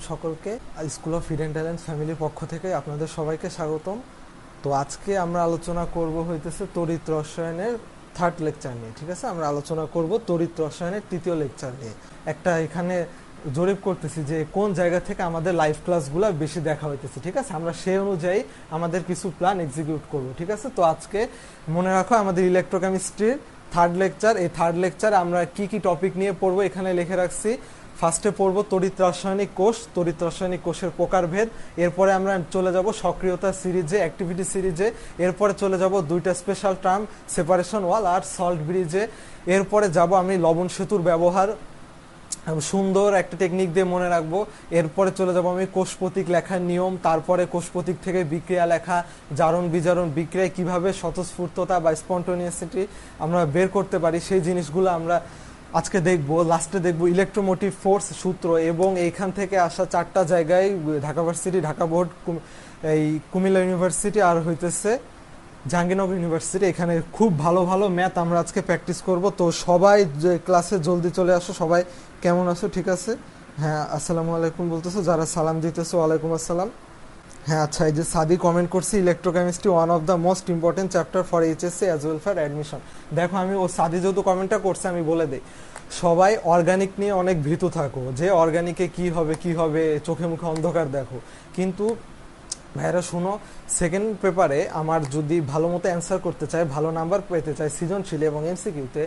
সকলকে। School of hidden talent ফ্যামিলির পক্ষ থেকে আপনাদের সবাইকে স্বাগতম। তো আজকে আমরা আলোচনা করব হইতেছে তড়িৎ রসায়নের থার্ড লেকচার নিয়ে। ঠিক আছে, আমরা আলোচনা করব তড়িৎ রসায়নের তৃতীয় লেকচার নিয়ে। একটা এখানে জরিপ করতেছি যে কোন জায়গা থেকে আমাদের লাইভ ক্লাসগুলো বেশি দেখা হইতেছে। ঠিক আছে, আমরা সেই অনুযায়ী আমাদের কিছু প্ল্যান এক্সিকিউট করব। ঠিক আছে, তো আজকে মনে রাখো আমাদের ইলেকট্রোকেমিস্ট্রির থার্ড লেকচার। এই থার্ড লেকচার আমরা কি কি টপিক নিয়ে পড়বো এখানে লিখে রাখছি। ফার্স্টে পড়ব তড়িৎ রাসায়নিক কোষ, তড়িৎ রাসায়নিক কোষের প্রকারভেদ। এরপরে আমরা চলে যাব সক্রিয়তা সিরিজে, অ্যাক্টিভিটি সিরিজে। এরপরে চলে যাব দুইটা স্পেশাল টার্ম, সেপারেশন ওয়াল আর সল্ট ব্রিজে। এরপরে যাব আমি লবণ সেতুর ব্যবহার, সুন্দর একটা টেকনিক দিয়ে মনে রাখবো। এরপরে চলে যাব আমি কোষ প্রতীক লেখার নিয়ম, তারপরে কোষ প্রতীক থেকে বিক্রিয়া লেখা, জারণ বিজারণ বিক্রিয়ায় কিভাবে স্বতঃস্ফূর্ততা বা স্পন্টেনিয়াসিটি আমরা বের করতে পারি সেই জিনিসগুলো আমরা আজকে দেখবো। লাস্টে দেখবো ইলেকট্রোমোটিভ ফোর্স সূত্র, এবং এইখান থেকে আসা চারটা জায়গায় ঢাকা ভার্সিটি, ঢাকা বোর্ড, এই কুমিল্লা ইউনিভার্সিটি আর হইতেছে জাহাঙ্গীরনগর ইউনিভার্সিটি। এখানে খুব ভালো ভালো ম্যাথ আমরা আজকে প্র্যাকটিস করব। তো সবাই ক্লাসে জলদি চলে আসো। সবাই কেমন আছো? ঠিক আছে, হ্যাঁ আসসালামু আলাইকুম বলতেছো, যারা সালাম দিতেছো ওয়ালাইকুম আসসালাম। হ্যাঁ আচ্ছা, এই যে সাদি কমেন্ট করছি, electrochemistry one of the most important chapter for HSC as well for admission. দেখো আমি ও সাদি যেহেতু কমেন্টটা করছে আমি বলে দিই, সবাই অর্গানিক নিয়ে অনেক ভীতু থাকো যে অর্গানিকে কি হবে কি হবে, চোখে মুখে অন্ধকার দেখো। কিন্তু ভাইরা শুনো, সেকেন্ড পেপারে আমার যদি ভালো মতো অ্যান্সার করতে চাই, ভালো নাম্বার পেতে চাই সৃজনশীল এবং এমসিকিউতে,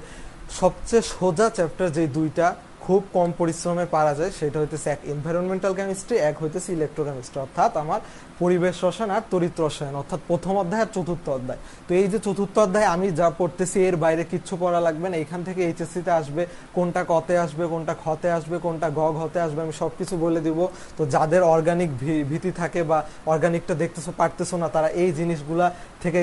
সবচেয়ে সোজা চ্যাপ্টার যে দুইটা খুব কম পরিশ্রমে পারা যায় সেটা হইতেছে এক এনভায়রনমেন্টাল কেমিস্ট্রি, এক হইতেছে ইলেকট্রোকেমিস্ট্রি, অর্থাৎ আমার পরিবেশ রসায়ন আর তড়িৎ রসায়ন, অর্থাৎ প্রথম অধ্যায় আর চতুর্থ অধ্যায়। তো এই যে চতুর্থ অধ্যায় আমি যা পড়তেছি এর বাইরে কিচ্ছু পড়া লাগবে না। এখান থেকে এইচএসসিতে আসবে কোনটা কতে আসবে, কোনটা খতে আসবে, কোনটা গ ঘতে আসবে, আমি সবকিছু বলে দিব। তো যাদের অর্গানিক ভীতি থাকে বা অর্গানিকটা দেখতেছো পারতেছো না, তারা এই জিনিসগুলা থেকে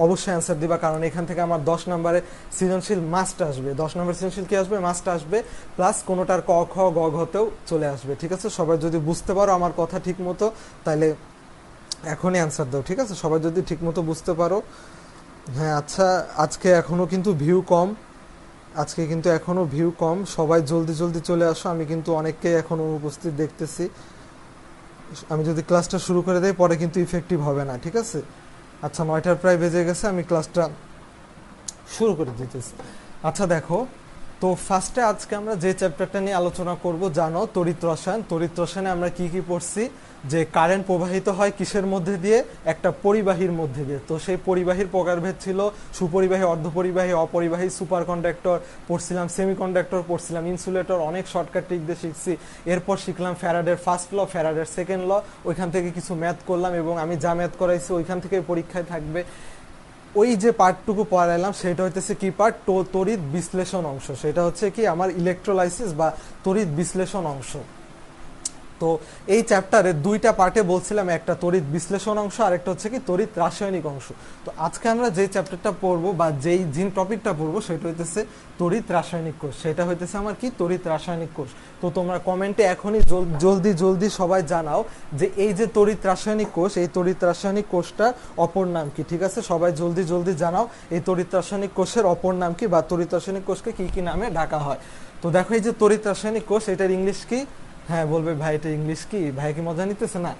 অবশ্যই অ্যান্সার দিবা, কারণ এখান থেকে আমার 10 নম্বরে সৃজনশীল মাস্ট আসবে। 10 নম্বর সৃজনশীল কি আসবে? মাস্ট আসবে, প্লাস কোনোটার ক খ গ ঘতেও চলে আসবে। ঠিক আছে, সবাই যদি বুঝতে পারো আমার কথা ঠিক মতো তাহলে এখনই অ্যান্সার দাও। ঠিক আছে, সবাই যদি ঠিক মতো বুঝতে পারো। হ্যাঁ আচ্ছা, আজকে এখনো কিন্তু ভিউ কম, আজকে কিন্তু এখনো ভিউ কম, সবাই জলদি জলদি চলে আসো। আমি কিন্তু অনেককে এখন অনুপস্থিত দেখতেছি। আমি যদি ক্লাসটা শুরু করে দেই পরে কিন্তু ইফেক্টিভ হবে না। ঠিক আছে, আচ্ছা 9টার প্রায় বেজে গেছে, আমি ক্লাসটা শুরু করে দিতেছি। আচ্ছা দেখো, তো ফার্স্টে আজকে আমরা যে চ্যাপ্টারটা নিয়ে আলোচনা করব জানো, তড়িৎ রসায়ন। তড়িৎ রসায়নে আমরা কি কি পড়ছি? যে কারেন্ট প্রবাহিত হয় কিসের মধ্যে দিয়ে? একটা পরিবাহীর মধ্যে দিয়ে। তো সেই পরিবাহীর প্রকারভেদ ছিল সুপরিবাহী, অর্ধপরিবাহী, অপরিবাহী, সুপার কন্ডাক্টর পড়ছিলাম, সেমিকন্ডাক্টর পড়ছিলাম, ইনসুলেটর, অনেক শর্টকাট ট্রিক দিয়ে শিখছি। এরপর শিখলাম ফ্যারাডের ফার্স্ট ল, ফ্যারাডের সেকেন্ড ল, ওইখান থেকে কিছু ম্যাথ করলাম, এবং আমি যা ম্যাথ করাইছি ওইখান থেকে পরীক্ষায় থাকবে। ওই যে পার্টটুকু পড়াইলাম সেটা হইতেছে কি পার্ট? তড়িৎ বিশ্লেষণ অংশ। সেটা হচ্ছে কি আমার ইলেকট্রোলাইসিস বা তড়িৎ বিশ্লেষণ অংশ। তো এই চ্যাপ্টারে দুইটা পার্টে বলছিলাম, একটা তড়িৎ বিশ্লেষণ অংশ আর একটা হচ্ছে কি তড়িৎ রাসায়নিক অংশ। তো আজকে আমরা যে চ্যাপ্টারটা পড়বো বা যেই টপিকটা পড়বো সেটা হইতেছে তড়িৎ রাসায়নিক কোষ। সেটা হইতেছে আমার কি? তড়িৎ রাসায়নিক কোষ। তো তোমরা কমেন্টে এখনই জলদি জলদি সবাই জানাও যে এই যে তড়িৎ রাসায়নিক কোষ, এই তড়িৎ রাসায়নিক কোষটার অপর নাম কি? ঠিক আছে, সবাই জলদি জলদি জানাও এই তড়িৎ রাসায়নিক কোষের অপর নাম কি, বা তড়িৎ রাসায়নিক কোষকে কি কি নামে ডাকা হয়। তো দেখো, এই যে তড়িৎ রাসায়নিক কোষ, এটার ইংলিশ কি? হ্যাঁ বলবে ভাই এটা ইংলিশ কি? ভাই কি মজা নিতেছে? না,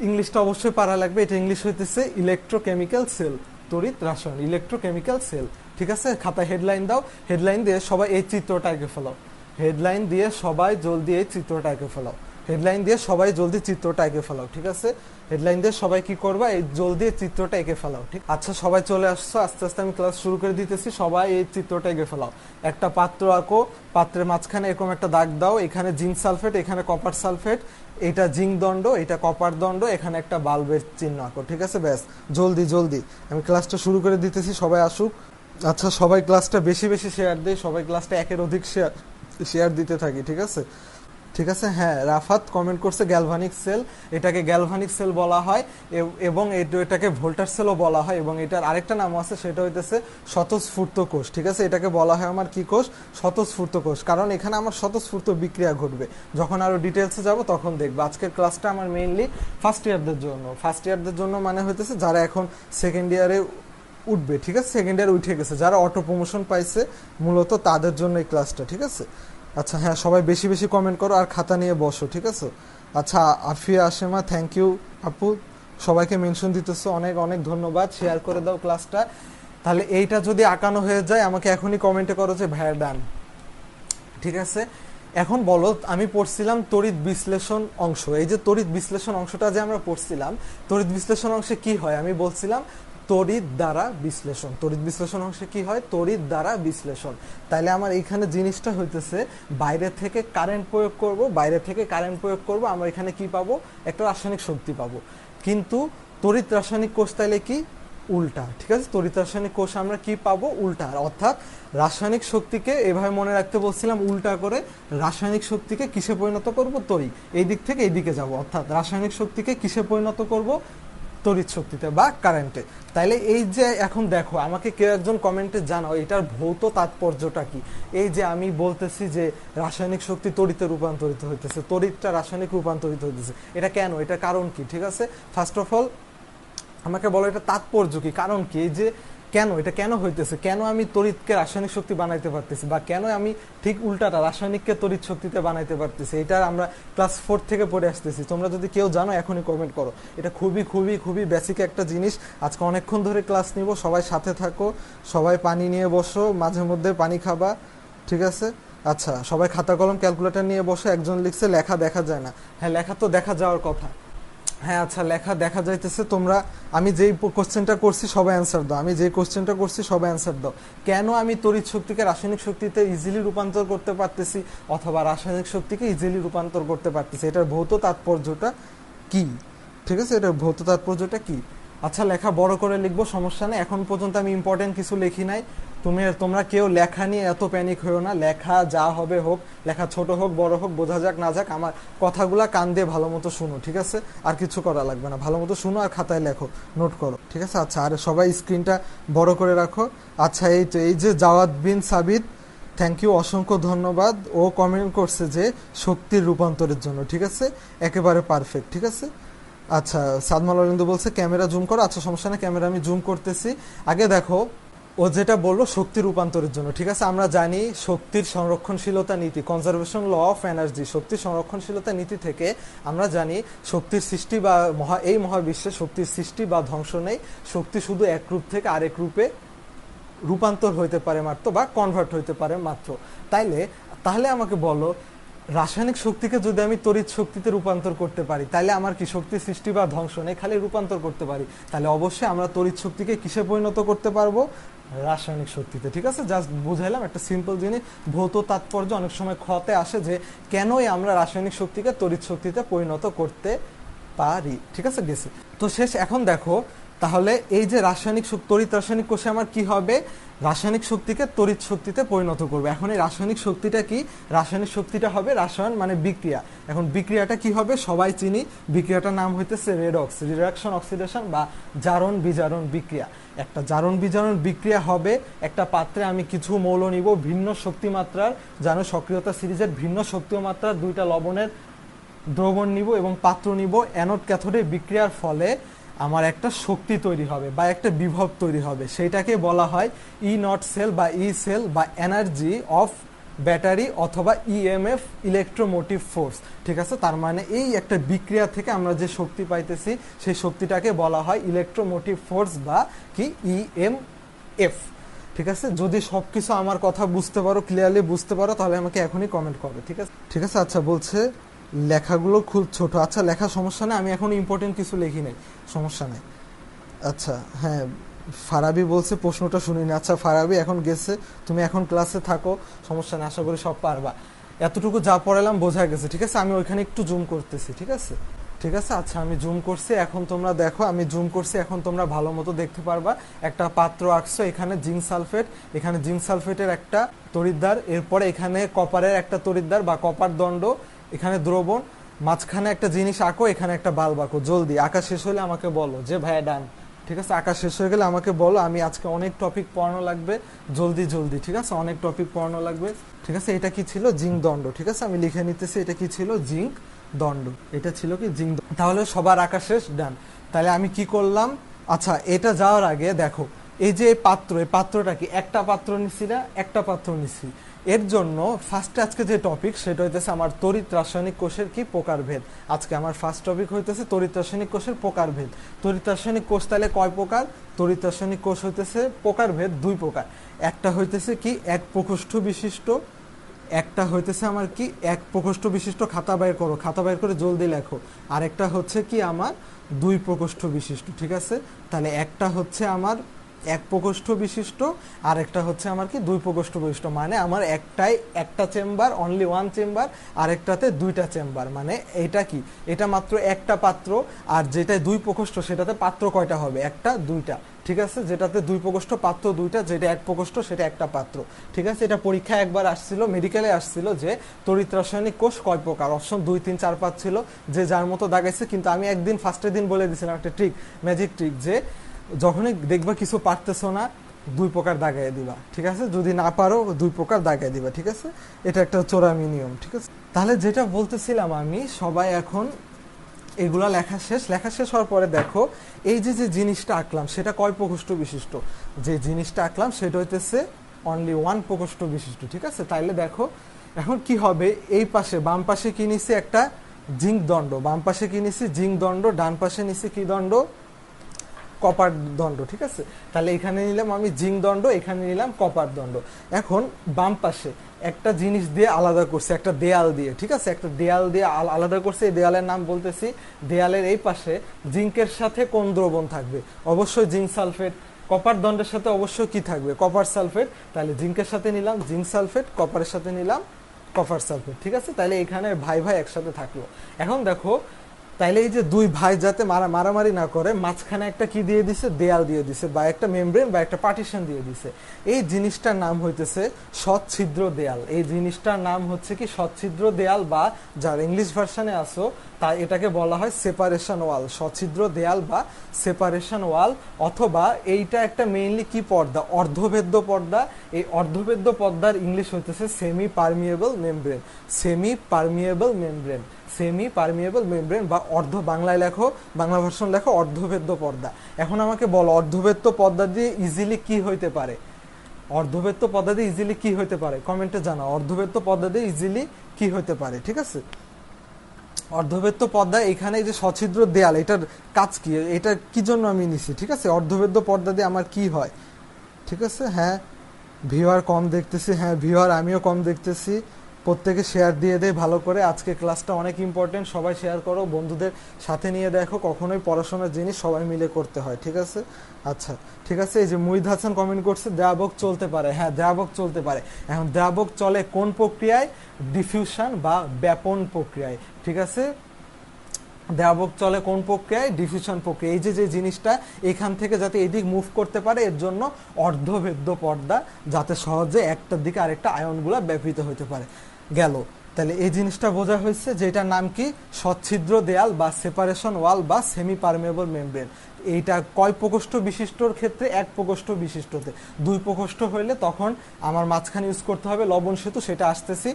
ইংলিশটা অবশ্যই পারা লাগবে। এটা ইংলিশ হইতেছে ইলেকট্রোকেমিক্যাল সেল। তড়িৎ রাসায়ন, ইলেকট্রোকেমিক্যাল সেল। ঠিক আছে, খাতায় হেডলাইন দাও, হেডলাইন দিয়ে সবাই এই চিত্রটা এঁকে ফেলাও। হেডলাইন দিয়ে সবাই জলদি এই চিত্রটা এঁকে ফেলাও। হেডলাইন দিয়ে সবাই জলদি চিত্রটা এঁকে ফেলাও। ঠিক আছে, হেডলাইন দিয়ে সবাই কি করবা? এই জলদি চিত্রটা এঁকে ফেলাও। ঠিক আচ্ছা, সবাই চলে আসছো, আস্তে আস্তে আমি ক্লাস শুরু করে দিতেছি। সবাই এই চিত্রটা এঁকে ফেলাও। একটা পাত্র আঁকো, পাত্রের মাঝখানে এরকম একটা দাগ দাও, এখানে জিঙ্ক সালফেট, এখানে কপার সালফেট, এটা জিঙ্ক দণ্ড, এটা কপার দণ্ড, এখানে একটা বাল্বের চিহ্ন আঁকো। ঠিক আছে, ব্যাস জলদি জলদি আমি ক্লাসটা শুরু করে দিতেছি, সবাই আসুক। আচ্ছা, সবাই ক্লাসটা বেশি বেশি শেয়ার দেয়, সবাই ক্লাসটা একের অধিক শেয়ার দিতে থাকি। ঠিক আছে, ঠিক আছে। হ্যাঁ, রাফাত কমেন্ট করছে গ্যালভানিক সেল, এটাকে গ্যালভানিক সেল বলা হয়, এবং এটাকে ভোল্টার সেলও বলা হয়, এবং এটার আরেকটা নাম আছে সেটা হইতেছে স্বতঃস্ফূর্ত কোষ। ঠিক আছে, এটাকে বলা হয় আমার কি কোষ? স্বতঃস্ফূর্ত কোষ, কারণ এখানে আমার স্বতঃস্ফূর্ত বিক্রিয়া ঘটবে। যখন আরো ডিটেলসে যাব তখন দেখবো। আজকের ক্লাসটা আমার মেইনলি ফার্স্ট ইয়ারদের জন্য। ফার্স্ট ইয়ারদের জন্য মানে হইতেছে যারা এখন সেকেন্ড ইয়ারে উঠবে। ঠিক আছে, সেকেন্ড ইয়ার উঠে গেছে, যারা অটো প্রমোশন পাইছে, মূলত তাদের জন্য এই ক্লাসটা। ঠিক আছে, আচ্ছা হ্যাঁ, সবাই বেশি বেশি কমেন্ট করো আর খাতা নিয়ে বসো। ঠিক আছে, আচ্ছা, আফিয়া আশেমা, থ্যাংক ইউ আপু, সবাইকে মেনশন দিতেছো, অনেক অনেক ধন্যবাদ, শেয়ার করে দাও ক্লাসটা। তাহলে এইটা যদি আঁকানো হয়ে যায় আমাকে এখনই কমেন্টে করো যে ভাইয়া ডান। ঠিক আছে, এখন বলো, আমি পড়ছিলাম তড়িৎ বিশ্লেষণ অংশ, এই যে তড়িৎ বিশ্লেষণ অংশটা যে আমরা পড়ছিলাম, তড়িৎ বিশ্লেষণ অংশে কি হয় আমি বলছিলাম তড়িৎ দ্বারা বিশ্লেষণ। তড়িৎ বিশ্লেষণ অংশে কি হয়? তড়িৎ দ্বারা বিশ্লেষণ। তাইলে আমার এইখানে জিনিসটা হইতেছে বাইরে থেকে কারেন্ট প্রয়োগ করব, বাইরে থেকে কারেন্ট প্রয়োগ করব, আমরা এখানে কি পাবো? একটা রাসায়নিক শক্তি পাবো। কিন্তু তড়িৎ রাসায়নিক কোষ তাইলে কি উল্টা। ঠিক আছে, তড়িৎ রাসায়নিক কোষ আমরা কি পাবো? উল্টা। অর্থাৎ রাসায়নিক শক্তিকে এভাবে মনে রাখতে বলছিলাম, উল্টা করে রাসায়নিক শক্তিকে কিসে পরিণত করব? তড়িৎ। এই দিক থেকে এই দিকে যাব, অর্থাৎ রাসায়নিক শক্তিকে কিসে পরিণত করব? তড়িৎ শক্তিতে বা কারেন্টে। তাইলে এই যে এখন দেখো, আমাকে কেউ একজন কমেন্টে জানাও এটার ভৌত তাৎপর্যটা কি। এই যে আমি বলতেছি যে রাসায়নিক শক্তি তড়িতে রূপান্তরিত হইতেছে, তড়িৎটা রাসায়নিক রূপান্তরিত হইতেছে, এটা কেন? এটা কারণ কি? ঠিক আছে, ফার্স্ট অফ অল আমাকে বলো এটা তাৎপর্য কি, কারণ কি, এই যে কেন এটা কেন হইতেছে, কেন আমি তড়িৎকে রাসায়নিক শক্তি বানাইতে পারতেছি, বা কেন আমি ঠিক উল্টাটা রাসায়নিককে তড়িৎ শক্তিতে বানাইতে পারতেছি। এটা আমরা ক্লাস 4 থেকে পড়ে আসতেছি, তোমরা যদি কেউ জানো এখনই কমেন্ট করো। এটা খুবই খুবই খুবই বেসিক একটা জিনিস। আজকে অনেকক্ষণ ধরে ক্লাস নিব, সবাই সাথে থাকো, সবাই পানি নিয়ে বসো, মাঝে মধ্যে পানি খাবা। ঠিক আছে, আচ্ছা সবাই খাতা কলম ক্যালকুলেটর নিয়ে বসো। একজন লিখছে লেখা দেখা যায় না, হ্যাঁ লেখা তো দেখা যাওয়ার কথা। হ্যাঁ আচ্ছা, লেখা দেখা যাইতেছে। তোমরা, আমি যেই কোশ্চেনটা করছি সবাই অ্যান্সার দাও, আমি যেই কোশ্চেনটা করছি সবাই অ্যান্সার দাও। কেন আমি তড়িৎ শক্তিকে রাসায়নিক শক্তিতে ইজিলি রূপান্তর করতে পারতেছি, অথবা রাসায়নিক শক্তিকে ইজিলি রূপান্তর করতে পারতেছি, এটার ভৌত তাৎপর্যটা কি? ঠিক আছে, এটার ভৌত তাৎপর্যটা কি? আচ্ছা লেখা বড় করে লিখবো, সমস্যা নেই। এখন পর্যন্ত আমি ইম্পর্টেন্ট কিছু লিখি নাই। তোমরা কেউ লেখা নিয়ে এত প্যানিক হয়েও না, লেখা যা হবে হোক, লেখা ছোট হোক বড় হোক, বোঝা যাক না যাক, আমার কথাগুলা কান দিয়ে ভালো মতো শুনো। ঠিক আছে, আর কিছু করা লাগবে না, ভালো মতো শুনো আর খাতায় লেখো, নোট করো। ঠিক আছে, আচ্ছা আর সবাই স্ক্রিনটা বড় করে রাখো। আচ্ছা এই তো, এই যে জাওয়াদ বিন সাবিত, থ্যাংক ইউ, অসংখ্য ধন্যবাদ। ও কমেন্ট করছে যে শক্তির রূপান্তরের জন্য। ঠিক আছে, একেবারে পারফেক্ট। ঠিক আছে, আচ্ছা সাদমাল অরিন্দ বলছে ক্যামেরা জুম করো। আচ্ছা সমস্যা নেই, ক্যামেরা আমি জুম করতেছি। আগে দেখো, ও যেটা বললো শক্তি রূপান্তরের জন্য, ঠিক আছে, আমরা জানি শক্তির সংরক্ষণশীলতা নীতি, কনজারভেশন ল অফ এনার্জি, শক্তির সংরক্ষণশীলতা নীতি থেকে আমরা জানি শক্তির সৃষ্টি বা এই মহাবিশ্বে শক্তির সৃষ্টি বা ধ্বংস নেই, শক্তি শুধু এক রূপ থেকে আরেক রূপে রূপান্তর হইতে পারে মাত্র, বা কনভার্ট হইতে পারে মাত্র। তাহলে আমাকে বলো, রাসায়নিক শক্তিকে যদি আমি তড়িৎ শক্তিতে রূপান্তর করতে পারি, তাহলে আমার কি শক্তির সৃষ্টি বা ধ্বংস নেই, খালি রূপান্তর করতে পারি। তাহলে অবশ্যই আমরা তড়িৎ শক্তিকে কিসে পরিণত করতে পারবো? রাসায়নিক শক্তিতে। ঠিক আছে, জাস্ট বুঝাইলাম একটা সিম্পল জিনিস। ভৌত তাৎপর্য অনেক সময় খতে আসে যে কেনই আমরা রাসায়নিক শক্তিকে তড়িৎ শক্তিতে পরিণত করতে পারি। ঠিক আছে, গেছে তো শেষ। এখন দেখো, তাহলে এই যে রাসায়নিক তড়িৎ রাসায়নিক কোষে আমার কি হবে? রাসায়নিক শক্তিকে তড়িৎ শক্তিতে পরিণত করবে। এখন এই রাসায়নিক শক্তিটা কি? রাসায়নিক শক্তিটা হবে রসায়ন মানে বিক্রিয়া। এখন বিক্রিয়াটা কি হবে? সবাই চিনি, বিক্রিয়াটার নাম হইতেছে রেডক্স, রিডাকশন অক্সিডেশন বা জারণ বিজারণ বিক্রিয়া। একটা জারণ বিজারণ বিক্রিয়া হবে, একটা পাত্রে আমি কিছু মৌল নিব ভিন্ন শক্তিমাত্রার, জানো সক্রিয়তা সিরিজের ভিন্ন শক্তিমাত্রার দুইটা লবণের দ্রবণ নিব এবং পাত্র নিব। অ্যানোড ক্যাথোডে বিক্রিয়ার ফলে আমার একটা শক্তি তৈরি হবে বা একটা বিভব তৈরি হবে, সেইটাকে বলা হয় ই নট সেল বা ই সেল বা এনার্জি অফ ব্যাটারি অথবা ইএমএফ, ইলেকট্রোমোটিভ ফোর্স। ঠিক আছে, তার মানে এই একটা বিক্রিয়া থেকে আমরা যে শক্তি পাইতেছি সেই শক্তিটাকে বলা হয় ইলেকট্রোমোটিভ ফোর্স বা কি ইএমএফ। ঠিক আছে, যদি সবকিছু আমার কথা বুঝতে পারো, ক্লিয়ারলি বুঝতে পারো, তাহলে আমাকে এখনই কমেন্ট করো। ঠিক আছে, ঠিক আছে। আচ্ছা বলছে লেখাগুলো খুব ছোট। আচ্ছা লেখা সমস্যা নেই, আমি এখন ইম্পর্টেন্ট কিছু লিখি নাই, সমস্যা নেই। আচ্ছা হ্যাঁ, ফারাবি বলছে প্রশ্নটা শুনিনি। আচ্ছা ফারাবি এখন গেছে, তুমি এখন ক্লাসে থাকো, সমস্যা নেই, আশা করি সব পারবা। এতটুকু যা পড়ালাম বোঝা গেছে। ঠিক আছে, আমি ওইখানে একটু জুম করতেছি। ঠিক আছে, ঠিক আছে। আচ্ছা আমি জুম করছি, এখন তোমরা দেখো, আমি জুম করছি, এখন তোমরা ভালো মতো দেখতে পারবা। একটা পাত্র আঁকছো, এখানে জিঙ্ক সালফেট, এখানে জিঙ্ক সালফেটের একটা তড়িৎদ্বার, এরপরে এখানে কপারের একটা তড়িৎদ্বার বা কপার দণ্ড, এখানে দ্রবণ, মাঝখানে একটা জিনিস আঁকো, এখানে একটা বাল্ব আঁকো। জলদি আঁকা শেষ হলে আমাকে বলো যে ভাইয়া ডান। ঠিক আছে, আঁকা শেষ হয়ে গেলে আমাকে বলো, আমি আজকে অনেক টপিক পড়ানো লাগবে, জলদি জলদি। ঠিক আছে, অনেক টপিক পড়ানো লাগবে। ঠিক আছে, এটা কি ছিল? জিঙ্ক দণ্ড। ঠিক আছে, আমি লিখে নিতেছি, এটা কি ছিল? জিঙ্ক দণ্ড। এটা ছিল কি? জিঙ্ক দণ্ড। তাহলে সবার আঁকা শেষ, ডান। তাহলে আমি কি করলাম? আচ্ছা এটা যাওয়ার আগে দেখো, এই যে এই পাত্র, এই পাত্রটা কি একটা পাত্র নিছি না? একটা পাত্র নিছি। এর জন্য ফার্স্টে আজকে যে টপিক সেটা হইতেছে আমার তড়িৎ রাসায়নিক কোষের কি প্রকারভেদ। আজকে আমার ফার্স্ট টপিক হইতেছে তড়িৎ রাসায়নিক কোষের প্রকারভেদ। তড়িৎ রাসায়নিক কোষ তাহলে কয় প্রকার? তড়িৎ রাসায়নিক কোষ হইতেছে প্রকারভেদ দুই প্রকার। একটা হইতেছে কি এক প্রকোষ্ঠ বিশিষ্ট, একটা হইতেছে আমার কি এক প্রকোষ্ঠ বিশিষ্ট, খাতা বাইর করো, খাতা বাইর করে জলদি লেখো। আরেকটা হচ্ছে কি আমার দুই প্রকোষ্ঠ বিশিষ্ট, ঠিক আছে? তাহলে একটা হচ্ছে আমার এক প্রকোষ্ঠ বিশিষ্ট, আর একটা হচ্ছে আমার কি দুই প্রকোষ্ঠ বিশিষ্ট। মানে আমার একটাই একটা চেম্বার, অনলি ওয়ান চেম্বার, আরেকটাতে দুইটা চেম্বার। মানে এটা কি, এটা মাত্র একটা পাত্র, আর যেটায় দুই প্রকোষ্ঠ সেটাতে পাত্র কয়টা হবে? একটা দুইটা, ঠিক আছে? যেটাতে দুই প্রকোষ্ঠ পাত্র দুইটা, যেটা এক প্রকোষ্ঠ সেটা একটা পাত্র, ঠিক আছে? এটা পরীক্ষায় একবার আসছিল, মেডিকেলে আসছিল যে তড়িৎ রাসায়নিক কোষ কয় প্রকার, অপশন 2 3 4 5 ছিল, যে যার মতো দাগাইছে। কিন্তু আমি একদিন ফার্স্টের দিন বলে দিয়েছিলাম একটা ট্রিক, ম্যাজিক ট্রিক, যে যখনই দেখবা কিছু পারতেছো না দুই প্রকার দাগাই দিবা, ঠিক আছে? যদি না পারো দুই প্রকার দাগাই দিবা, ঠিক আছে? এটা একটা চোরামি নিয়ম, ঠিক আছে? তাহলে যেটা বলতেছিলাম আমি, সবাই এখন এগুলা লেখা শেষ। লেখা শেষ হওয়ার পরে দেখো এই যে যে জিনিসটা আঁকলাম সেটা কয় প্রকোষ্ঠ বিশিষ্ট? যে জিনিসটা আঁকলাম সেটা হইতেছে অনলি ওয়ান প্রকোষ্ঠ বিশিষ্ট, ঠিক আছে? তাইলে দেখো এখন কি হবে, এই পাশে বাম পাশে কি নিছি? একটা জিঙ্ক দণ্ড। বাম পাশে কি নিছি? জিঙ্ক দণ্ড। ডান পাশে নিছি কি দণ্ড? কপার দণ্ড, ঠিক আছে? তাহলে এখানে নিলাম আমি জিঙ্ক দণ্ড, এখানে নিলাম কপার দণ্ড। এখন বাম পাশে একটা জিনিস দিয়ে আলাদা করছে, একটা দেয়াল দিয়ে, ঠিক আছে? একটা দেয়াল দিয়ে আলাদা করছে। এই দেয়ালের নাম বলতেছি। দেয়ালের এই পাশে জিঙ্কের সাথে কোন দ্রবণ থাকবে? অবশ্যই জিঙ্ক সালফেট। কপার দণ্ডের সাথে অবশ্যই কি থাকবে? Copper sulphate. তাহলে জিঙ্কের সাথে নিলাম জিঙ্ক সালফেট, কপারের সাথে নিলাম কপার সালফেট, ঠিক আছে? তাহলে এখানে ভাই ভাই একসাথে থাকলো। এখন দেখো তাইলে এই যে দুই ভাই যাতে মারামারি না করে, মাঝখানে একটা কি দিয়ে দিছে? দেয়াল দিয়ে দিছে, বা একটা মেমব্রেন বা একটা পার্টিশন দিয়ে দিছে। এই জিনিসটার নাম হইতেছে সচ্ছিদ্র দেয়াল। এই জিনিসটার নাম হচ্ছে কি সচ্ছিদ্র দেয়াল, বা যার ইংলিশ ভার্সনে আসো তা এটাকে বলা হয় সেপারেশন ওয়াল। সচ্ছিদ্র দেয়াল বা সেপারেশন ওয়াল, অথবা এইটা একটা মেইনলি কি পর্দা? অর্ধভেদ্য পর্দা। এই অর্ধভেদ্য পর্দার ইংলিশ হইতেছে semi permeable membrane. Semi permeable membrane, semi permeable membrane, বা বাংলায় লেখো, বাংলা ভার্সন লেখো অর্ধভেদ্য পর্দা। এখন আমাকে বলো অর্ধভেদ্য পর্দা দিয়ে ইজিলি কি হইতে পারে? অর্ধভেদ্য পর্দা দিয়ে ইজিলি কি হইতে পারে? কমেন্টে জানাও অর্ধভেদ্য পর্দা দিয়ে ইজিলি কি হইতে পারে, ঠিক আছে? অর্ধভেদ্য পর্দা, এখানে যে সচ্ছিদ্র দেয়াল, এটার কাজ কি? এটা কি জন্য আমি নিছি, ঠিক আছে? অর্ধভেদ্য পর্দা দিয়ে আমার কি হয়, ঠিক আছে? হ্যাঁ, ভিউয়ার কম দেখতেছি। হ্যাঁ ভিউয়ার আমিও কম দেখতেছি। প্রত্যেকে শেয়ার দিয়ে দেয় ভালো করে। আজকে ক্লাসটা অনেক ইম্পর্টেন্ট, সবাই শেয়ার করো, বন্ধুদের সাথে নিয়ে দেখো। কখনোই পড়াশোনার জিনিস সবাই মিলে করতে হয়, ঠিক আছে? আচ্ছা ঠিক আছে। এই যে মুহিদ হাসান কমেন্ট করছে দ্রাবক চলতে পারে। হ্যাঁ দ্রাবক চলতে পারে। এখন দ্রাবক চলে কোন প্রক্রিয়ায়? ডিফিউশন বা ব্যাপন প্রক্রিয়ায়, ঠিক আছে? দ্রাবক চলে কোন প্রক্রিয়ায়? ডিফিউশন প্রক্রিয়া। এই যে যে জিনিসটা এখান থেকে যাতে এদিক মুভ করতে পারে, এর জন্য অর্ধভেদ্য পর্দা, যাতে সহজে একটার দিকে আরেকটা আয়নগুলা ব্যাপৃত হতে পারে। গেল। তাহলে এই জিনিসটা বোঝা হয়েছে, যেটার নাম কি সচ্ছিদ্র দেয়াল বা সেপারেশন ওয়াল বা সেমি পারমিয়েবল মেমব্রেন। এইটা কয় প্রকোষ্ঠ বিশিষ্টর ক্ষেত্রে? এক প্রকোষ্ঠ বিশিষ্টতে। দুই প্রকোষ্ঠ হইলে তখন আমার মাঝখানে ইউজ করতে হবে লবণ সেতু, সেটা আসতেছি।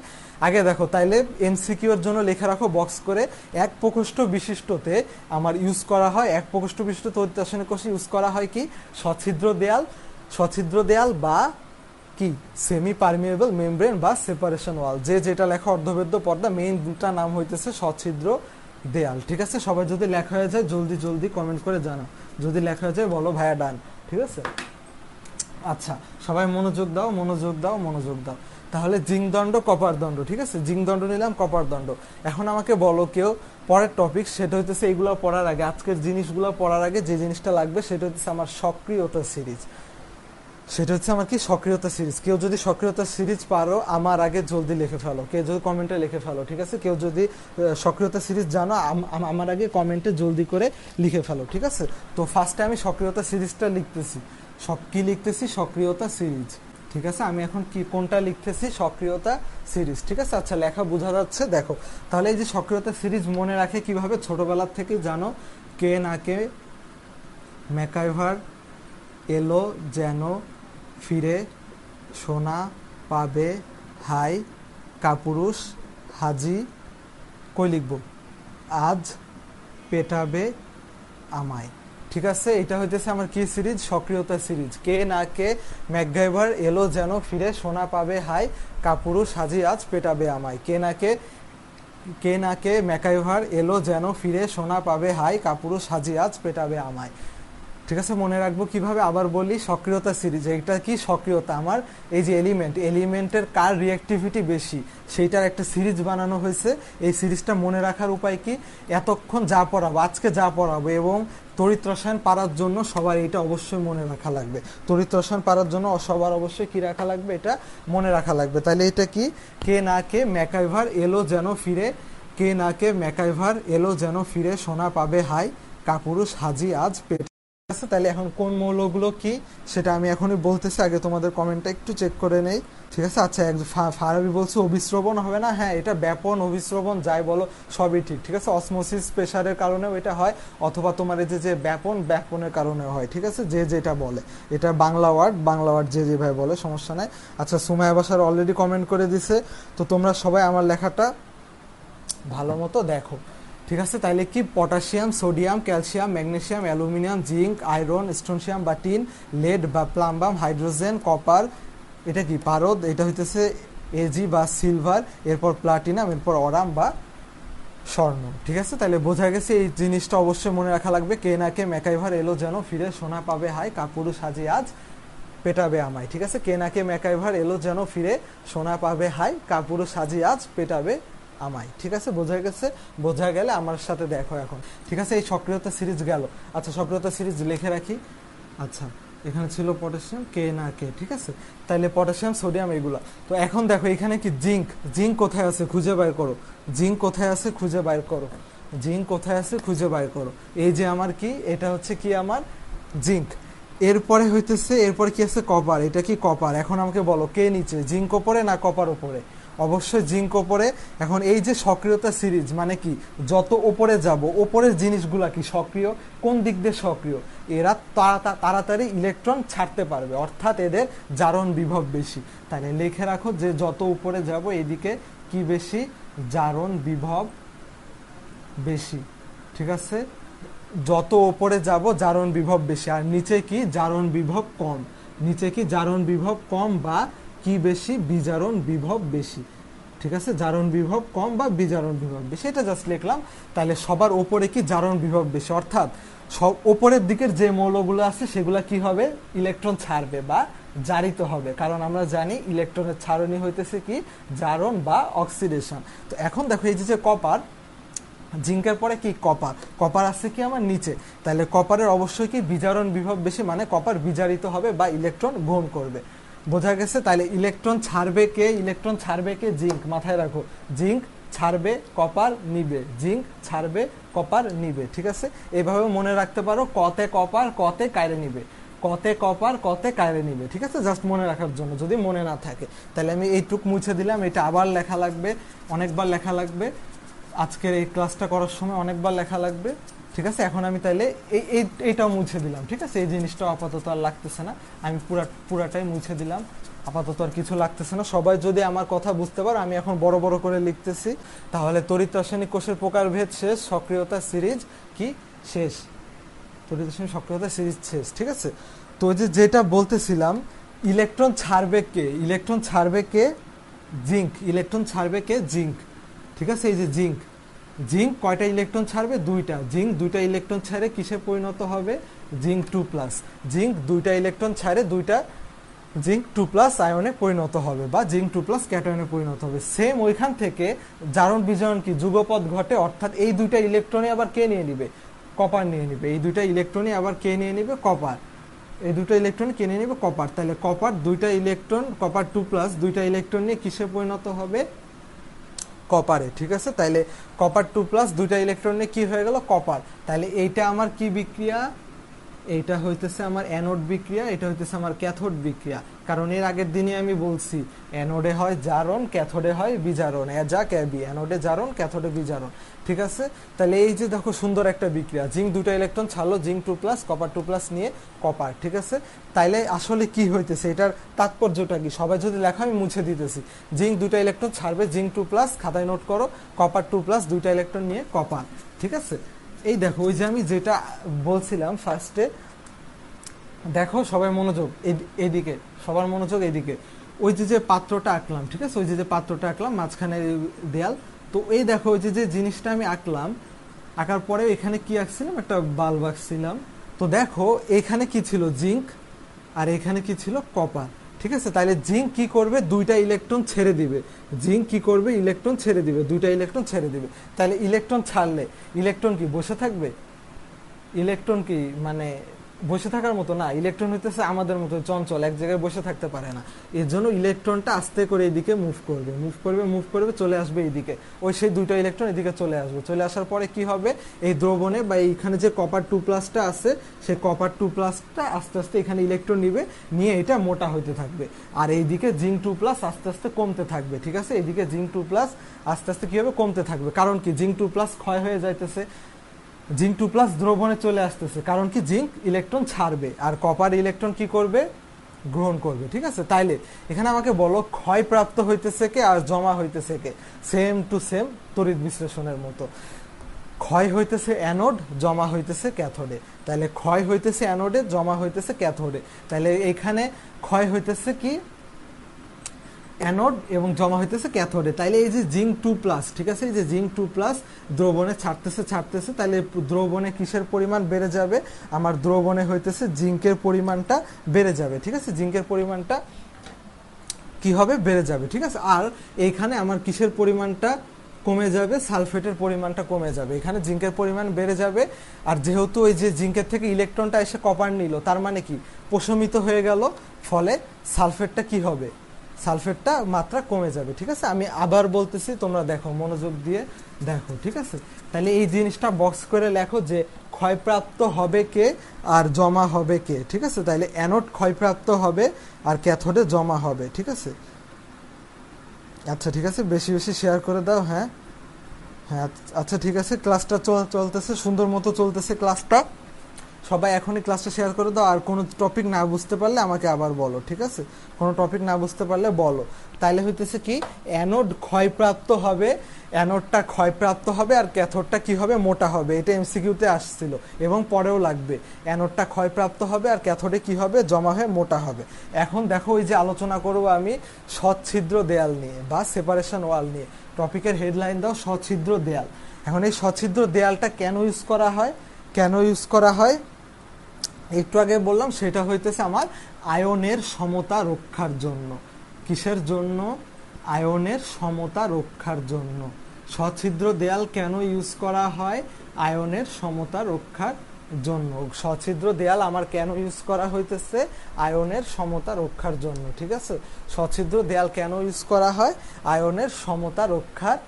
আগে দেখো তাইলে এমসিকিউর জন্য লেখা রাখো বক্স করে, এক প্রকোষ্ঠ বিশিষ্টতে আমার ইউজ করা হয়, এক প্রকোষ্ঠ বিশিষ্ট তড়িৎ রাসায়নিক কোষে ইউজ করা হয় কি? সচ্ছিদ্র দেয়াল। সচ্ছিদ্র দেয়াল বা কি সেমি পারমিয়েবল মেমব্রেন বা সেপারেশন ওয়াল। যে যেটা লেখা অর্ধভেদ্য পর্দা, মেইন দুটা নাম হইতেছে সচ্ছিদ্র দেয়াল, ঠিক আছে? সবাই যদি লেখা হয়ে যায় জলদি জলদি কমেন্ট করে জানাও। যদি লেখা হয়ে যায় বলো ভাইয়া ডান, ঠিক আছে? আচ্ছা সবাই মনোযোগ দাও, মনোযোগ দাও, মনোযোগ দাও। তাহলে জিঙ্ক দণ্ড, কপার দণ্ড, ঠিক আছে? জিঙ্ক দণ্ড নিলাম, কপার দণ্ড। এখন আমাকে বলো কেউ পরের টপিক, সেটা হইতেছে এইগুলো পড়ার আগে, আজকের জিনিসগুলো পড়ার আগে যে জিনিসটা লাগবে সেটা হচ্ছে আমার সক্রিয়তা সিরিজ। সেটা হচ্ছে আমার কি? সক্রিয়তা সিরিজ। কেউ যদি সক্রিয়তা সিরিজ পারো আমার আগে জলদি লিখে ফেলো, কেউ যদি কমেন্টে লিখে ফেলো, ঠিক আছে? কেউ যদি সক্রিয়তা সিরিজ জানো আমার আগে কমেন্টে জলদি করে লিখে ফেলো, ঠিক আছে? তো ফার্স্টে আমি সক্রিয়তা সিরিজটা লিখতেছি। কি লিখতেছি? সক্রিয়তা সিরিজ, ঠিক আছে? আমি এখন কি কোনটা লিখতেছি? সক্রিয়তা সিরিজ, ঠিক আছে? আচ্ছা লেখা বোঝা যাচ্ছে? দেখো তাহলে এই যে সক্রিয়তা সিরিজ মনে রাখে কিভাবে? ছোটবেলার থেকেই জানো, কে না কে, ম্যাকাইভার, এলো যেন ফিরে, সোনা পাবে, হাই, কাপুরুষ, হাজি, কই লিখব? আজ পেটাবে আমায়, ঠিক আছে, এটা হইতেছে আমার কি সিরিজ, সক্রিয়তা সিরিজ। কে না কে ম্যাকগাইভার এলো যেন ফিরে, সোনা পাবে হাই, কাপুরুষ সাজি আজ পেটাবে আমায়। কে না কে ম্যাকাইভার এলো যেন ফিরে, সোনা পাবে হাই, কাপুরুষ সাজি আজ পেটাবে আমায়। ঠিক আছে, মনে রাখবো কিভাবে, আবার বলি, সক্রিয়তা সিরিজ। এটা কি সক্রিয়তা, আমার এই যে এলিমেন্টের কার রিঅ্যাক্টিভিটি বেশি সেইটার একটা সিরিজ বানানো হয়েছে। এই সিরিজটা মনে রাখার উপায় কি, এতক্ষণ যা পড়াবো, আজকে যা পড়াবো এবং তড়িৎ রসায়ন পারার জন্য সবার এটা অবশ্যই মনে রাখা লাগবে। তড়িৎ রসায়ন পারার জন্য সবার অবশ্যই কি রাখা লাগবে, এটা মনে রাখা লাগবে। তাহলে এটা কি, কে না কে ম্যাকাইভার এলো যেন ফিরে, কে না কে ম্যাকাইভার এলো যেন ফিরে, সোনা পাবে হাই, কাপুরুষ হাজি আজ পেট। তাহলে এখন কোন মৌলগুলো কি সেটা আমি এখনই বলতেছি, আগে তোমাদের কমেন্টটা একটু চেক করে নেই। ঠিক আছে, আচ্ছা ফারাবি বলছে অভিস্রবণ হবে না। হ্যাঁ, এটা ব্যাপন, অভিস্রবণ যাই বলো সবই ঠিক। ঠিক আছে, অসমোসিস প্রেসারের কারণেও এটা হয়, অথবা তোমার এই যে ব্যাপনের কারণেও হয়। ঠিক আছে, যে যেটা বলে, এটা বাংলা ওয়ার্ড যে যেভাবে বলে সমস্যা নাই। আচ্ছা, সুমাইয়া বাসার অলরেডি কমেন্ট করে দিছে, তো তোমরা সবাই আমার লেখাটা ভালো মতো দেখো। ঠিক আছে, তাইলে কি, potassium, sodium, calcium, magnesium, aluminium, zinc, iron, strontium বা টিন, লেড বা প্লাম্বাম, হাইড্রোজেন, কপার, এটা কি পারদ, এটা হইতেছে এজি বা সিলভার, এরপর প্লাটিনাম, এরপর অরাম বা স্বর্ণ। ঠিক আছে, তাহলে বোঝা গেছে, এই জিনিসটা অবশ্যই মনে রাখা লাগবে। কে না কে ম্যাকাইভার এলো যেন ফিরে, সোনা পাবে হাই, কাপুরুষ সাজি আজ পেটাবে আমায়। ঠিক আছে, কে না কে ম্যাকাইভার এলো যেন ফিরে, সোনা পাবে হাই, কাপুরুষ সাজি আজ পেটাবে আমায়। ঠিক আছে, বোঝা গেছে, বোঝা গেলে আমার সাথে দেখো এখন। ঠিক আছে, এই সক্রিয়তা সিরিজ গেল। আচ্ছা, সক্রিয়তা সিরিজ লিখে রাখি। আচ্ছা, এখানে ছিল পটাশিয়াম, কে না কে। ঠিক আছে, তাহলে পটাশিয়াম, সোডিয়াম এগুলা। তো এখন দেখো এখানে কি, জিঙ্ক কোথায় আছে খুঁজে বের করো, জিঙ্ক কোথায় আছে খুঁজে বের করো, জিঙ্ক কোথায় আছে খুঁজে বের করো। এই যে আমার কি, এটা হচ্ছে কি আমার জিঙ্ক। এরপরে হইতেছে, এরপরে কি আছে, কপার। এটা কি কপার। এখন আমাকে বলো কে নিচে, জিঙ্ক ওপরে না কপার ওপরে? অবশ্যই জিঙ্ক ওপরে। এখন এই যে সক্রিয়তা সিরিজ মানে কি, যত ওপরে যাব ওপরের জিনিসগুলা কি সক্রিয়, কোন দিক দিয়ে সক্রিয়, এরা তাড়াতাড়ি ইলেকট্রন ছাড়তে পারবে, অর্থাৎ এদের জারণ বিভব বেশি। তাহলে লিখে রাখো যে যত উপরে যাব এদিকে কি বেশি, জারণ বিভব বেশি। ঠিক আছে, যত ওপরে যাব জারণ বিভব বেশি, আর নিচে কি, জারণ বিভব কম। নিচে কি, জারণ বিভব কম বা কি বেশি, বিজারণ বিভব বেশি। ঠিক আছে, জারণ বিভব কম বা বিজারণ বিভব বেশি, এটা জাস্ট লিখলাম। তাহলে সবার ওপরে কি, জারণ বিভব বেশি, অর্থাৎ সব ওপরের দিকের যে মৌলগুলো আছে সেগুলো কি হবে, ইলেকট্রন ছাড়বে বা জারিত হবে, কারণ আমরা জানি ইলেকট্রনের ছাড়নি হইতেছে কি, জারণ বা অক্সিডেশন। তো এখন দেখো এই যে কপার, জিঙ্কের পরে কি, কপার আছে কি আমার নিচে, তাহলে কপারের অবশ্যই কি বিজারণ বিভব বেশি, মানে কপার বিজারিত হবে বা ইলেকট্রন গ্রহণ করবে। বোঝা গেছে, তাহলে ইলেকট্রন ছাড়বে কে, জিঙ্ক। মাথায় রাখো, জিঙ্ক ছাড়বে, কপার নিবে, জিঙ্ক ছাড়বে, কপার নিবে। ঠিক আছে, এইভাবে মনে রাখতে পারো, কতে কপার কতে কায়রে নিবে, কতে কপার কতে কায়রে নিবে। ঠিক আছে, জাস্ট মনে রাখার জন্য, যদি মনে না থাকে। তাহলে আমি এইটুক মুছে দিলাম, এটা আবার লেখা লাগবে, অনেকবার লেখা লাগবে, আজকের এই ক্লাসটা করার সময় অনেকবার লেখা লাগবে। ঠিক আছে, এখন আমি তাইলে এইটাও মুছে দিলাম। ঠিক আছে, এই জিনিসটাও আপাতত আর লাগতেছে না, আমি পুরাটাই মুছে দিলাম, আপাতত আর কিছু লাগতেছে না। সবাই যদি আমার কথা বুঝতে পারো, আমি এখন বড় বড় করে লিখতেছি। তাহলে তড়িৎ রাসায়নিক কোষের প্রকারভেদ শেষ, সক্রিয়তা সিরিজ কি শেষ, তড়িৎ রাসায়নিক সক্রিয়তা সিরিজ শেষ। ঠিক আছে, তো যেটা বলতেছিলাম, ইলেকট্রন ছাড়বে কে, জিঙ্ক, ইলেকট্রন ছাড়বে কে, জিঙ্ক। ঠিক আছে, এই যে জিঙ্ক কয়টা ইলেকট্রন ছাড়বে, দুইটা। জিঙ্ক দুইটা ইলেকট্রন ছাড়ে কিসে পরিণত হবে, জিঙ্ক 2+। জিঙ্ক দুইটা ইলেকট্রন ছাড়ে দুইটা জিঙ্ক 2+ আয়নে পরিণত হবে বা জিঙ্ক 2+ ক্যাটায়নে পরিণত হবে। সেম ওইখান থেকে জারণ বিজারণ কি যুগপৎ ঘটে, অর্থাৎ এই দুইটা ইলেকট্রনই আবার কে নিয়ে নিবে, কপার নিয়ে নিবে। এই দুইটা ইলেকট্রনই আবার কে নিয়ে নিবে, কপার। এই দুটো ইলেকট্রন কে নিয়ে নিবে, কপার। তাহলে কপার দুইটা ইলেকট্রন, কপার 2+, দুইটা ইলেকট্রন নিয়ে কিসে পরিণত হবে, কপারে। ঠিক আছে, তাইলে কপার 2+, দুইটা ইলেকট্রন নিয়ে কি হয়ে গেল, কপার। তাহলে এইটা আমার কি বিক্রিয়া, এইটা হইতেছে আমার অ্যানোড বিক্রিয়া, এটা হইতেছে আমার ক্যাথোড বিক্রিয়া। কারণ এর আগের দিনে আমি বলছি, অ্যানোডে হয় জারণ, ক্যাথোডে হয় বিজারণ, অ্যানোডে জারণ, ক্যাথোডে বিজারণ। ঠিক আছে, তাহলে এই যে দেখো সুন্দর একটা বিক্রিয়া, জিঙ্ক দুটা ইলেকট্রন ছাড়লো, জিঙ্ক 2+, কপার 2+ নিয়ে কপার। ঠিক আছে, তাইলে আসলে কি হইতেছে, এটার তাৎপর্যটা কি, সবাই যদি লেখা আমি মুছে দিতেছি। জিঙ্ক দুটা ইলেকট্রন ছাড়বে, জিঙ্ক 2+, খাতায় নোট করো, কপার 2+, দুইটা ইলেকট্রন নিয়ে কপার। ঠিক আছে, এই দেখো ওই যে আমি যেটা বলছিলাম ফার্স্টে, দেখো সবাই মনোযোগ এদিকে, সবার মনোযোগ এদিকে। ওই যে যে পাত্রটা আঁকলাম, ঠিক আছে, ওই যে যে পাত্রটা আঁকলাম মাঝখানে দেয়াল, তো এই দেখো ওই যে যে জিনিসটা আমি আঁকলাম, আঁকার পরে এখানে কি আঁকছিলাম, একটা বাল্ব আঁকছিলাম। তো দেখো এখানে কি ছিল, জিঙ্ক, আর এখানে কি ছিল, কপার। ঠিক আছে, তাহলে জিঙ্ক কি করবে, দুইটা ইলেকট্রন ছেড়ে দিবে। জিঙ্ক কি করবে, ইলেকট্রন ছেড়ে দিবে, দুইটা ইলেকট্রন ছেড়ে দিবে। তাহলে ইলেকট্রন ছাড়লে ইলেকট্রন কি বসে থাকবে? ইলেকট্রন কি মানে বসে থাকার মতো না, ইলেকট্রন হইতেছে আমাদের মতো চঞ্চল, এক জায়গায় বসে থাকতে পারে না। এর জন্য ইলেকট্রনটা আস্তে করে এইদিকে মুভ করবে, মুভ করবে, মুভ করবে, চলে আসবে এইদিকে। ওই সেই দুইটা ইলেকট্রন এদিকে চলে আসবে। চলে আসার পরে কি হবে, এই দ্রবণে বা এইখানে যে কপার 2+ আছে, সেই কপার 2+টা আস্তে আস্তে এখানে ইলেকট্রন নিবে, নিয়ে এটা মোটা হইতে থাকবে। আর এইদিকে জিঙ্ক 2+ আস্তে আস্তে কমতে থাকবে। ঠিক আছে, এইদিকে জিঙ্ক 2+ আস্তে আস্তে কি হবে, কমতে থাকবে। কারণ কি, জিঙ্ক 2+ ক্ষয় হয়ে যাইতেছে, জিঙ্ক 2+ দ্রবণে চলে আসতেছে। কারণ কি, জিঙ্ক ইলেকট্রন ছাড়বে আর কপার ইলেকট্রন কি করবে, গ্রহণ করবে। ঠিক আছে, তাইলে এখানে আমাকে বলো ক্ষয়প্রাপ্ত হইতেছে কে আর জমা হইতেছে কে? সেম টু সেম তড়িৎ বিশ্লেষণের মতো। ক্ষয় হইতেছে অ্যানোড, জমা হইতেছে ক্যাথোডে। তাহলে ক্ষয় হইতেছে অ্যানোডে, জমা হইতেছে ক্যাথোডে। তাহলে এখানে ক্ষয় হইতেছে কি, অ্যানোড, এবং জমা হইতেছে ক্যাথোডে। তাইলে এই যে জিঙ্ক 2+, ঠিক আছে, এই যে জিঙ্ক 2+ দ্রবণে ছাড়তেছে, তাহলে দ্রবণে কিসের পরিমাণ বেড়ে যাবে, আমার দ্রবণে হইতেছে জিঙ্কের পরিমাণটা বেড়ে যাবে। ঠিক আছে, জিঙ্কের পরিমাণটা কি হবে, বেড়ে যাবে। ঠিক আছে, আর এইখানে আমার কিসের পরিমাণটা কমে যাবে, সালফেটের পরিমাণটা কমে যাবে। এখানে জিঙ্কের পরিমাণ বেড়ে যাবে, আর যেহেতু ওই যে জিঙ্কের থেকে ইলেকট্রনটা এসে কপার নিল, তার মানে কি প্রশমিত হয়ে গেল, ফলে সালফেটটা কি হবে, সালফেটটা মাত্রা কমে যাবে। ঠিক আছে, আমি আবার বলতেছি, তোমরা দেখো, মনোযোগ দিয়ে দেখো। ঠিক আছে, তাহলে এই জিনিসটা বক্স করে লেখো যে ক্ষয়প্রাপ্ত হবে কে আর জমা হবে কে। ঠিক আছে, তাহলে অ্যানোড ক্ষয়প্রাপ্ত হবে আর ক্যাথোডে জমা হবে। ঠিক আছে, আচ্ছা ঠিক আছে, বেশি বেশি শেয়ার করে দাও। হ্যাঁ হ্যাঁ, আচ্ছা ঠিক আছে, ক্লাসটা চলতেছে, সুন্দর মতো চলতেছে ক্লাসটা। সবাই এখনই ক্লাসটা শেয়ার করে দাও। আর কোনো টপিক না বুঝতে পারলে আমাকে আবার বলো। ঠিক আছে, কোনো টপিক না বুঝতে পারলে বলো। তাইলে হইতেছে কি, অ্যানোড ক্ষয়প্রাপ্ত হবে, অ্যানোডটা ক্ষয়প্রাপ্ত হবে আর ক্যাথোডটা কি হবে, মোটা হবে। এটা এমসিকিউতে আসছিল এবং পরেও লাগবে। অ্যানোডটা ক্ষয়প্রাপ্ত হবে আর ক্যাথোডে কি হবে, জমা হয়ে মোটা হবে। এখন দেখো, ওই যে আলোচনা করবো আমি সচ্ছিদ্র দেয়াল নিয়ে বা সেপারেশন ওয়াল নিয়ে। টপিকের হেডলাইন দাও সচ্ছিদ্র দেয়াল। এখন এই সচ্ছিদ্র দেয়ালটা কেন ইউজ করা হয়, কেন ইউজ করা হয় একটু আগে বললাম, সেটা হইতেছে আমার আয়নের সমতা রক্ষার জন্য। কিসের জন্য, আয়নের সমতা রক্ষার জন্য। সচ্ছিদ্র দেয়াল কেন ইউজ করা হয়, আয়নের সমতা রক্ষার জন্য। সচ্ছিদ্র দেয়াল আমার কেন ইউজ করা হইতেছে, আয়নের সমতা রক্ষার জন্য। ঠিক আছে, সচ্ছিদ্র দেয়াল কেন ইউজ করা হয়, আয়নের সমতা রক্ষার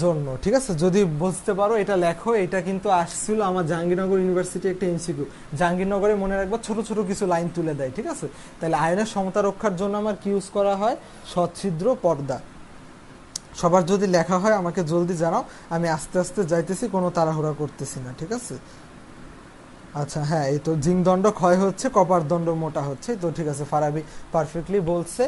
জন্য। ঠিক আছে, যদি বুঝতে পারো এটা লেখো। এটা কিন্তু আসছিল আমার জাহাঙ্গীরনগর ইউনিভার্সিটি একটা এমসিকিউ। জাহাঙ্গীরনগরে মনে রাখবো, ছোট ছোট কিছু লাইন তুলে দেয়। ঠিক আছে, তাহলে আয়নের সমতা রক্ষার জন্য আমার কি ইউজ করা হয়, সচ্ছিদ্র পর্দা। সবার যদি লেখা হয় আমাকে জলদি জানাও, আমি আস্তে আস্তে যাইতেছি, কোনো তাড়াহুড়া করতেছি না। ঠিক আছে, আচ্ছা হ্যাঁ, এই তো জিঙ্ক দণ্ড ক্ষয় হচ্ছে, কপার দণ্ড মোটা হচ্ছে। তো ঠিক আছে, ফারাবি পারফেক্টলি বলছে।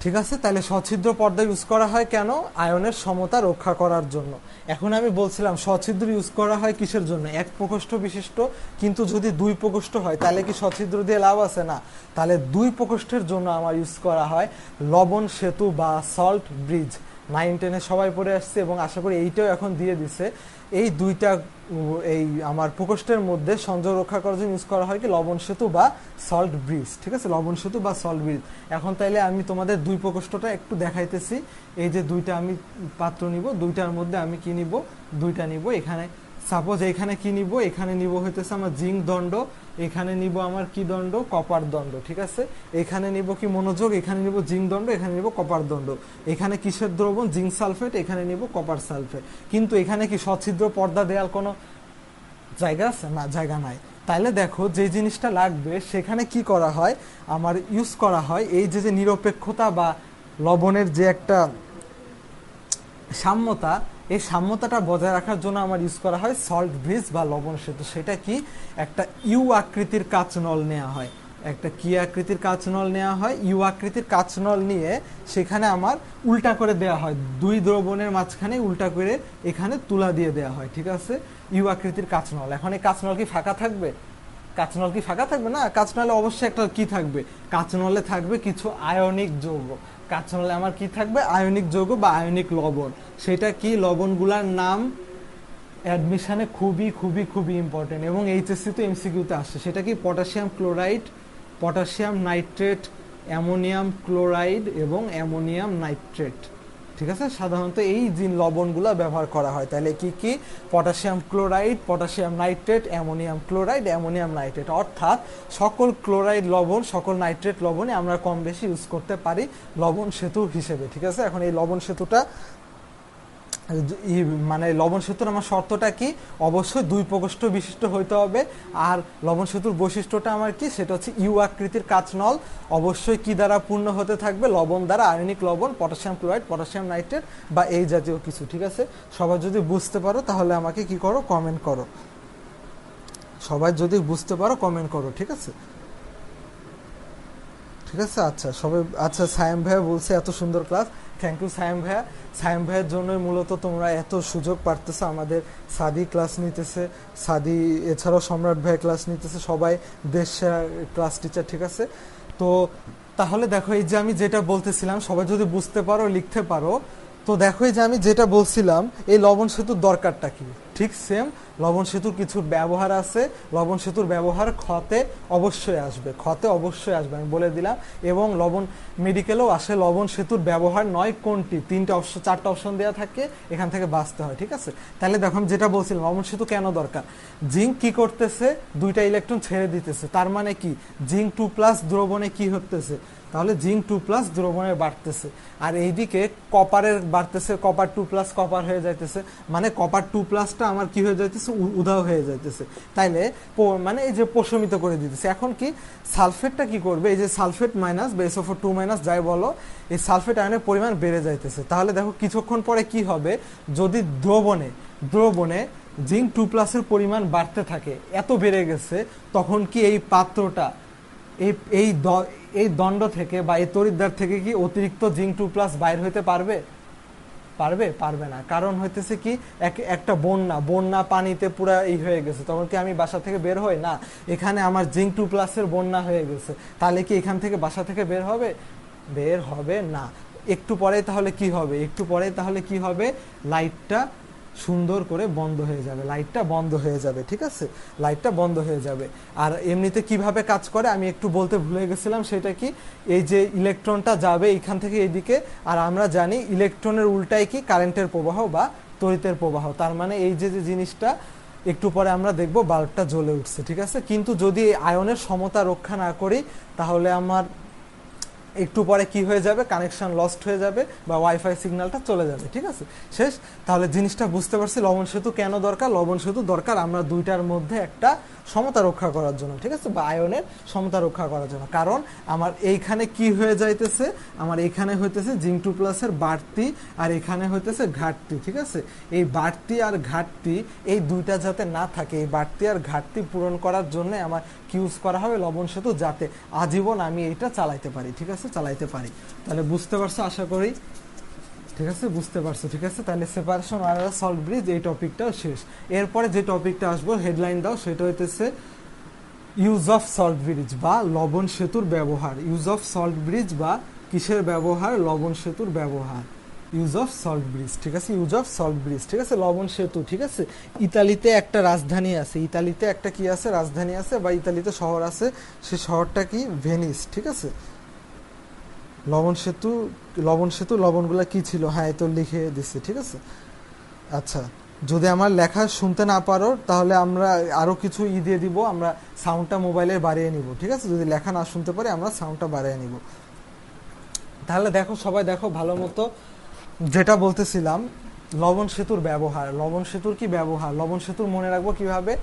ঠিক আছে, তাহলে সচ্ছিদ্র পর্দা ইউজ করা হয় কেন, আয়নের সমতা রক্ষা করার জন্য। এখন আমি বলছিলাম সচ্ছিদ্র ইউজ করা হয় কিসের জন্য, এক প্রকোষ্ঠ বিশিষ্ট। কিন্তু যদি দুই প্রকোষ্ঠ হয় তাহলে কি সচ্ছিদ্র দিয়ে লাভ আছে, না। তাহলে দুই প্রকোষ্ঠের জন্য আমার ইউজ করা হয় লবণ সেতু বা সল্ট ব্রিজ। 9-10-এ সবাই পড়ে আসছে এবং আশা করি এইটাও এখন দিয়ে দিছে। এই দুইটা এই আমার প্রকোষ্ঠের মধ্যে সংযোগ রক্ষা করার জন্য ইউজ করা হয় কি, লবণ সেতু বা সল্ট ব্রিজ। ঠিক আছে, লবণ সেতু বা সল্ট ব্রিজ। এখন তাইলে আমি তোমাদের দুই প্রকোষ্ঠটা একটু দেখাইতেছি। এই যে দুইটা আমি পাত্র নিব, দুইটার মধ্যে আমি কি নিব, দুইটা নিব। এখানে সাপোজ এখানে কি নিব, এখানে নিব হইতেছে আমার জিঙ্ক দণ্ড, এখানে নিব আমার কি দণ্ড, কপার দণ্ড। ঠিক আছে, এখানে নিব কি, মনোযোগ, এখানে নিব জিঙ্ক দণ্ড, এখানে নিব কপার দণ্ড। এখানে কিসের দ্রবণ, জিঙ্ক সালফেট, এখানে নিব কপার সালফেট। কিন্তু এখানে কি সচ্ছিদ্র পর্দা দেওয়ার কোনো জায়গা আছে, না, জায়গা নাই। তাইলে দেখো, যে জিনিসটা লাগবে সেখানে কি করা হয়, আমার ইউজ করা হয় এই যে নিরপেক্ষতা বা লবণের যে একটা সাম্যতা, এই সাম্যতাটা বজায় রাখার জন্য আমার ইউজ করা হয় সল্ট ব্রিজ বা লবণ সেতু। সেটা কি, একটা ইউ আকৃতির কাঁচ নল নেওয়া হয়। একটা কি আকৃতির কাঁচনল নেওয়া হয়, ইউ আকৃতির কাঁচনল নিয়ে সেখানে আমার উল্টা করে দেওয়া হয়, দুই দ্রবণের মাঝখানে উল্টা করে এখানে তুলা দিয়ে দেওয়া হয়, ঠিক আছে, ইউ আকৃতির কাঁচনল। এখন এই কাঁচনল কি ফাঁকা থাকবে? কাঁচনল কি ফাঁকা থাকবে? না, কাঁচনলে অবশ্যই একটা কি থাকবে, কাঁচনলে থাকবে কিছু আয়নিক যৌগ। কাঁচনলে আমার কি থাকবে? আয়নিক যৌগ বা আয়নিক লবণ। সেটা কি? লবণগুলার নাম অ্যাডমিশনে খুবই খুবই খুবই ইম্পর্টেন্ট এবং এইচএসসি তো এমসিকিউতে আসছে। সেটা কি? Potassium chloride, potassium nitrate, ammonium chloride এবং অ্যামোনিয়াম নাইট্রেট, ঠিক আছে। সাধারণত এই যে লবণগুলো ব্যবহার করা হয়। তাহলে কি কি? Potassium chloride, potassium nitrate, ammonium chloride, ammonium nitrate, অর্থাৎ সকল ক্লোরাইড লবণ, সকল নাইট্রেট লবণে আমরা কম বেশি ইউজ করতে পারি লবণ সেতু হিসেবে, ঠিক আছে। এখন এই লবণ সেতুটা মানে লবণ সেতুর আমার শর্তটা কি? অবশ্যই দুই প্রকোষ্ঠ বিশিষ্ট হইতে হবে। আর লবণ সেতুর বৈশিষ্ট্যটা আমার কি? সেটা হচ্ছে ইউ আকৃতির কাঁচনল, অবশ্যই কি দ্বারা পূর্ণ হতে থাকবে? লবণ দ্বারা, আয়নিক লবণ, পটাশিয়াম ক্লোরাইড, পটাশিয়াম নাইট্রেট বা এই জাতীয় কিছু, ঠিক আছে। সবাই যদি বুঝতে পারো তাহলে আমাকে কি করো? কমেন্ট করো। সবাই যদি বুঝতে পারো কমেন্ট করো, ঠিক আছে, ঠিক আছে। আচ্ছা সবাই, আচ্ছা সায়েম ভাইয়া বলছে এত সুন্দর ক্লাস, থ্যাংক ইউ সায়েম ভাইয়া। সায়েম ভাইয়ের জন্যই মূলত তোমরা এত সুযোগ পারতেছো। আমাদের সাদি ক্লাস নিতেছে, সাদি এছাড়াও সম্রাট ভাইয়া ক্লাস নিতেছে, সবাই দেশ ক্লাস টিচার, ঠিক আছে। তো তাহলে দেখো এই যে আমি যেটা বলতেছিলাম, সবাই যদি বুঝতে পারো লিখতে পারো। তো দেখো এই যে আমি যেটা বলছিলাম, এই লবণ সেতুর দরকারটা কি? ঠিক সেম লবণ সেতুর কিছু ব্যবহার আছে। লবণ সেতুর ব্যবহার ক্ষতে অবশ্যই আসবে, ক্ষতে অবশ্যই আসবে, আমি বলে দিলাম। এবং লবণ মেডিকেলেও আসে। লবণ সেতুর ব্যবহার নয় কোনটি? তিনটা অপশন, চারটা অপশন দেওয়া থাকে, এখান থেকে বাঁচতে হয়, ঠিক আছে। তাহলে দেখো আমি যেটা বলছিলাম, লবণ সেতু কেন দরকার? জিঙ্ক কি করতেছে? দুইটা ইলেকট্রন ছেড়ে দিতেছে, তার মানে কি? জিঙ্ক 2+ দ্রবণে কি হতেছে? তাহলে জিঙ্ক 2+ দ্রবণে বাড়তেছে। আর এইদিকে কপারের বাড়তেছে, কপার 2+ কপার হয়ে যাইতেছে, মানে কপার 2+টা আমার কি হয়ে যাইতেছে? উধাও হয়ে যাইতেছে। তাইলে মানে এই যে প্রশমিত করে দিতেছে। এখন কি সালফেটটা কি করবে? এই যে সালফেট মাইনাস বা SO4 2- যাই বলো, এই সালফেট আয়নের পরিমাণ বেড়ে যাইতেছে। তাহলে দেখো কিছুক্ষণ পরে কি হবে? যদি দ্রবণে জিঙ্ক 2+ এর পরিমাণ বাড়তে থাকে, এত বেড়ে গেছে, তখন কি এই পাত্রটা এই এই এই দণ্ড থেকে বা এই তড়িৎদ্বার থেকে কি অতিরিক্ত জিঙ্ক 2+ বাইর হইতে পারবে? পারবে না। কারণ হইতেছে কি, একটা বন্যা পানিতে পুরা এই হয়ে গেছে, তখন কি আমি বাসা থেকে বের হই? না, এখানে আমার জিঙ্ক 2+ এর বন্যা হয়ে গেছে। তাহলে কি এখান থেকে বাসা থেকে বের হবে না। একটু পরে তাহলে কি হবে? লাইটটা সুন্দর করে বন্ধ হয়ে যাবে, লাইটটা বন্ধ হয়ে যাবে, ঠিক আছে, লাইটটা বন্ধ হয়ে যাবে। আর এমনিতে কিভাবে কাজ করে আমি একটু বলতে ভুলে গেছিলাম, সেটা কি? এই যে ইলেকট্রনটা যাবে এইখান থেকে এইদিকে, আর আমরা জানি ইলেকট্রনের উল্টায় কি? কারেন্টের প্রবাহ বা তড়িতের প্রবাহ। তার মানে এই যে জিনিসটা একটু পরে আমরা দেখব বাল্বটা জ্বলে উঠছে, ঠিক আছে। কিন্তু যদি আয়নের সমতা রক্ষা না করি, তাহলে আমার একটু পরে কি হয়ে যাবে? কানেকশন লস্ট হয়ে যাবে বা ওয়াইফাই সিগন্যালটা চলে যাবে, ঠিক আছে, শেষ। তাহলে জিনিসটা বুঝতে পারছি লবণ সেতু কেন দরকার। লবণ সেতু দরকার আমরা দুইটার মধ্যে একটা সমতা রক্ষা করার জন্য, ঠিক আছে, বা আয়নের সমতা রক্ষা করার জন্য। কারণ আমার এইখানে কি হয়ে যাইতেছে? আমার এইখানে হইতেছে জিঙ্ক 2+ এর বাড়তি, আর এখানে হইতেছে ঘাটতি, ঠিক আছে। এই বাড়তি আর ঘাটতি এই দুইটা যাতে না থাকে, এই বাড়তি আর ঘাটতি পূরণ করার জন্য আমার ইউজ করা হবে লবণ সেতু, যাতে আজীবন আমি এটা চালাইতে পারি, ঠিক আছে, চালাইতে পারি। তাহলে বুঝতে পারছো আশা করি, ঠিক আছে, বুঝতে পারছো, ঠিক আছে। তাহলে সেপারেশন ওয়্যার সল্ট ব্রিজ এই টপিকটাও শেষ। এরপরে যে টপিকটা আসবো, হেডলাইন দাও, সেটা হইতেছে ইউজ অফ সল্ট ব্রিজ বা লবণ সেতুর ব্যবহার। ইউজ অফ সল্ট ব্রিজ বা কিসের ব্যবহার? লবণ সেতুর ব্যবহার। ইউজ অফ সল্ট ব্রিজ, ঠিক আছে, ইউজ অফ সল্ট ব্রিজ, ঠিক আছে, লবণ সেতু, ঠিক আছে। ইতালিতে একটা রাজধানী আছে, ইতালিতে একটা কি আছে? রাজধানী আছে, বা ইতালিতে শহর আছে, সে শহরটা কি? ভেনিস, ঠিক আছে। লবণ সেতু লবণগুলা কি ছিল? হ্যাঁ, তো লিখে দিচ্ছে, ঠিক আছে। আচ্ছা, যদি আমার লেখা শুনতে না পারো তাহলে আমরা আরো কিছু দিয়ে দিব, আমরা সাউন্ডটা মোবাইলে বাড়িয়ে নিব, ঠিক আছে। যদি লেখা না শুনতে পারি আমরা সাউন্ডটা বাড়িয়ে নিব। তাহলে দেখো সবাই, দেখো ভালো মতো, যেটা বলতেছিলাম লবণ সেতুর ব্যবহার। লবণ সেতুর কি ব্যবহার? লবণ সেতুর মনে রাখবো কিভাবে?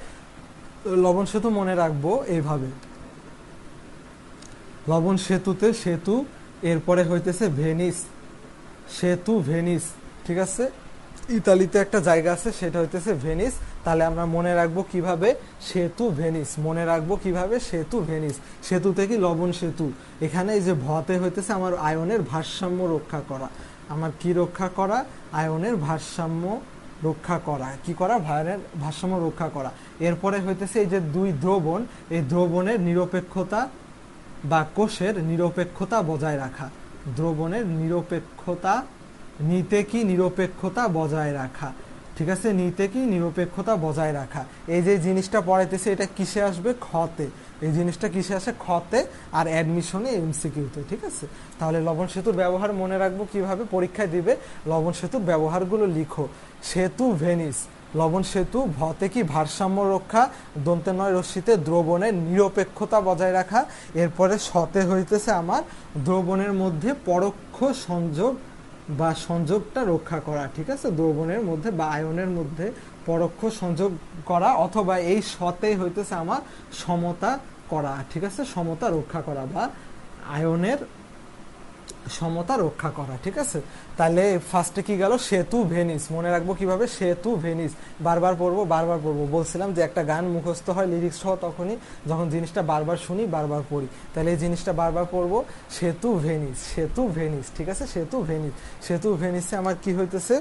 লবণ সেতু মনে রাখবো এইভাবে, লবণ সেতুতে সেতু, এরপরে হইতেছে ভেনিস, সেতু ভেনিস, ঠিক আছে। ইতালিতে একটা জায়গা আছে, সেটা হইতেছে ভেনিস, তাহলে আমরা মনে রাখবো কিভাবে, সেতু ভেনিস, মনে রাখবো কিভাবে, সেতু ভেনিস। সেতুতে কি, লবণ সেতু। এখানে এই যে ভতে হইতেছে আমার আয়নের ভারসাম্য রক্ষা করা। আমার কি রক্ষা করা? আয়নের ভারসাম্য রক্ষা করা। কি করা? ভারসাম্য রক্ষা করা। এরপরে হইতেছে এই যে দুই দ্রবণ, এই দ্রবণের নিরপেক্ষতা বা কোষের নিরপেক্ষতা বজায় রাখা। দ্রবণের নিরপেক্ষতা, নিতে কি নিরপেক্ষতা বজায় রাখা। ঠিক আছে, নিতে কি নিরপেক্ষতা বজায় রাখা। এই যে জিনিসটা পড়াইতেছে এটা কিসে আসবে? খতে। এই জিনিসটা কিসে আসে? খতে আর অ্যাডমিশনে, এমসিকিউতে। ঠিক আছে, তাহলে লবণ সেতুর ব্যবহার মনে রাখবো কিভাবে, পরীক্ষায় দিবে। লবণ সেতুর ব্যবহারগুলো লিখো। সেতু ভেনিস, লবণ সেতু। ভতে কি? ভারসাম্য রক্ষা, দন্তে নয় রশ্মিতে দ্রবণের নিরপেক্ষতা বজায় রাখা। এরপরে সতে হইতেছে আমার দ্রবণের মধ্যে পরোক্ষ সংযোগ বা সংযোগটা রক্ষা করা। ঠিক আছে, দ্রবণের মধ্যে বা আয়নের মধ্যে পরোক্ষ সংযোগ করা, অথবা এই সতেই হইতেছে আমার সমতা করা। ঠিক আছে, সমতা রক্ষা করা বা আয়নের সমতা রক্ষা করা। ঠিক আছে, তাহলে ফার্স্টে কি গেল? সেতু ভেনিস। মনে রাখবো কিভাবে? সেতু ভেনিস। বারবার পড়বো, বারবার পড়বো। বলছিলাম যে একটা গান মুখস্থ হয় লিরিক্স সহ তখনই যখন জিনিসটা বারবার শুনি, বারবার পড়ি। তাহলে এই জিনিসটা বারবার পড়বো, সেতু ভেনিস, সেতু ভেনিস। ঠিক আছে, সেতু ভেনিস। সেতু ভেনিসে আমার কি হইতেছে?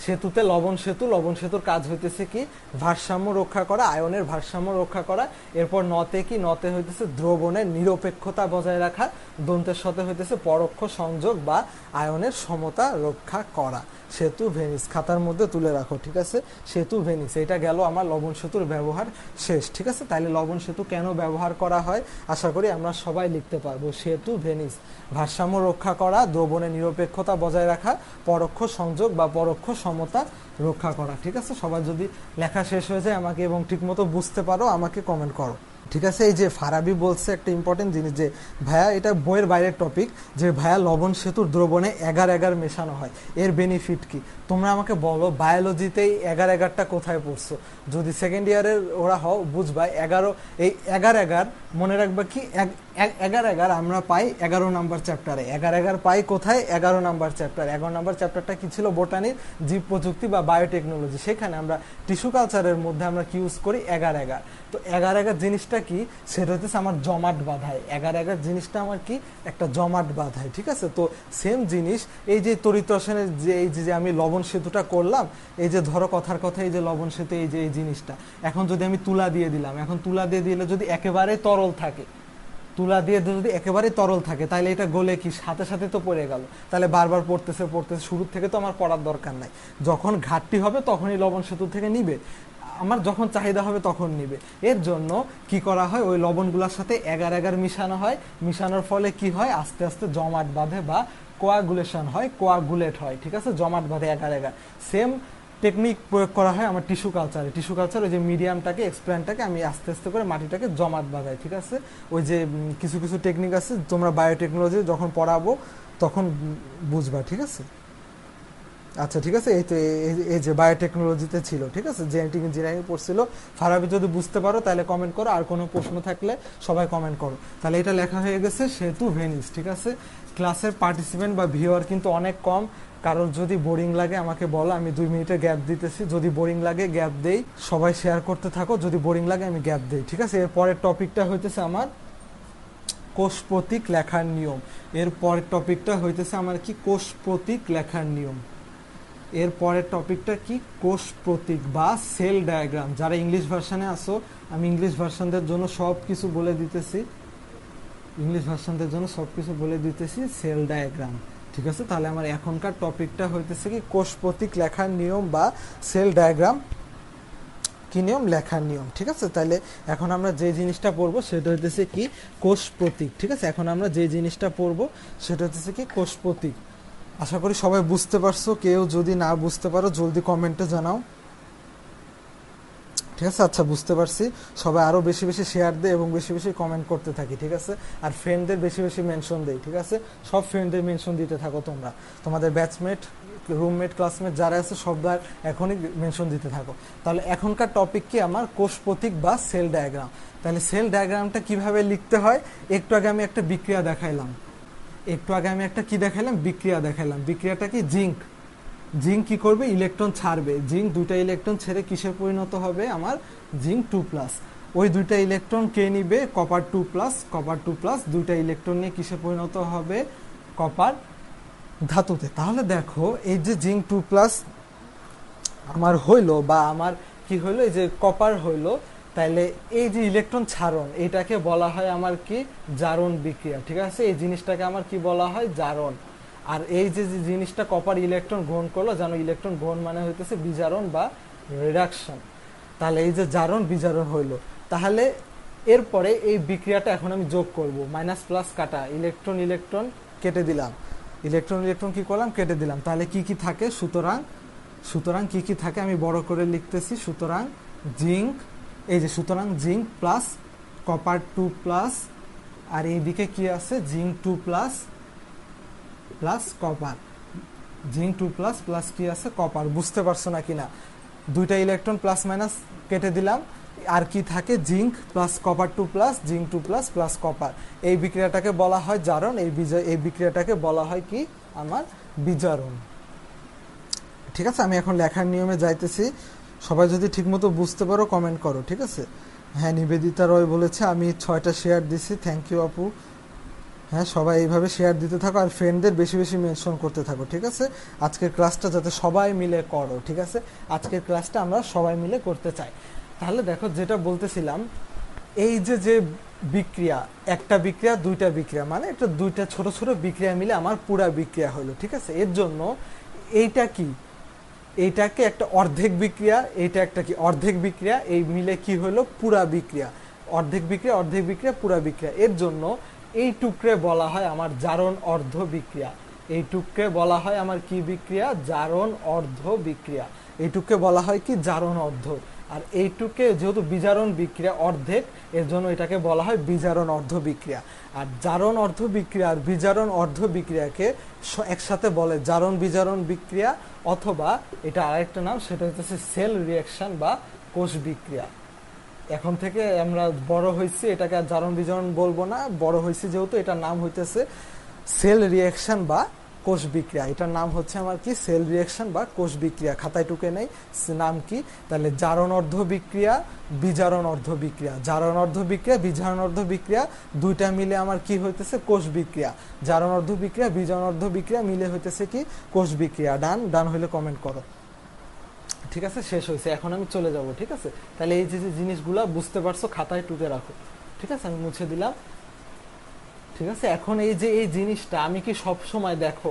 সেতুতে লবণ সেতু, লবণ সেতুর কাজ হইতেছে কি? ভারসাম্য রক্ষা করা, আয়নের ভারসাম্য রক্ষা করা। এরপর নতে কি? নতে হইতেছে দ্রবণের নিরপেক্ষতা বজায় রাখা। দন্তের সাথে হইতেছে পরোক্ষ সংযোগ বা আয়নের সমতা রক্ষা করা। সেতু ভেনিস খাতার মধ্যে তুলে রাখো। ঠিক আছে, সেতু ভেনিস। এটা গেল আমার লবণ সেতুর ব্যবহার শেষ। ঠিক আছে, তাহলে লবণ সেতু কেন ব্যবহার করা হয় আশা করি আমরা সবাই লিখতে পারবো। সেতু ভেনিস, ভারসাম্য রক্ষা করা, দ্রবণের নিরপেক্ষতা বজায় রাখা, পরোক্ষ সংযোগ বা পরোক্ষ সমতা রক্ষা করা। ঠিক আছে, সবার যদি লেখা শেষ হয়ে যায় আমাকে এবং ঠিকমতো বুঝতে পারো আমাকে কমেন্ট করো। ঠিক আছে, এই যে ফারাবি বলছে একটা ইম্পর্টেন্ট জিনিস, যে ভাইয়া এটা বইয়ের বাইরের টপিক, যে ভাইয়া লবণ সেতুর দ্রবণে এগার এগার মেশানো হয়, এর বেনিফিট কি? তোমরা আমাকে বলো, বায়োলজিতেই এগার এগারটা কোথায় পড়ছো? যদি সেকেন্ড ইয়ারের ওরা হও বুঝবা। 11, এই এগার এগার মনে রাখবা কি, এগার এগার আমরা পাই 11 নাম্বার চ্যাপ্টারে। এগার এগার পাই কোথায়? 11 নাম্বার চ্যাপ্টার। 11 নাম্বার চ্যাপ্টারটা কি ছিল? বোটানির জীব প্রযুক্তি বা বায়োটেকনোলজি। সেখানে আমরা টিস্যু কালচারের মধ্যে আমরা কি ইউজ করি? এগার এগার। তো এগার এগার জিনিসটা কি? সেটা হচ্ছে আমার জমাট বাঁধায়। এগার এগার জিনিসটা আমার কি? একটা জমাট বাঁধায়। ঠিক আছে, তো সেম জিনিস এই যে তড়িৎ রসায়নের যে এই যে আমি লবণ সেতুটা করলাম, এই যে ধরো কথার কথা এই যে লবণ সেতু, এই যে এই জিনিসটা এখন যদি আমি তুলা দিয়ে দিলাম, এখন তুলা দিয়ে দিলে যদি একেবারে তরল থাকে, তুলা দিয়ে যদি একেবারে তরল থাকে, তাহলে এটা গলে কি সাথে সাথে তো পড়ে গেল। তাহলে বারবার পড়তেছে পড়তেছে, শুরুর থেকে তো আমার পড়ার দরকার নাই। যখন ঘাটতি হবে তখনই লবণ সেতু থেকে নিবে, আমার যখন চাহিদা হবে তখন নিবে। এর জন্য কি করা হয়? ওই লবণগুলোর সাথে এগার এগার মিশানো হয়। মিশানোর ফলে কি হয়? আস্তে আস্তে জমাট বাঁধে বা কোয়াগুলেশন হয়, কোয়াগুলেট হয়। ঠিক আছে, জমাট বাঁধে এগার এগার। সেম টেকনিক প্রয়োগ করা হয় আমার টিস্যু কালচারে। টিস্যু কালচার ওই যে মিডিয়ামটাকে, এক্সপ্ল্যান্টটাকে আমি আস্তে আস্তে করে মাটিটাকে জমাট বাঁধাই। ঠিক আছে, ওই যে কিছু কিছু টেকনিক আছে তোমরা বায়োটেকনোলজি যখন পড়াবো তখন বুঝবা। ঠিক আছে, আচ্ছা ঠিক আছে, এই তো এই যে বায়োটেকনোলজিতে ছিল। ঠিক আছে, জেনেটিক ইঞ্জিনিয়ারিং পড়ছিল। ফারাবি যদি বুঝতে পারো তাহলে কমেন্ট করো, আর কোনো প্রশ্ন থাকলে সবাই কমেন্ট করো। তাহলে এটা লেখা হয়ে গেছে, সেতু ভেনিস। ঠিক আছে, ক্লাসের পার্টিসিপেন্ট বা ভিউয়ার কিন্তু অনেক কম। কারোর যদি বোরিং লাগে আমাকে বলো, আমি 2 মিনিটের গ্যাপ দিতেছি। যদি বোরিং লাগে গ্যাপ দেই, সবাই শেয়ার করতে থাকো। যদি বোরিং লাগে আমি গ্যাপ দেই। ঠিক আছে, এর পরের টপিকটা হইতেছে আমার কোষ প্রতীক লেখার নিয়ম। এর পরের টপিকটা হইতেছে আমার কি? কোষ প্রতীক লেখার নিয়ম। এর পরের টপিকটা কি? কোষ প্রতীক বা সেল ডায়াগ্রাম। যারা ইংলিশ ভার্সনে আসো, আমি ইংলিশ ভার্সনদের জন্য সব কিছু বলে দিতেছি। ইংলিশ ভার্সনদের জন্য সব কিছু বলে দিতেছি, সেল ডায়াগ্রাম। ঠিক আছে, তাহলে আমার এখনকার টপিকটা হইতেছে কি? কোষ প্রতীক লেখার নিয়ম বা সেল ডায়াগ্রাম। কি নিয়ম? লেখার নিয়ম। ঠিক আছে, তাহলে এখন আমরা যে জিনিসটা পড়বো সেটা হইতেছে কি? কোষ প্রতীক। ঠিক আছে, এখন আমরা যে জিনিসটা পড়বো সেটা হইতেছে কি? কোষ প্রতীক। আশা করি সবাই বুঝতে পারছো। কেউ যদি না বুঝতে পারো জলদি কমেন্টে জানাও। ঠিক আছে, আচ্ছা বুঝতে পারছি। সবাই আরো বেশি বেশি শেয়ার দেয় এবং বেশি বেশি কমেন্ট করতে থাকি। ঠিক আছে, আর ফ্রেন্ডদের বেশি বেশি মেনশন দেই। ঠিক আছে, সব ফ্রেন্ডদের মেনশন দিতে থাকো তোমরা। তোমাদের ব্যাচমেট, রুমমেট, ক্লাসমেট যারা আছে সবার এখনই মেনশন দিতে থাকো। তাহলে এখনকার টপিক কি আমার? কোষ প্রতীক বা সেল ডায়াগ্রাম। তাহলে সেল ডায়াগ্রামটা কিভাবে লিখতে হয়? একটু আগে আমি একটা বিক্রিয়া দেখাইলাম। কি দেখাইলাম? বিক্রিয়া দেখাইলাম। বিক্রিয়াটা কি? জিঙ্ক। জিঙ্ক কি করবে, ইলেকট্রন ছাড়বে, জিঙ্ক দুইটা ইলেকট্রন ছেড়ে কিসে পরিণত হবে আমার জিঙ্ক 2+। ওই দুইটা ইলেকট্রন কে নিবে, কপার 2+, কপার 2+ দুইটা ইলেকট্রন নিয়ে কিসে পরিণত হবে, কপার ধাতুতে। তাহলে দেখো এই যে জিঙ্ক 2+ আমার হইলো বা আমার কি হইলো, এই যে কপার হইলো, তাইলে এই যে ইলেকট্রন ছাড়ন এটাকে বলা হয় আমার কি জারণ বিক্রিয়া, ঠিক আছে। এই জিনিসটাকে আমার কি বলা হয়, জারণ। আর এই যে জিনিসটা কপার ইলেকট্রন গ্রহণ করলো, জানো ইলেকট্রন গ্রহণ মানে হইতেছে বিজারণ বা রিডাকশন। তাহলে এই যে জারণ বিজারণ হইলো, তাহলে এরপরে এই বিক্রিয়াটা এখন আমি যোগ করব, মাইনাস প্লাস কাটা, ইলেকট্রন ইলেকট্রন কেটে দিলাম, ইলেকট্রন ইলেকট্রন কি করলাম, কেটে দিলাম। তাহলে কি কি থাকে, সুতরাং কি কি থাকে আমি বড় করে লিখতেছি, সুতরাং জিঙ্ক, এই যে সুতরাং জিঙ্ক প্লাস কপার 2+, আর এইদিকে কি আছে zinc 2+ plus copper, zinc 2+ plus কি আছে কপার। বুঝতে পারছো না কিনা, দুইটা ইলেকট্রন প্লাস মাইনাস কেটে দিলাম, আর কি থাকে zinc plus copper 2+, zinc 2+ plus copper. এই বিক্রিয়াটাকে বলা হয় জারণ, এই বিক্রিয়াটাকে বলা হয় কি আমার বিজারণ। ঠিক আছে, আমি এখন লেখার নিয়মে যাইতেছি, সবাই যদি ঠিকমতো বুঝতে পারো কমেন্ট করো, ঠিক আছে। হ্যাঁ, নিবেদিতা রয় বলেছে আমি 6টা শেয়ার দিছি, থ্যাংক ইউ আপু। হ্যাঁ, সবাই এইভাবে শেয়ার দিতে থাকো আর ফ্রেন্ডদের বেশি বেশি মেনশন করতে থাকো, ঠিক আছে। আজকের ক্লাসটা যাতে সবাই মিলে করো, ঠিক আছে। আজকের ক্লাসটা আমরা সবাই মিলে করতে চাই। তাহলে দেখো যেটা বলতেছিলাম, এই যে বিক্রিয়া, একটা বিক্রিয়া দুইটা বিক্রিয়া, মানে এটা দুইটা ছোট ছোট বিক্রিয়া মিলে আমার পুরা বিক্রিয়া হলো, ঠিক আছে। এর জন্য এইটা কি, এইটাকে একটা অর্ধেক বিক্রিয়া, এইটা একটা কি অর্ধেক বিক্রিয়া, এই মিলে কি হলো পুরা বিক্রিয়া, অর্ধেক বিক্রিয়া অর্ধেক বিক্রিয়া পুরা বিক্রিয়া। এর জন্য এই টুকরে বলা হয় আমার জারণ অর্ধ বিক্রিয়া, এই টুকরে বলা হয় আমার কি বিক্রিয়া, জারণ অর্ধ বিক্রিয়া, এইটুককে বলা হয় কি জারণ অর্ধ। আর এইটুকে যেহেতু বিজারণ বিক্রিয়া অর্ধেক, এর জন্য এটাকে বলা হয় বিজারণ অর্ধ বিক্রিয়া। আর জারণ অর্ধ বিক্রিয়া আর বিজারণ অর্ধ বিক্রিয়াকে একসাথে বলে জারণ বিজারণ বিক্রিয়া, অথবা এটা আরেকটা নাম, সেটা হচ্ছে সেল রিঅ্যাকশন বা কোষ বিক্রিয়া। এখন থেকে আমরা বড় হয়েছি, এটাকে আর জারণ বিজারণ বলবো না, বড় হয়েছি যেহেতু এটার নাম হইতেছে সেল রিঅ্যাকশন বা কোষ বিক্রিয়া। এটার নাম হচ্ছে আমার কি সেল রিঅ্যাকশন বা কোষ বিক্রিয়া। খাতায় টুকে নেই নাম কি, তাহলে জারণ অর্ধ বিক্রিয়া, বিজারণ অর্ধ বিক্রিয়া, জারণ অর্ধ বিক্রিয়া বিজারণ অর্ধ বিক্রিয়া দুইটা মিলে আমার কি হইতেছে কোষ বিক্রিয়া। জারণ অর্ধ বিক্রিয়া বিজারণ অর্ধ বিক্রিয়া মিলে হইতেছে কি কোষ বিক্রিয়া। ডান হইলে কমেন্ট করো, ঠিক আছে। শেষ হয়েছে, এখন আমি চলে যাব, ঠিক আছে। তাহলে এই যে জিনিসগুলা বুঝতে পারছো খাতায় টুকে রাখো, ঠিক আছে। আমি মুছে দিলাম, ঠিক আছে। এখন এই যে এই জিনিসটা আমি কি সব সময় দেখো,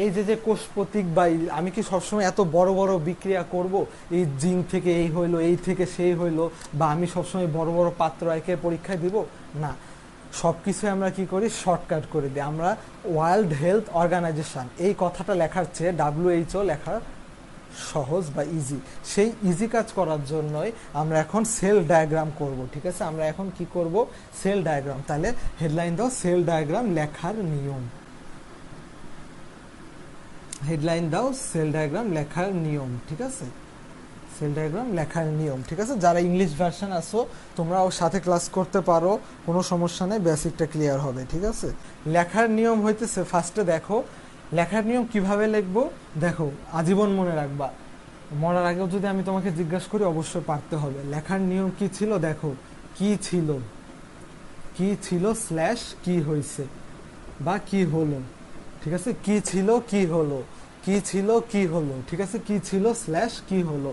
এই যে কোষ প্রতীক বা আমি কি সবসময় এত বড় বড় বিক্রিয়া করব, এই জিঙ্ক থেকে এই হইলো, এই থেকে সেই হইলো, বা আমি সবসময় বড় বড় পাত্র একে পরীক্ষায় দিব না। সব কিছু আমরা কি করি, শর্টকাট করে দিই। আমরা ওয়ার্ল্ড হেলথ অর্গানাইজেশন এই কথাটা লেখার চেয়ে WHO লেখা সহজ বা ইজি। সেই ইজি কাজ করার জন্যই আমরা এখন সেল ডায়াগ্রাম করব, ঠিক আছে। আমরা এখন কি করব, সেল ডায়াগ্রাম। তাহলে হেডলাইন দাও সেল ডায়াগ্রাম লেখার নিয়ম, হেডলাইন দাও সেল ডায়াগ্রাম লেখার নিয়ম, ঠিক আছে। সেল ডায়াগ্রাম লেখার নিয়ম, ঠিক আছে। যারা ইংলিশ ভার্সন আসো তোমরাও সাথে ক্লাস করতে পারো, কোনো সমস্যা নেই, বেসিকটা ক্লিয়ার হবে, ঠিক আছে। লেখার নিয়ম হইতেছে, ফার্স্টে দেখো লেখার নিয়ম কিভাবে লিখবো, দেখো আজীবন মনে রাখবা, মরার আগেও যদি আমি তোমাকে জিজ্ঞাসা করি অবশ্যই পারতে হবে। লেখার নিয়ম কি ছিল, দেখো কি ছিল, কি ছিল স্ল্যাশ কি হয়েছে বা কি হলো, ঠিক আছে। কি ছিল কি হলো, কি ছিল কি হলো, ঠিক আছে। কি ছিল স্ল্যাশ কি হলো,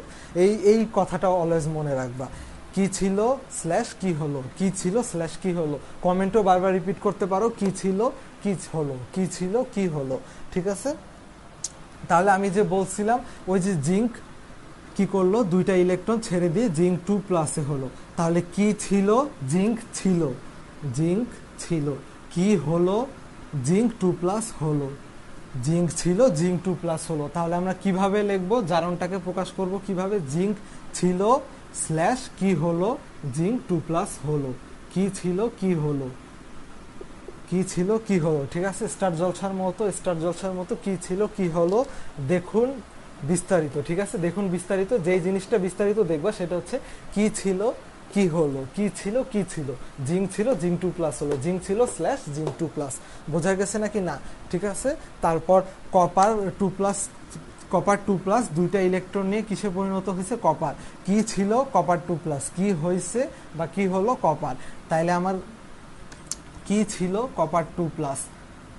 এই কথাটা অলওয়েজ মনে রাখবা। কি ছিল স্ল্যাশ কি হলো, কি ছিল স্ল্যাশ কি হলো। কমেন্টও বারবার রিপিট করতে পারো, কি ছিল কি হলো, কি ছিল কি হলো, ঠিক আছে। তাহলে আমি যে বলছিলাম ওই যে জিঙ্ক কি করলো, দুইটা ইলেকট্রন ছেড়ে দিয়ে জিঙ্ক 2+ হলো। তাহলে কি ছিল, জিঙ্ক ছিল, জিঙ্ক ছিল, কি হলো, জিঙ্ক 2+ হলো, জিঙ্ক ছিল জিঙ্ক 2+ হলো। তাহলে আমরা কিভাবে লিখবো, জারণটাকে প্রকাশ করব কিভাবে, জিঙ্ক ছিল স্ল্যাশ কি হলো, জিঙ্ক 2+ হলো, কি ছিল কি হলো, কি ছিল কি হলো, ঠিক আছে। স্টার জলসার মতো কি ছিল কি হলো, দেখুন বিস্তারিত, ঠিক আছে। দেখুন বিস্তারিত, যেই জিনিসটা বিস্তারিত দেখবা সেটা হচ্ছে কি ছিল কি হলো, কি ছিল কি ছিল, জিঙ্ক ছিল জিঙ্ক 2+ হলো, জিঙ্ক ছিল স্ল্যাশ জিঙ্ক 2+। বোঝা গেছে নাকি না, ঠিক আছে। তারপর কপার 2+ কপার 2+ দুইটা ইলেকট্রন নিয়ে কিসে পরিণত হয়েছে? কপার। কি ছিল? কপার 2+। কি হয়েছে বা কি হলো? কপার। তাইলে আমার কি ছিল? কপার 2+।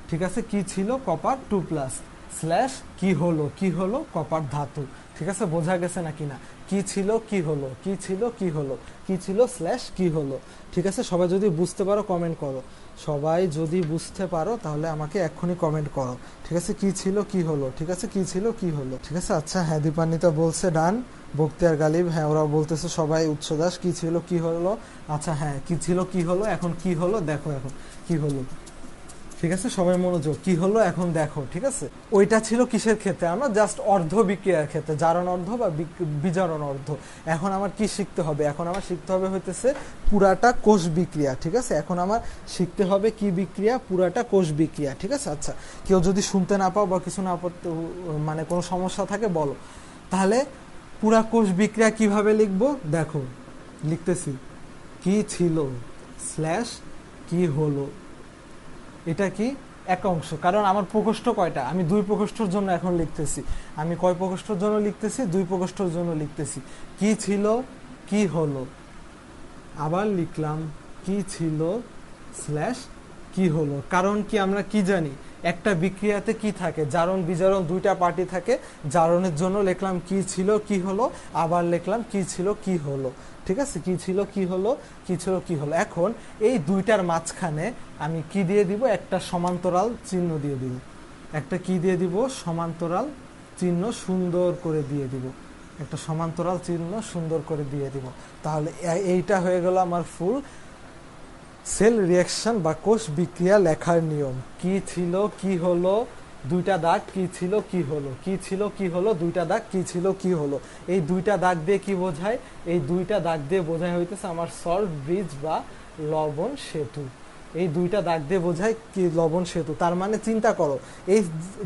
ঠিক আছে, কি ছিল? কপার 2+ স্ল্যাশ কি হলো? কি হলো? কপার ধাতু। ঠিক আছে, বোঝা গেছে নাকি না? কি ছিল? কি হলো? কি ছিল? কি হলো? কি ছিল স্ল্যাশ কি হলো? ঠিক আছে, সবাই যদি বুঝতে পারো কমেন্ট করো। সবাই যদি বুঝতে পারো তাহলে আমাকে এক্ষুনি কমেন্ট করো। ঠিক আছে, কি ছিল? কি হলো? ঠিক আছে, কি ছিল? কি হলো? ঠিক আছে, আচ্ছা হ্যাঁ, দীপান্বিতা বলছে ডান। বক্তিয়ার গালিব, হ্যাঁ ওরা বলতেছে সবাই। উৎস দাস, কি ছিল? কি হলো? আচ্ছা হ্যাঁ, কি ছিল? কি হলো? এখন কি হলো দেখো, এখন কি হলো? ঠিক আছে, সবাই মনোযোগ। কি হলো এখন দেখো। ঠিক আছে, ওইটা ছিল কিসের ক্ষেত্রে? আমরা জাস্ট অর্ধ বিক্রিয়ার ক্ষেত্রে, জারণ অর্ধ বা বিজারণ অর্ধ। এখন আমার কি শিখতে হবে? এখন আমার শিখতে হবে হইতেছে পুরাটা কোষ বিক্রিয়া। ঠিক আছে, এখন আমার শিখতে হবে কি বিক্রিয়া? পুরাটা কোষ বিক্রিয়া। ঠিক আছে, আচ্ছা কেউ যদি শুনতে না পাও বা কিছু না পড়তে মানে কোনো সমস্যা থাকে বলো। তাহলে পুরা কোষ বিক্রিয়া কিভাবে লিখবো দেখো, লিখতেছি কি ছিল স্ল্যাশ কি হলো। এটা কি? এক অংশ, কারণ আমার প্রকোষ্ঠ কয়টা? আমি 2 প্রকোষ্ঠর জন্য এখন লিখতেছি। আমি কয় প্রকোষ্ঠর জন্য লিখতেছি? 2 প্রকোষ্ঠর জন্য লিখতেছি। কি ছিল? কি হলো। আবার লিখলাম কি ছিল স্ল্যাশ কি হলো। কারণ কি আমরা কি জানি? একটা বিক্রিয়াতে কি থাকে? জারণ বিজারণ দুইটা পার্টি থাকে। জারণের জন্য লিখলাম কি ছিল কি হলো, আবার লিখলাম কি ছিল কি হলো। ঠিক আছে, কি ছিল কি হলো, কি ছিল কি হলো। এখন এই দুইটার মাঝখানে আমি কি দিয়ে দিব? একটা সমান্তরাল চিহ্ন দিয়ে দিব। একটা কি দিয়ে দিব? সমান্তরাল চিহ্ন সুন্দর করে দিয়ে দিব। একটা সমান্তরাল চিহ্ন সুন্দর করে দিয়ে দিব। তাহলে এইটা হয়ে গেল আমার ফুল সেল রিঅ্যাকশন বা কোষ বিক্রিয়া লেখার নিয়ম। কি ছিল কি হলো, দুইটা দাগ, কি ছিল কি হলো, কি ছিল কি হলো, দুইটা দাগ, কি ছিল কি হলো। এই দুইটা দাগ দিয়ে কি বোঝায়? এই দুইটা দাগ দিয়ে বোঝায় হইতেছে আমার সল্ট ব্রিজ বা লবণ সেতু। এই দুইটা দাগ দিয়ে বোঝায় কি? লবণ সেতু। তার মানে চিন্তা করো, এই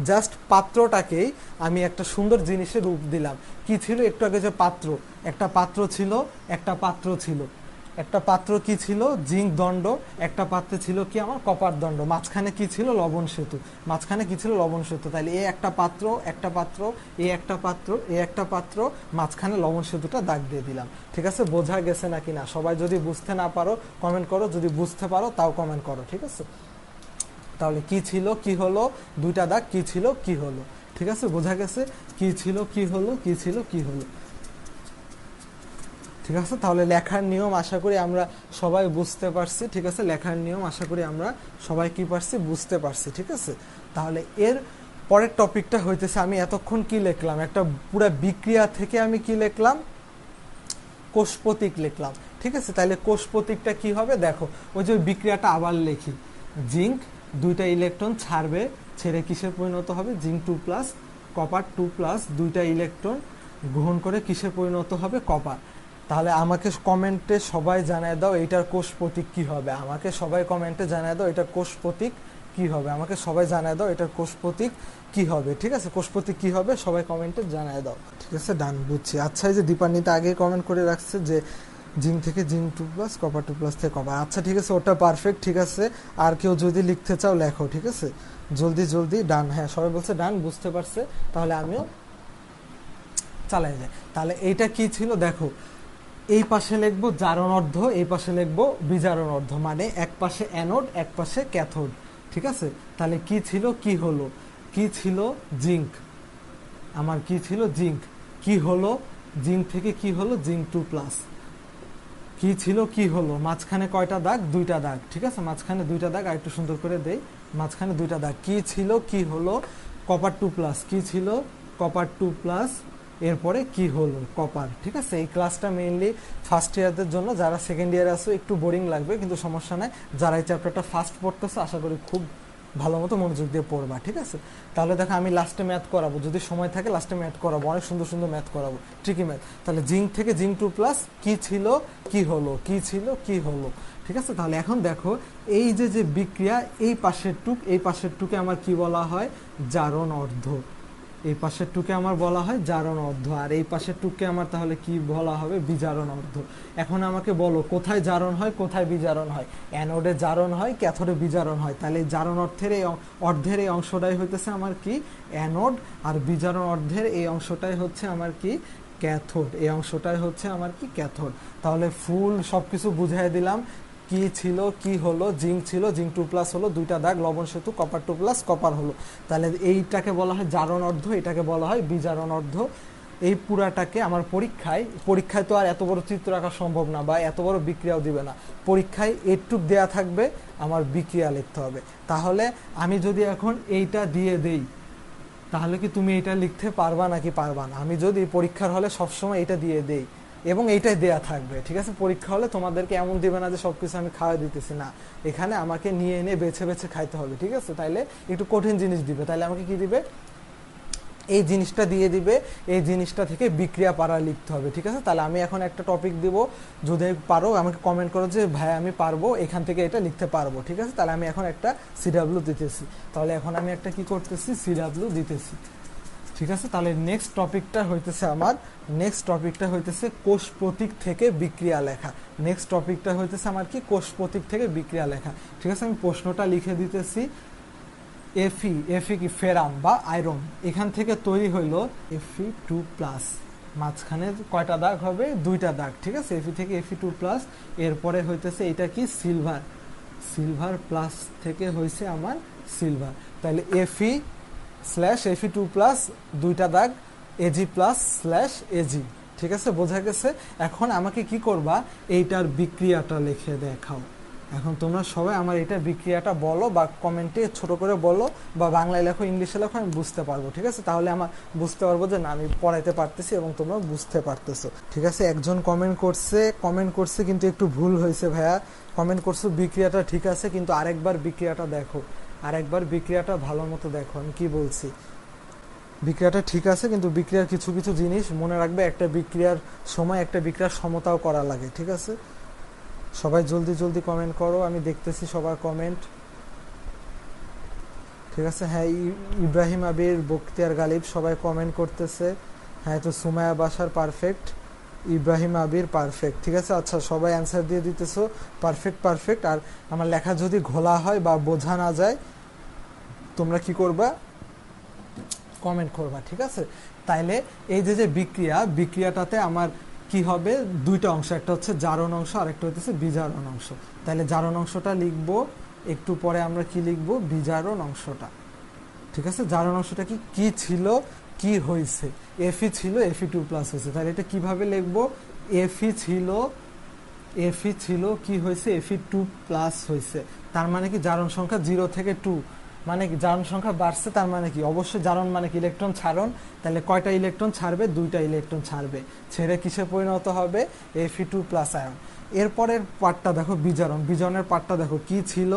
জাস্ট পাত্রটাকেই আমি একটা সুন্দর জিনিসের রূপ দিলাম। কি ছিল? একটু আগে যে পাত্র, একটা পাত্র ছিল, একটা পাত্র ছিল, একটা পাত্র কি ছিল? জিঙ্ক দণ্ড। একটা পাত্রে ছিল কি? আমার কপার দণ্ড। মাঝখানে কি ছিল? লবণ সেতু। মাঝখানে কি ছিল? লবণ সেতু। তাহলে এই একটা পাত্র, একটা পাত্র, এই একটা পাত্র, এই একটা পাত্র, মাঝখানে লবণ সেতুটা দাগ দিয়ে দিলাম। ঠিক আছে, বোঝা গেছে নাকি না? সবাই যদি বুঝতে না পারো কমেন্ট করো, যদি বুঝতে পারো তাও কমেন্ট করো। ঠিক আছে, তাহলে কি ছিল কি হলো, দুইটা দাগ, কি ছিল কি হলো। ঠিক আছে, বোঝা গেছে? কি ছিল কি হলো, কি ছিল কি হলো। ঠিক আছে, তাহলে লেখার নিয়ম আশা করি আমরা সবাই বুঝতে পারছি। ঠিক আছে, লেখার নিয়ম আশা করি আমরা সবাই কি পারছি? বুঝতে পারছি। ঠিক আছে, তাহলে এর পরের টপিকটা হইতেছে আমি এতক্ষণ কি লিখলাম? একটা পুরা বিক্রিয়া থেকে আমি কি লিখলাম? কোষ প্রতীক লিখলাম। ঠিক আছে, তাহলে কোষ প্রতীকটা কি হবে দেখো, ওই যে বিক্রিয়াটা আবার লিখি। জিঙ্ক দুইটা ইলেকট্রন ছাড়বে, ছেড়ে কিসে পরিণত হবে? জিঙ্ক 2+, কপার 2+, দুইটা ইলেকট্রন গ্রহণ করে কিসে পরিণত হবে? কপার। তাহলে আমাকে কমেন্টে সবাই জানায় দাও এইটার কোষ প্রতীক কি হবে। আমাকে সবাই কমেন্টে জানায় দাও এটার কোষ প্রতীক কি হবে। আমাকে সবাই জানায় দাও এটার কোষ প্রতীক কি হবে। ঠিক আছে, কোষ প্রতীক কি হবে সবাই কমেন্টে জানায় দাও। ঠিক আছে, ডান, বুঝছি। আচ্ছা, এই যে দীপান্বিতা আগে কমেন্ট করে রাখছে যে জিঙ্ক থেকে জিঙ্ক 2+, কপার 2+ থেকে কপার। আচ্ছা ঠিক আছে, ওটা পারফেক্ট। ঠিক আছে, আর কেউ যদি লিখতে চাও লেখো। ঠিক আছে, জলদি জলদি। ডান, হ্যাঁ সবাই বলছে ডান, বুঝতে পারছে। তাহলে আমিও চালাই যাই। তাহলে এইটা কি ছিল দেখো, এই পাশে লিখবো জারণ অর্ধ, এই পাশে লিখবো বিজারণ অর্ধ, মানে এক পাশে অ্যানোড এক পাশে ক্যাথোড। ঠিক আছে, তাহলে কি ছিল কি হলো? কি ছিল? জিঙ্ক। আমার কি ছিল? জিঙ্ক। কি হলো? জিঙ্ক থেকে কি হলো? জিঙ্ক 2+। কি ছিল কি হলো? মাঝখানে কয়টা দাগ? দুইটা দাগ। ঠিক আছে, মাঝখানে দুইটা দাগ, আর একটু সুন্দর করে দেই। মাঝখানে দুইটা দাগ। কি ছিল কি হলো? কপার 2+। কি ছিল? কপার 2+। এরপরে কি হলো? কপার। ঠিক আছে, এই ক্লাসটা মেইনলি ফার্স্ট ইয়ারদের জন্য। যারা সেকেন্ড ইয়ারে আসো একটু বোরিং লাগবে, কিন্তু সমস্যা নাই। যারা এই চ্যাপ্টারটা ফার্স্ট পড়তেছো আশা করি খুব ভালো মতো মনোযোগ দিয়ে পড়বা। ঠিক আছে, তাহলে দেখো আমি লাস্টে ম্যাথ করাবো, যদি সময় থাকে লাস্টে ম্যাথ করাবো, অনেক সুন্দর সুন্দর ম্যাথ করাবো, ট্রিকি ম্যাথ। তাহলে জিঙ্ক থেকে জিঙ্ক 2+, কি ছিল কি হলো, কি ছিল কি হলো। ঠিক আছে, তাহলে এখন দেখো এই যে যে বিক্রিয়া, এই পাশের টুক এই পাশের টুকে আমার কি বলা হয়? জারণ অর্ধ। এই পাশের টুকে আমার বলা হয় জারণ অর্ধ, আর এই পাশের টুকে আমার তাহলে কি বলা হবে, বিজারণ অর্ধ। এখন আমাকে বলো কোথায় জারণ হয় কোথায় বিজারণ হয়। অ্যানোডে জারণ হয়, ক্যাথোডে বিজারণ হয়। তাহলে জারণ অর্ধের এই অংশটাই হইতেছে আমার কি, অ্যানোড, আর বিজারণ অর্ধের এই অংশটাই হচ্ছে আমার কি, ক্যাথোড। এই অংশটাই হচ্ছে আমার কি, ক্যাথোড। তাহলে ফুল সবকিছু বুঝাই দিলাম। কি ছিল, কি হলো, জিঙ্ক ছিল, জিঙ্ক 2+ হলো, 2টা দাগ, লবণ সেতু, কপার 2+, কপার হলো। তাহলে এইটাকে বলা হয় জারণ অর্ধ, এটাকে বলা হয় বিজারণ অর্ধ। এই পুরাটাকে আমার পরীক্ষায় তো আর এত বড় চিত্র আঁকা সম্ভব না, বা এত বড় বিক্রিয়াও দিবে না। পরীক্ষায় এটুক দেয়া থাকবে, আমার বিক্রিয়া লিখতে হবে। তাহলে আমি যদি এখন এইটা দিয়ে দেই, তাহলে কি তুমি এটা লিখতে পারবা নাকি পারবা না? আমি যদি পরীক্ষার হলে সবসময় এটা দিয়ে দেই এবং এইটাই দেয়া থাকবে, ঠিক আছে? পরীক্ষা হলে তোমাদেরকে এমন দিবে না যে সবকিছু আমি খাওয়া দিতেছি, না, এখানে আমাকে নিয়ে এনে বেছে বেছে খাইতে হবে, ঠিক আছে? তাইলে একটু কঠিন জিনিস দিবে, তাইলে আমাকে কি দিবে, এই জিনিসটা দিয়ে দিবে, এই জিনিসটা থেকে বিক্রিয়া পারা লিখতে হবে, ঠিক আছে? তাহলে আমি এখন একটা টপিক দিব, যদি পারো আমাকে কমেন্ট করো যে ভাই আমি পারবো, এখান থেকে এটা লিখতে পারবো, ঠিক আছে? তাহলে আমি এখন একটা সিডাব্লিউ দিতেছি। তাহলে এখন আমি একটা কি করতেছি, সিডাব্লিউ দিতেছি, ঠিক আছে? তাহলে নেক্সট টপিকটা হইতেছে কোষ প্রতীক থেকে বিক্রিয়া লেখা। নেক্সট টপিকটা হইতেছে আমার কি, কোষ প্রতীক থেকে বিক্রিয়া লেখা, ঠিক আছে? আমি প্রশ্নটা লিখে দিতেছি। এফি কি ফেরাম বা আয়রন, এখান থেকে তৈরি হইলো Fe2+, মাঝখানে কয়টা দাগ হবে, 2টা দাগ, ঠিক আছে? এফি থেকে Fe2+, এরপরে হইতেছে এটা কি, সিলভার প্লাস থেকে হয়েছে আমার সিলভার। তাহলে Fe/Fe2+, 2টা দাগ, Ag+/Ag, ঠিক আছে? বোঝা গেছে? এখন আমাকে কি করবা, এইটার বিক্রিয়াটা লিখে দেখাও। এখন তোমরা সবাই আমার এটা বিক্রিয়াটা বলো, বা কমেন্টে ছোট করে বলো, বা বাংলায় লেখো, ইংলিশে লেখো, আমি বুঝতে পারবো, ঠিক আছে? তাহলে আমার বুঝতে পারবো যে না, আমি পড়াইতে পারতেছি এবং তোমরা বুঝতে পারতেছো, ঠিক আছে? একজন কমেন্ট করছে কিন্তু একটু ভুল হয়েছে ভাইয়া। কমেন্ট করছো বিক্রিয়াটা ঠিক আছে, কিন্তু আরেকবার বিক্রিয়াটা দেখো, আরেকবার বিক্রিয়াটা ভালো মতো দেখো আমি কি বলছি। বিক্রিয়াটা ঠিক আছে, কিন্তু বিক্রিয়ার কিছু কিছু জিনিস মনে রাখবে, একটা বিক্রিয়ার সময় একটা বিক্রিয়ার সমতাও করা লাগে, ঠিক আছে? সবাই জলদি কমেন্ট করো, আমি দেখতেছি সবার কমেন্ট, ঠিক আছে? হ্যাঁ, ইব্রাহিম আবির, বখতিয়ার গালিব সবাই কমেন্ট করতেছে। হ্যাঁ, তো সুমায়া বাসার পারফেক্ট, ইব্রাহিম আবির পারফেক্ট, ঠিক আছে? আচ্ছা, সবাই অ্যান্সার দিয়ে দিতেছো পারফেক্ট। আর আমার লেখা যদি ঘোলা হয় বা বোঝা না যায়, তোমরা কি করবা, কমেন্ট করবা, ঠিক আছে? তাইলে এই যে বিক্রিয়াটাতে আমার কি হবে, 2টা অংশ, একটা হচ্ছে জারণ অংশ আর একটা হচ্ছে বিজারণ অংশ। তাহলে জারণ অংশটা লিখবো, একটু পরে আমরা কি লিখবো, বিজারণ অংশটা, ঠিক আছে? জারণ অংশটা কি ছিল, কি হয়েছে, Fe ছিল, Fe2+ হয়েছে। তাহলে এটা কিভাবে লিখবো, Fe ছিল কি হয়েছে, Fe2+ হয়েছে। তার মানে কি জারণ সংখ্যা 0 থেকে 2, মানে কি জারণ সংখ্যা বাড়ছে, তার মানে কি অবশ্যই জারণ মানে কি ইলেকট্রন ছাড়ন। তাহলে কয়টা ইলেকট্রন ছাড়বে, 2টা ইলেকট্রন ছাড়বে, ছেড়ে কিসে পরিণত হবে, Fe2+ আয়ন। এরপরের পার্টটা দেখো, বিজারণের পার্টটা দেখো, কি ছিল,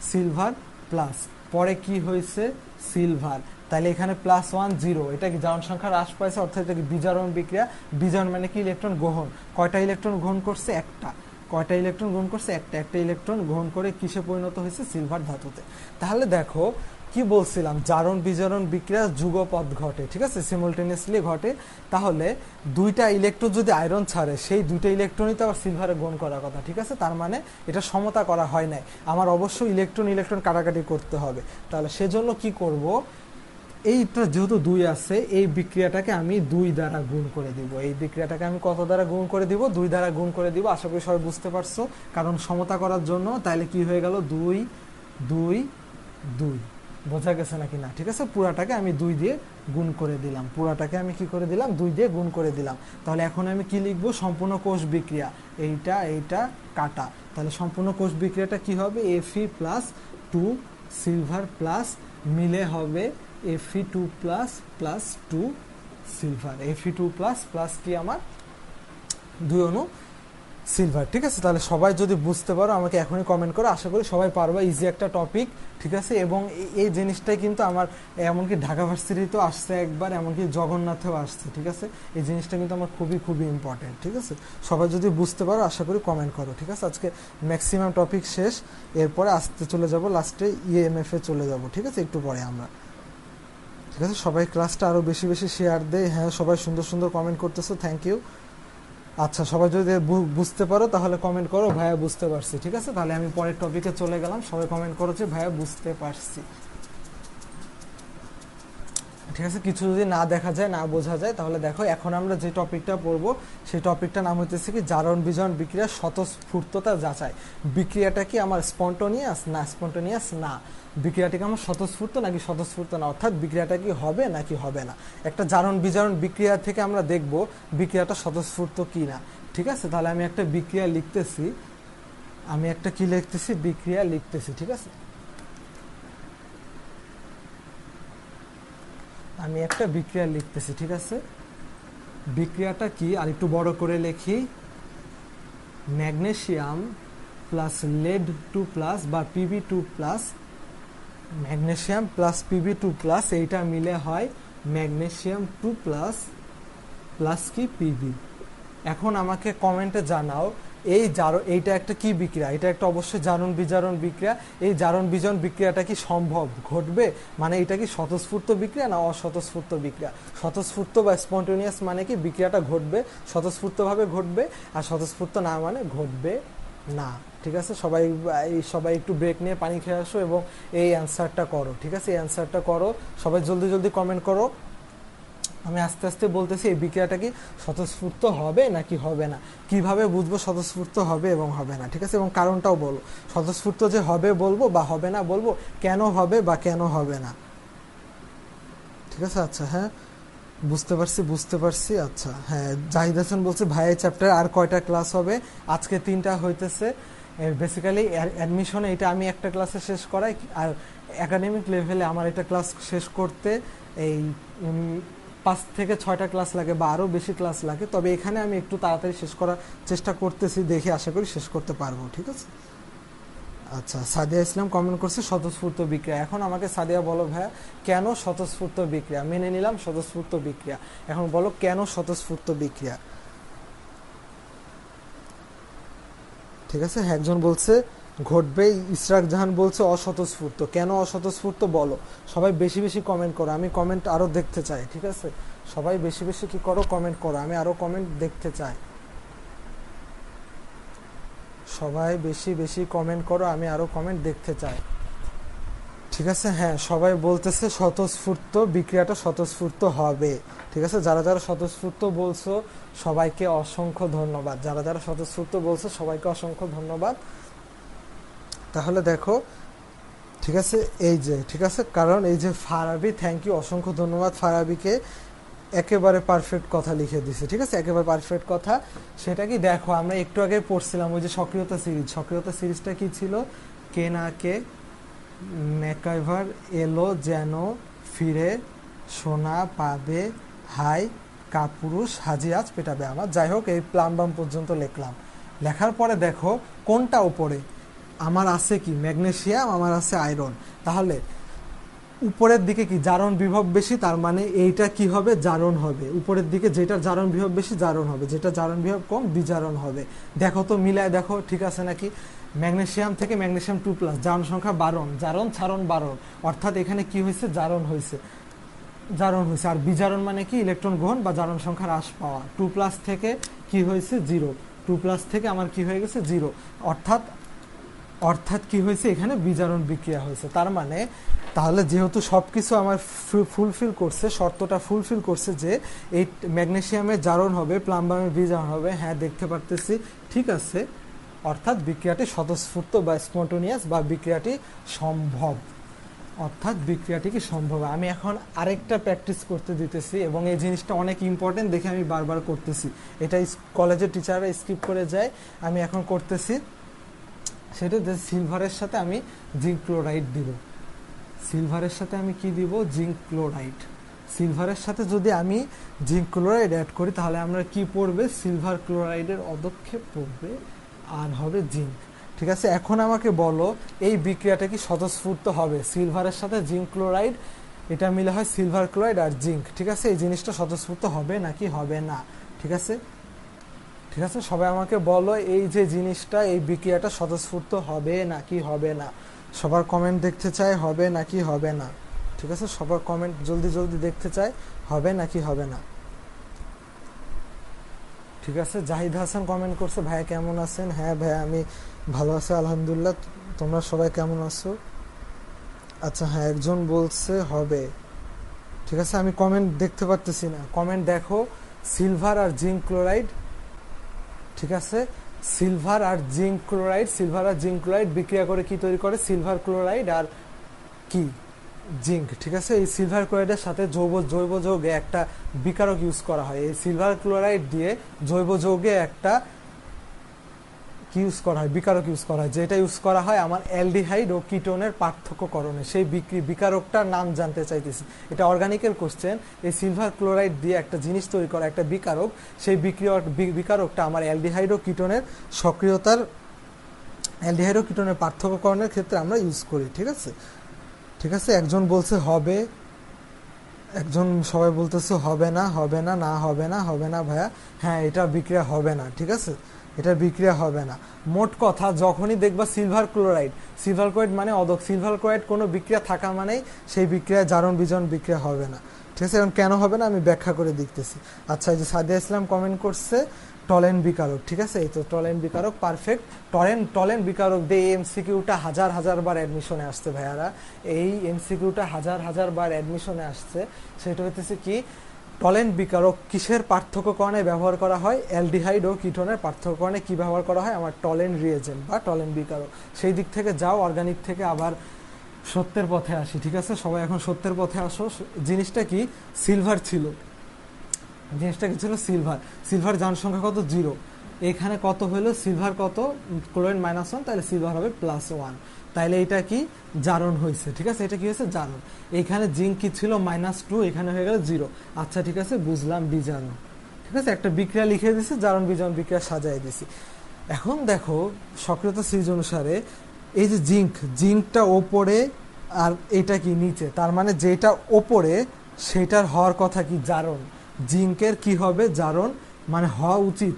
সিলভার প্লাস, পরে কি হয়েছে, সিলভার। তাহলে এখানে +1 0, এটা কি জারণ সংখ্যা হ্রাস পাইছে, অর্থাৎ এটা কি বিজারণ বিক্রিয়া। বিজারণ মানে কি ইলেকট্রন গ্রহণ, কয়টা ইলেকট্রন গ্রহণ করছে, একটা। কয়টা ইলেকট্রন গ্রহণ করছে, একটা ইলেকট্রন গ্রহণ করে কিসে পরিণত হয়েছে, সিলভার ধাতুতে। তাহলে দেখো কি বলছিলাম, জারণ বিজারণ বিক্রিয়া যুগপৎ ঘটে, ঠিক আছে? সিমultaneously ঘটে। তাহলে 2টা ইলেকট্রন যদি আয়রন ছাড়ে, সেই 2টা ইলেকট্রনই তো আবার সিলভারে গ্রহণ করার কথা, ঠিক আছে? তার মানে এটা সমতা করা হয় নাই, আমার অবশ্যই ইলেকট্রন কাটাকাটি করতে হবে। তাহলে সেজন্য কি করব, এইটা যেহেতু 2 আছে, এই বিক্রিয়াটাকে আমি 2 দ্বারা গুণ করে দিব। এই বিক্রিয়াটাকে আমি কত দ্বারা গুণ করে দিব, 2 দ্বারা গুণ করে দিব। আশা করি সবাই বুঝতে পারছো, কারণ সমতা করার জন্য। তাইলে কি হয়ে গেল, 2 2 2, বোঝা গেছে নাকি না? ঠিক আছে, পুরাটাকে আমি 2 দিয়ে গুণ করে দিলাম, পুরাটাকে আমি কি করে দিলাম, 2 দিয়ে গুণ করে দিলাম। তাহলে এখন আমি কি লিখবো, সম্পূর্ণ কোষ বিক্রিয়া, এইটা কাটা। তাহলে সম্পূর্ণ কোষ বিক্রিয়াটা কি হবে, Fe+2 সিলভার প্লাস মিলে হবে Fe2+ + 2 সিলভার। Fe2+ কি আমার 2 অণু সিলভার, ঠিক আছে? তাহলে সবাই যদি বুঝতে পারো আমাকে এখনই কমেন্ট করো, আশা করি সবাই পারবা, ইজি একটা টপিক, ঠিক আছে? এবং এই জিনিসটাই কিন্তু আমার এমনকি ঢাকা ভার্সিটিতেও আসছে একবার, এমনকি জগন্নাথেও আসছে, ঠিক আছে? এই জিনিসটা কিন্তু আমার খুবই ইম্পর্টেন্ট, ঠিক আছে? সবাই যদি বুঝতে পারো আশা করি কমেন্ট করো, ঠিক আছে? আজকে ম্যাক্সিমাম টপিক শেষ, এরপরে আসতে চলে যাব লাস্টে EMF চলে যাব, ঠিক আছে? একটু পরে আমরা ঠিক আছে, সবাই ক্লাসটা আরও বেশি বেশি শেয়ার দেয়। হ্যাঁ, সবাই সুন্দর সুন্দর কমেন্ট করতেছো, থ্যাংক ইউ। আচ্ছা, সবাই যদি বুঝতে পারো তাহলে কমেন্ট করো ভাইয়া বুঝতে পারছি। ঠিক আছে, তাহলে আমি পরের টপিকে চলে গেলাম। সবাই কমেন্ট করো যে ভাইয়া বুঝতে পারছি। ঠিক আছে, কিছু যদি না দেখা যায়, না বোঝা যায়, তাহলে দেখো এখন আমরা যে টপিকটা পড়বো সেই টপিকটার নাম হচ্ছে কি জারণ বিজারণ বিক্রিয়া স্বতঃস্ফূর্ততা যাচাই। বিক্রিয়াটা কি আমার স্পন্টেনিয়াস না স্পন্টেনিয়াস না, বিক্রিয়াটি কি আমার স্বতঃস্ফূর্ত নাকি স্বতঃস্ফূর্ত না, অর্থাৎ বিক্রিয়াটা কি হবে নাকি হবে না। একটা জারণ বিজারণ বিক্রিয়া থেকে আমরা দেখব বিক্রিয়াটা স্বতঃস্ফূর্ত কি না। ঠিক আছে, তাহলে আমি একটা বিক্রিয়া লিখতেছি, আমি একটা কি লিখতেছি, বিক্রিয়া লিখতেছি। ঠিক আছে, আমি একটা বিক্রিয়া লিখতেছি। ঠিক আছে, বিক্রিয়াটা কি আর একটু বড় করে লিখি, ম্যাগনেসিয়াম প্লাস লেড 2 প্লাস বা PB 2 plus, magnesium plus PB 2 plus, এইটা মিলে হয় ম্যাগনেসিয়াম 2 প্লাস প্লাস কি পিবি। এখন আমাকে কমেন্টে জানাও এইটা একটা কি বিক্রিয়া, এটা একটা অবশ্যই জারণ বিজারণ বিক্রিয়া। এই জারণ বিজারণ বিক্রিয়াটা কি সম্ভব ঘটবে, মানে এটা কি স্বতঃস্ফূর্ত বিক্রিয়া না অস্বতঃস্ফূর্ত বিক্রিয়া। স্বতঃস্ফূর্ত বা স্পন্টেনিয়াস মানে কি বিক্রিয়াটা ঘটবে, স্বতঃস্ফূর্তভাবে ঘটবে, আর স্বতঃস্ফূর্ত না মানে ঘটবে না। ঠিক আছে, সবাই একটু ব্রেক নিয়ে পানি খেয়ে আসো এবং এই অ্যান্সারটা করো। ঠিক আছে, এই অ্যান্সারটা করো, সবাই জলদি জলদি কমেন্ট করো। আমি আস্তে আস্তে বলতেছি এই বিক্রিয়াটা কি স্বতঃস্ফূর্ত হবে নাকি হবে না। কিভাবে বুঝবো স্বতঃস্ফূর্ত হবে এবং হবে না। ঠিক আছে, এবং কারণটাও বলো, স্বতঃস্ফূর্ত যে হবে বলবো বা হবে না বলবো, কেন হবে বা কেন হবে না। ঠিক আছে, আচ্ছা হ্যাঁ বুঝতে পারছি। আচ্ছা হ্যাঁ, জাহিদ হাসান বলছে ভাই এই চ্যাপ্টার আর কয়টা ক্লাস হবে। আজকে 3টা হইতেছে। বেসিক্যালি অ্যাডমিশনে এটা আমি একটা ক্লাসে শেষ করাই, আর একাডেমিক লেভেলে আমার এটা ক্লাস শেষ করতে এই 5 থেকে 6টা ক্লাস লাগে বা আরও বেশি ক্লাস লাগে। তবে এখানে আমি একটু তাড়াতাড়ি শেষ করার চেষ্টা করতেছি, দেখে আশা করি শেষ করতে পারবো। ঠিক আছে, আচ্ছা সাদিয়া ইসলাম কমেন্ট করছে স্বতঃস্ফূর্ত বিক্রিয়া। এখন আমাকে সাদিয়া বলো ভাইয়া কেন স্বতঃস্ফূর্ত বিক্রিয়া, মেনে নিলাম স্বতঃস্ফূর্ত বিক্রিয়া, এখন বলো কেন স্বতঃস্ফূর্ত বিক্রিয়া। ঠিক আছে, একজন বলছে ঘটবে, ইসরাক জাহান বলছে অস্বতঃস্ফূর্ত। কেন অস্বতঃস্ফূর্ত বলো, সবাই বেশি বেশি কমেন্ট করো, আমি কমেন্ট আরও দেখতে চাই। ঠিক আছে, সবাই বেশি বেশি কি করো, কমেন্ট করো, আমি আরও কমেন্ট দেখতে চাই। সবাই বেশি বেশি কমেন্ট করো, আমি আরও কমেন্ট দেখতে চাই। ঠিক আছে, হ্যাঁ সবাই বলতেছে স্বতঃস্ফূর্ত বিক্রিয়াটা স্বতঃস্ফূর্ত হবে। ঠিক আছে, যারা যারা স্বতঃস্ফূর্ত বলছো সবাইকে অসংখ্য ধন্যবাদ, যারা যারা স্বতঃস্ফূর্ত বলছো সবাইকে অসংখ্য ধন্যবাদ। তাহলে দেখো, ঠিক আছে এই যে, ঠিক আছে, কারণ এই যে ফারাবি, থ্যাংক ইউ, অসংখ্য ধন্যবাদ ফারাবিকে, একেবারে পারফেক্ট কথা লিখে দিছে। ঠিক আছে, একেবারে পারফেক্ট কথা। সেটা কি দেখো, আমরা একটু আগে পড়ছিলাম ওই যে সক্রিয়তা সিরিজ, সক্রিয়তা সিরিজটা কি ছিল, কে না কে ম্যাকাইভার এলো যেন ফিরে, সোনা পাবে হাই কাপুরুষ হাজি আজ পেটাবে আমার। যাই হোক, এই প্লামবাম পর্যন্ত লিখলাম। লেখার পরে দেখো কোনটা উপরে, আমার আছে কি ম্যাগনেসিয়াম, আমার আছে আয়রন। তাহলে উপরের দিকে কি জারণ বিভব বেশি, তার মানে এইটা কি হবে, জারণ হবে। উপরের দিকে যেটা জারণ বিভব বেশি জারণ হবে, যেটা জারণ বিভব কম বিজারণ হবে। দেখো তো মিলায় দেখো ঠিক আছে নাকি। ম্যাগনেসিয়াম থেকে ম্যাগনেসিয়াম 2 প্লাস, জারণ সংখ্যা বারণ, জারণ ছাড়ন বারণ, অর্থাৎ এখানে কি হয়েছে, জারণ হয়েছে, আর বিজারণ মানে কি ইলেকট্রন গ্রহণ বা জারণ সংখ্যা হ্রাস পাওয়া। 2 প্লাস থেকে কি হয়েছে, 0, 2 প্লাস থেকে আমার কি হয়ে গেছে, 0, অর্থাৎ কি হয়েছে, এখানে বিজারণ বিক্রিয়া হয়েছে। তার মানে তাহলে যেহেতু সবকিছু আমার ফুলফিল করছে, শর্তটা ফুলফিল করছে যে এই ম্যাগনেসিয়ামের জারণ হবে, প্লাম্বামের বিজারণ হবে, হ্যাঁ দেখতে পারতেছি, ঠিক আছে, অর্থাৎ বিক্রিয়াটি স্বতঃস্ফূর্ত বা স্পন্টেনিয়াস বা বিক্রিয়াটি সম্ভব, অর্থাৎ বিক্রিয়াটি কি সম্ভব। আমি এখন আরেকটা প্র্যাকটিস করতে দিতেছি এবং এই জিনিসটা অনেক ইম্পর্টেন্ট দেখে আমি বারবার করতেছি, এটা কলেজের টিচাররা স্কিপ করে যায়, আমি এখন করতেছি। সেটা যে সিলভারের সাথে আমি জিঙ্ক ক্লোরাইড দিব, সিলভারের সাথে আমি কি দিব, জিঙ্ক ক্লোরাইড। সিলভারের সাথে যদি আমি জিঙ্ক ক্লোরাইড অ্যাড করি তাহলে আমরা কি পড়বে, সিলভার ক্লোরাইডের অদক্ষেপ পড়বে আর হবে জিঙ্ক। ঠিক আছে, এখন আমাকে বলো এই বিক্রিয়াটা কি স্বতঃস্ফূর্ত হবে, সিলভারের সাথে জিঙ্ক ক্লোরাইড, এটা মিলে হয় সিলভার ক্লোরাইড আর জিঙ্ক। ঠিক আছে, এই জিনিসটা স্বতঃস্ফূর্ত হবে নাকি হবে না। ঠিক আছে, ঠিক আছে, সবাই আমাকে বলো এই যে জিনিসটা, এই বিক্রিয়াটা স্বতঃস্ফূর্ত হবে নাকি হবে না। সবার কমেন্ট দেখতে চাই, হবে নাকি হবে না। ঠিক আছে, সবার কমেন্ট জলদি জলদি দেখতে চাই, হবে নাকি হবে না। ঠিক আছে, জাহিদ হাসান কমেন্ট করছে, ভাইয়া কেমন আছেন? হ্যাঁ ভাইয়া আমি ভালো আছি আলহামদুলিল্লাহ, তোমরা সবাই কেমন আছো? আচ্ছা হ্যাঁ, একজন বলছে হবে। ঠিক আছে, আমি কমেন্ট দেখতে পারতেছি না, কমেন্ট দেখো। সিলভার আর জিঙ্ক ক্লোরাইড, ঠিক আছে, সিলভার আর জিঙ্ক ক্লোরাইড বিক্রিয়া করে কি তৈরি করে? সিলভার ক্লোরাইড আর কি? জিঙ্ক। ঠিক আছে, এই সিলভার ক্লোরাইডের সাথে জৈব যৌগে একটা বিকারক ইউজ করা হয়। এই সিলভার ক্লোরাইড দিয়ে জৈব যৌগে একটা কি ইউজ করা হয়? বিকারক ইউজ করা হয়, যেটা ইউজ করা হয় আমার অ্যালডিহাইড ও কিটোনের পার্থক্যকরণে। সেই বিকারকটার নাম জানতে চাইতেছি, এটা অর্গানিকের কোশ্চেন। এই সিলভার ক্লোরাইড দিয়ে একটা জিনিস তৈরি করা, একটা বিকারক, সেই বিকারকটা আমার অ্যালডিহাইড ও কিটোনের সক্রিয়তার, অ্যালডিহাইড ও কিটোনের পার্থক্যকরণের ক্ষেত্রে আমরা ইউজ করি। ঠিক আছে, ঠিক আছে, একজন বলছে হবে, একজন সবাই বলতেছে হবে না, হবে না, না হবে না, হবে না ভাইয়া। হ্যাঁ, এটা বিক্রিয়া হবে না। ঠিক আছে, এটা বিক্রিয়া হবে না। মোট কথা, যখনই দেখবা সিলভার ক্লোরাইড মানে অদক, সিলভার ক্লোরাইড কোনো বিক্রিয়া থাকা মানেই সেই বিক্রিয়ায় জারণ বিজারণ বিক্রিয়া হবে না। ঠিক আছে, এখন কেন হবে না আমি ব্যাখ্যা করে দেখতেছি। আচ্ছা, এই যে সাদিয়া ইসলাম কমেন্ট করছে টলেন বিকারক। ঠিক আছে, এই তো টলেন বিকারক, পারফেক্ট। টলেন বিকারক দিয়ে এই এমসিকিউটা হাজার বার অ্যাডমিশনে আসছে ভাইয়ারা, এই এমসিকিউটা হাজার বার অ্যাডমিশনে আসছে। সেটা হচ্ছে কি, টলেন বিকারক কিসের পার্থক্যকরণে ব্যবহার করা হয়? অ্যালডিহাইড ও কিটোনের পার্থক্যকরণে কি ব্যবহার করা হয়? আমার টলেন রিয়েজেন্ট বা টলেন বিকারক। সেই দিক থেকে যাও, অর্গানিক থেকে আবার সত্যের পথে আসি। ঠিক আছে, সবাই এখন সত্যের পথে আসো। জিনিসটা কি? সিলভার ছিল, জিনিসটা কি ছিল? সিলভার জনসংখ্যা কত? 0। এখানে কত হলো? সিলভার কত? ক্লোরিন -1, তাহলে সিলভার হবে +1, তাইলে এটা কি? জারণ হয়েছে। ঠিক আছে, এটা কি হয়েছে? জারণ। এখানে জিঙ্ক কি ছিল? -2, এখানে হয়ে গেল 0। আচ্ছা ঠিক আছে, বুঝলাম, বিজারণ। ঠিক আছে, একটা বিক্রিয়া লিখে দিছি, জারণ বিজারণ বিক্রিয়া সাজাই দিছি। এখন দেখো সক্রিয়তা সিরিজ অনুসারে এই যে জিঙ্কটা ওপরে আর এটা কি নিচে, তার মানে যেটা ওপরে সেটার হওয়ার কথা কি? জারণ। জিঙ্কের কি হবে? জারণ, মানে হওয়া উচিত,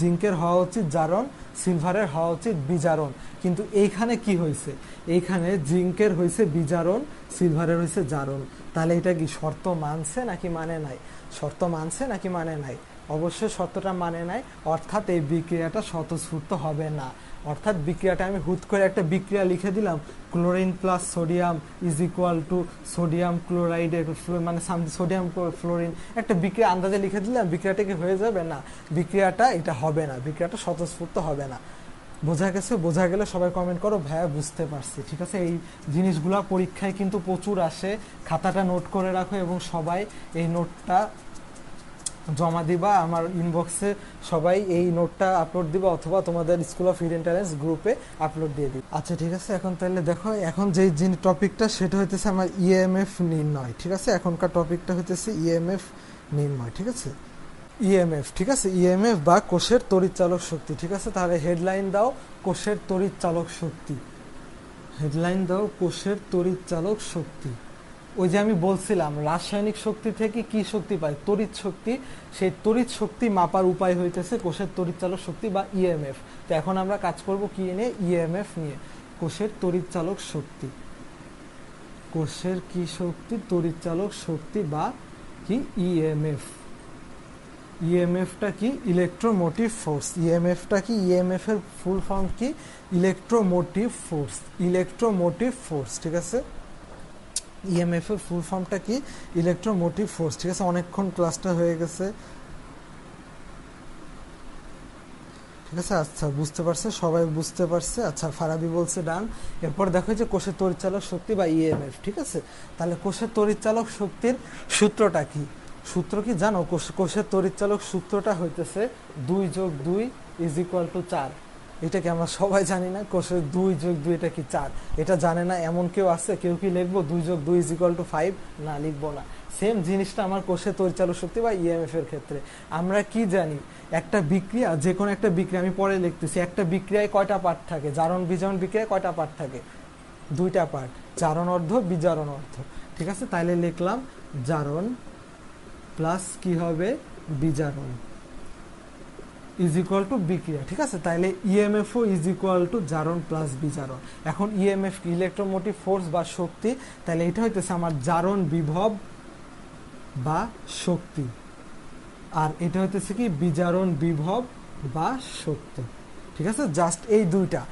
জিঙ্কের হওয়া উচিত জারণ, সিলভারের হওয়া উচিত বিজারণ। কিন্তু এইখানে কি হয়েছে? এইখানে জিঙ্কের হয়েছে বিজারণ, সিলভারের হয়েছে জারণ। তাহলে এটা কি শর্ত মানছে নাকি মানে নাই? শর্ত মানছে নাকি মানে নাই? অবশ্যই শর্তটা মানে নাই, অর্থাৎ এই বিক্রিয়াটা স্বতঃস্ফূর্ত হবে না। অর্থাৎ বিক্রিয়াটা আমি হুট করে একটা বিক্রিয়া লিখে দিলাম, chlorine plus sodium is equal two sodium chloride, মানে সোডিয়াম ফ্লোরিন, একটা বিক্রিয়া আন্দাজে লিখে দিলাম, বিক্রিয়াটা কি হয়ে যাবে? না, বিক্রিয়াটা এটা হবে না, বিক্রিয়াটা স্বতঃস্ফূর্ত হবে না। বোঝা গেছে? বোঝা গেলে সবাই কমেন্ট করো ভাইয়া বুঝতে পারছি। ঠিক আছে, এই জিনিসগুলো পরীক্ষায় কিন্তু প্রচুর আসে, খাতাটা নোট করে রাখো এবং সবাই এই নোটটা জমা দিবা আমার ইনবক্সে, সবাই এই নোটটা আপলোড দিবা অথবা তোমাদের স্কুল অফ হিডেন ট্যালেন্টস গ্রুপে আপলোড দিয়ে দিই। আচ্ছা ঠিক আছে, এখন তাহলে দেখো, এখন যে টপিকটা সেটা হইতেছে আমার ইএমএফ নির্ণয়। ঠিক আছে, এখনকার টপিকটা হইতেছে ইএমএফ নির্ণয়। ঠিক আছে, ইএমএফ, ঠিক আছে, ইএমএফ বা কোষের তড়িৎচালক শক্তি। ঠিক আছে, তাহলে হেডলাইন দাও কোষের তড়িৎচালক শক্তি, হেডলাইন দাও কোষের তড়িৎচালক শক্তি। ওই যে আমি বলছিলাম রাসায়নিক শক্তি থেকে কি শক্তি পায়? তড়িৎ শক্তি। সেই তড়িৎ শক্তি মাপার উপায় হইতেছে কোষের তড়িৎচালক শক্তি বা ইএমএফ। তো এখন আমরা কাজ করব কি নিয়ে? ইএমএফ নিয়ে। কোষের তড়িৎচালক শক্তি, কোষের কি শক্তি? তড়িৎচালক শক্তি বা কি? ইএমএফ। ইএমএফটা কি? Electromotive force. ইএমএফটা কি? ইএমএফ এর ফুল ফর্ম কি? Electromotive force, electromotive force. ঠিক আছে, ইএমএফ এর ফুল ফর্মটা কি? Electromotive force. ঠিক আছে, অনেকক্ষণ ক্লাসটা হয়ে গেছে। ঠিক আছে, আচ্ছা বুঝতে পারছে, সবাই বুঝতে পারছে। আচ্ছা, ফারাবি বলছে ডান। এরপর দেখো যে কোষের তড়িৎচালক শক্তি বা ইএমএফ। ঠিক আছে, তাহলে কোষের তড়িৎচালক শক্তির সূত্রটা কি? সূত্র কি জানো? কোষের তড়িৎচালক সূত্রটা হইতেছে 2+2 = 4। এটা কি আমরা সবাই জানি না? কোষের 2+2 এটা কি 4? এটা জানে না এমন কেউ আছে? কেউ কি লিখবো 2+2 = 5? না, লিখবো না। সেম জিনিসটা আমার কোষের তড়িৎচালক শক্তি বা ইএমএফ এর ক্ষেত্রে। আমরা কি জানি? একটা বিক্রিয়া, যে কোনো একটা বিক্রিয়া, আমি পরে লিখতেছি, একটা বিক্রিয়ায় কয়টা পার্ট থাকে? জারণ বিজারণ বিক্রিয়ায় কয়টা পার্ট থাকে? 2টা পার্ট, জারণ অর্ধ, বিজারণ অর্ধ। ঠিক আছে, তাইলে লিখলাম জারণ প্লাস কি হবে? বিজারণ ইজ ইকুয়াল টু বিক্রিয়া, ঠিক আছে। তাইলে ইএমএফও ইজ ইকুয়াল টু জারণ প্লাস বিজারণ। এখন ইএমএফ কি? ইলেকট্রোমোটিভ ফোর্স বা শক্তি। তাহলে এটা হইতেছে আমার জারণ বিভব বা শক্তি, আর এটা হইতেছে কি? বিজারণ বিভব বা শক্তি, ঠিক আছে। জাস্ট এই দুইটা,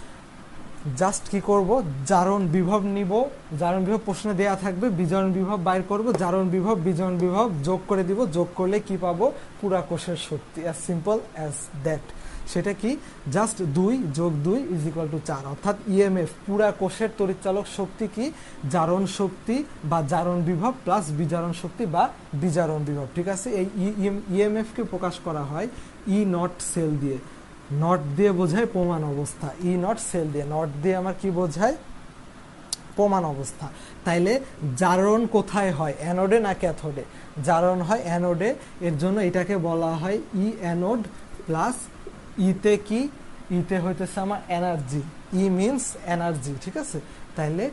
জাস্ট কি করব? জারণ বিভব নিব, জারণ বিভব প্রশ্নে দেয়া থাকবে, বিজারণ বিভব বাইর করব, জারণ বিভব বিজারণ বিভব যোগ করে দিব, যোগ করলে কি পাবো? পুরা কোষের শক্তি। As simple as that. সেটা কি? জাস্ট 2 যোগ 2 ইজ ইকুয়াল টু 4। অর্থাৎ ইএমএফ পুরা কোষের তড়িৎচালক শক্তি কি? জারণ শক্তি বা জারণ বিভব প্লাস বিজারণ শক্তি বা বিজারণ বিভব, ঠিক আছে। এই ইএমএফ কে প্রকাশ করা হয় ই নট সেল দিয়ে। নট দিয়ে বোঝায় প্রমাণ অবস্থা, ই নট সেল দিয়ে। নট দিয়ে আমার কি বোঝায়? প্রমাণ অবস্থা। তাইলে জারণ কোথায় হয়? অ্যানোডে না ক্যাথোডে? জারণ হয় অ্যানোডে, এর জন্য এটাকে বলা হয় ই অ্যানোড প্লাস ইতে কি? ইতে হইতেছে আমার এনার্জি, ই মিনস এনার্জি, ঠিক আছে। তাইলে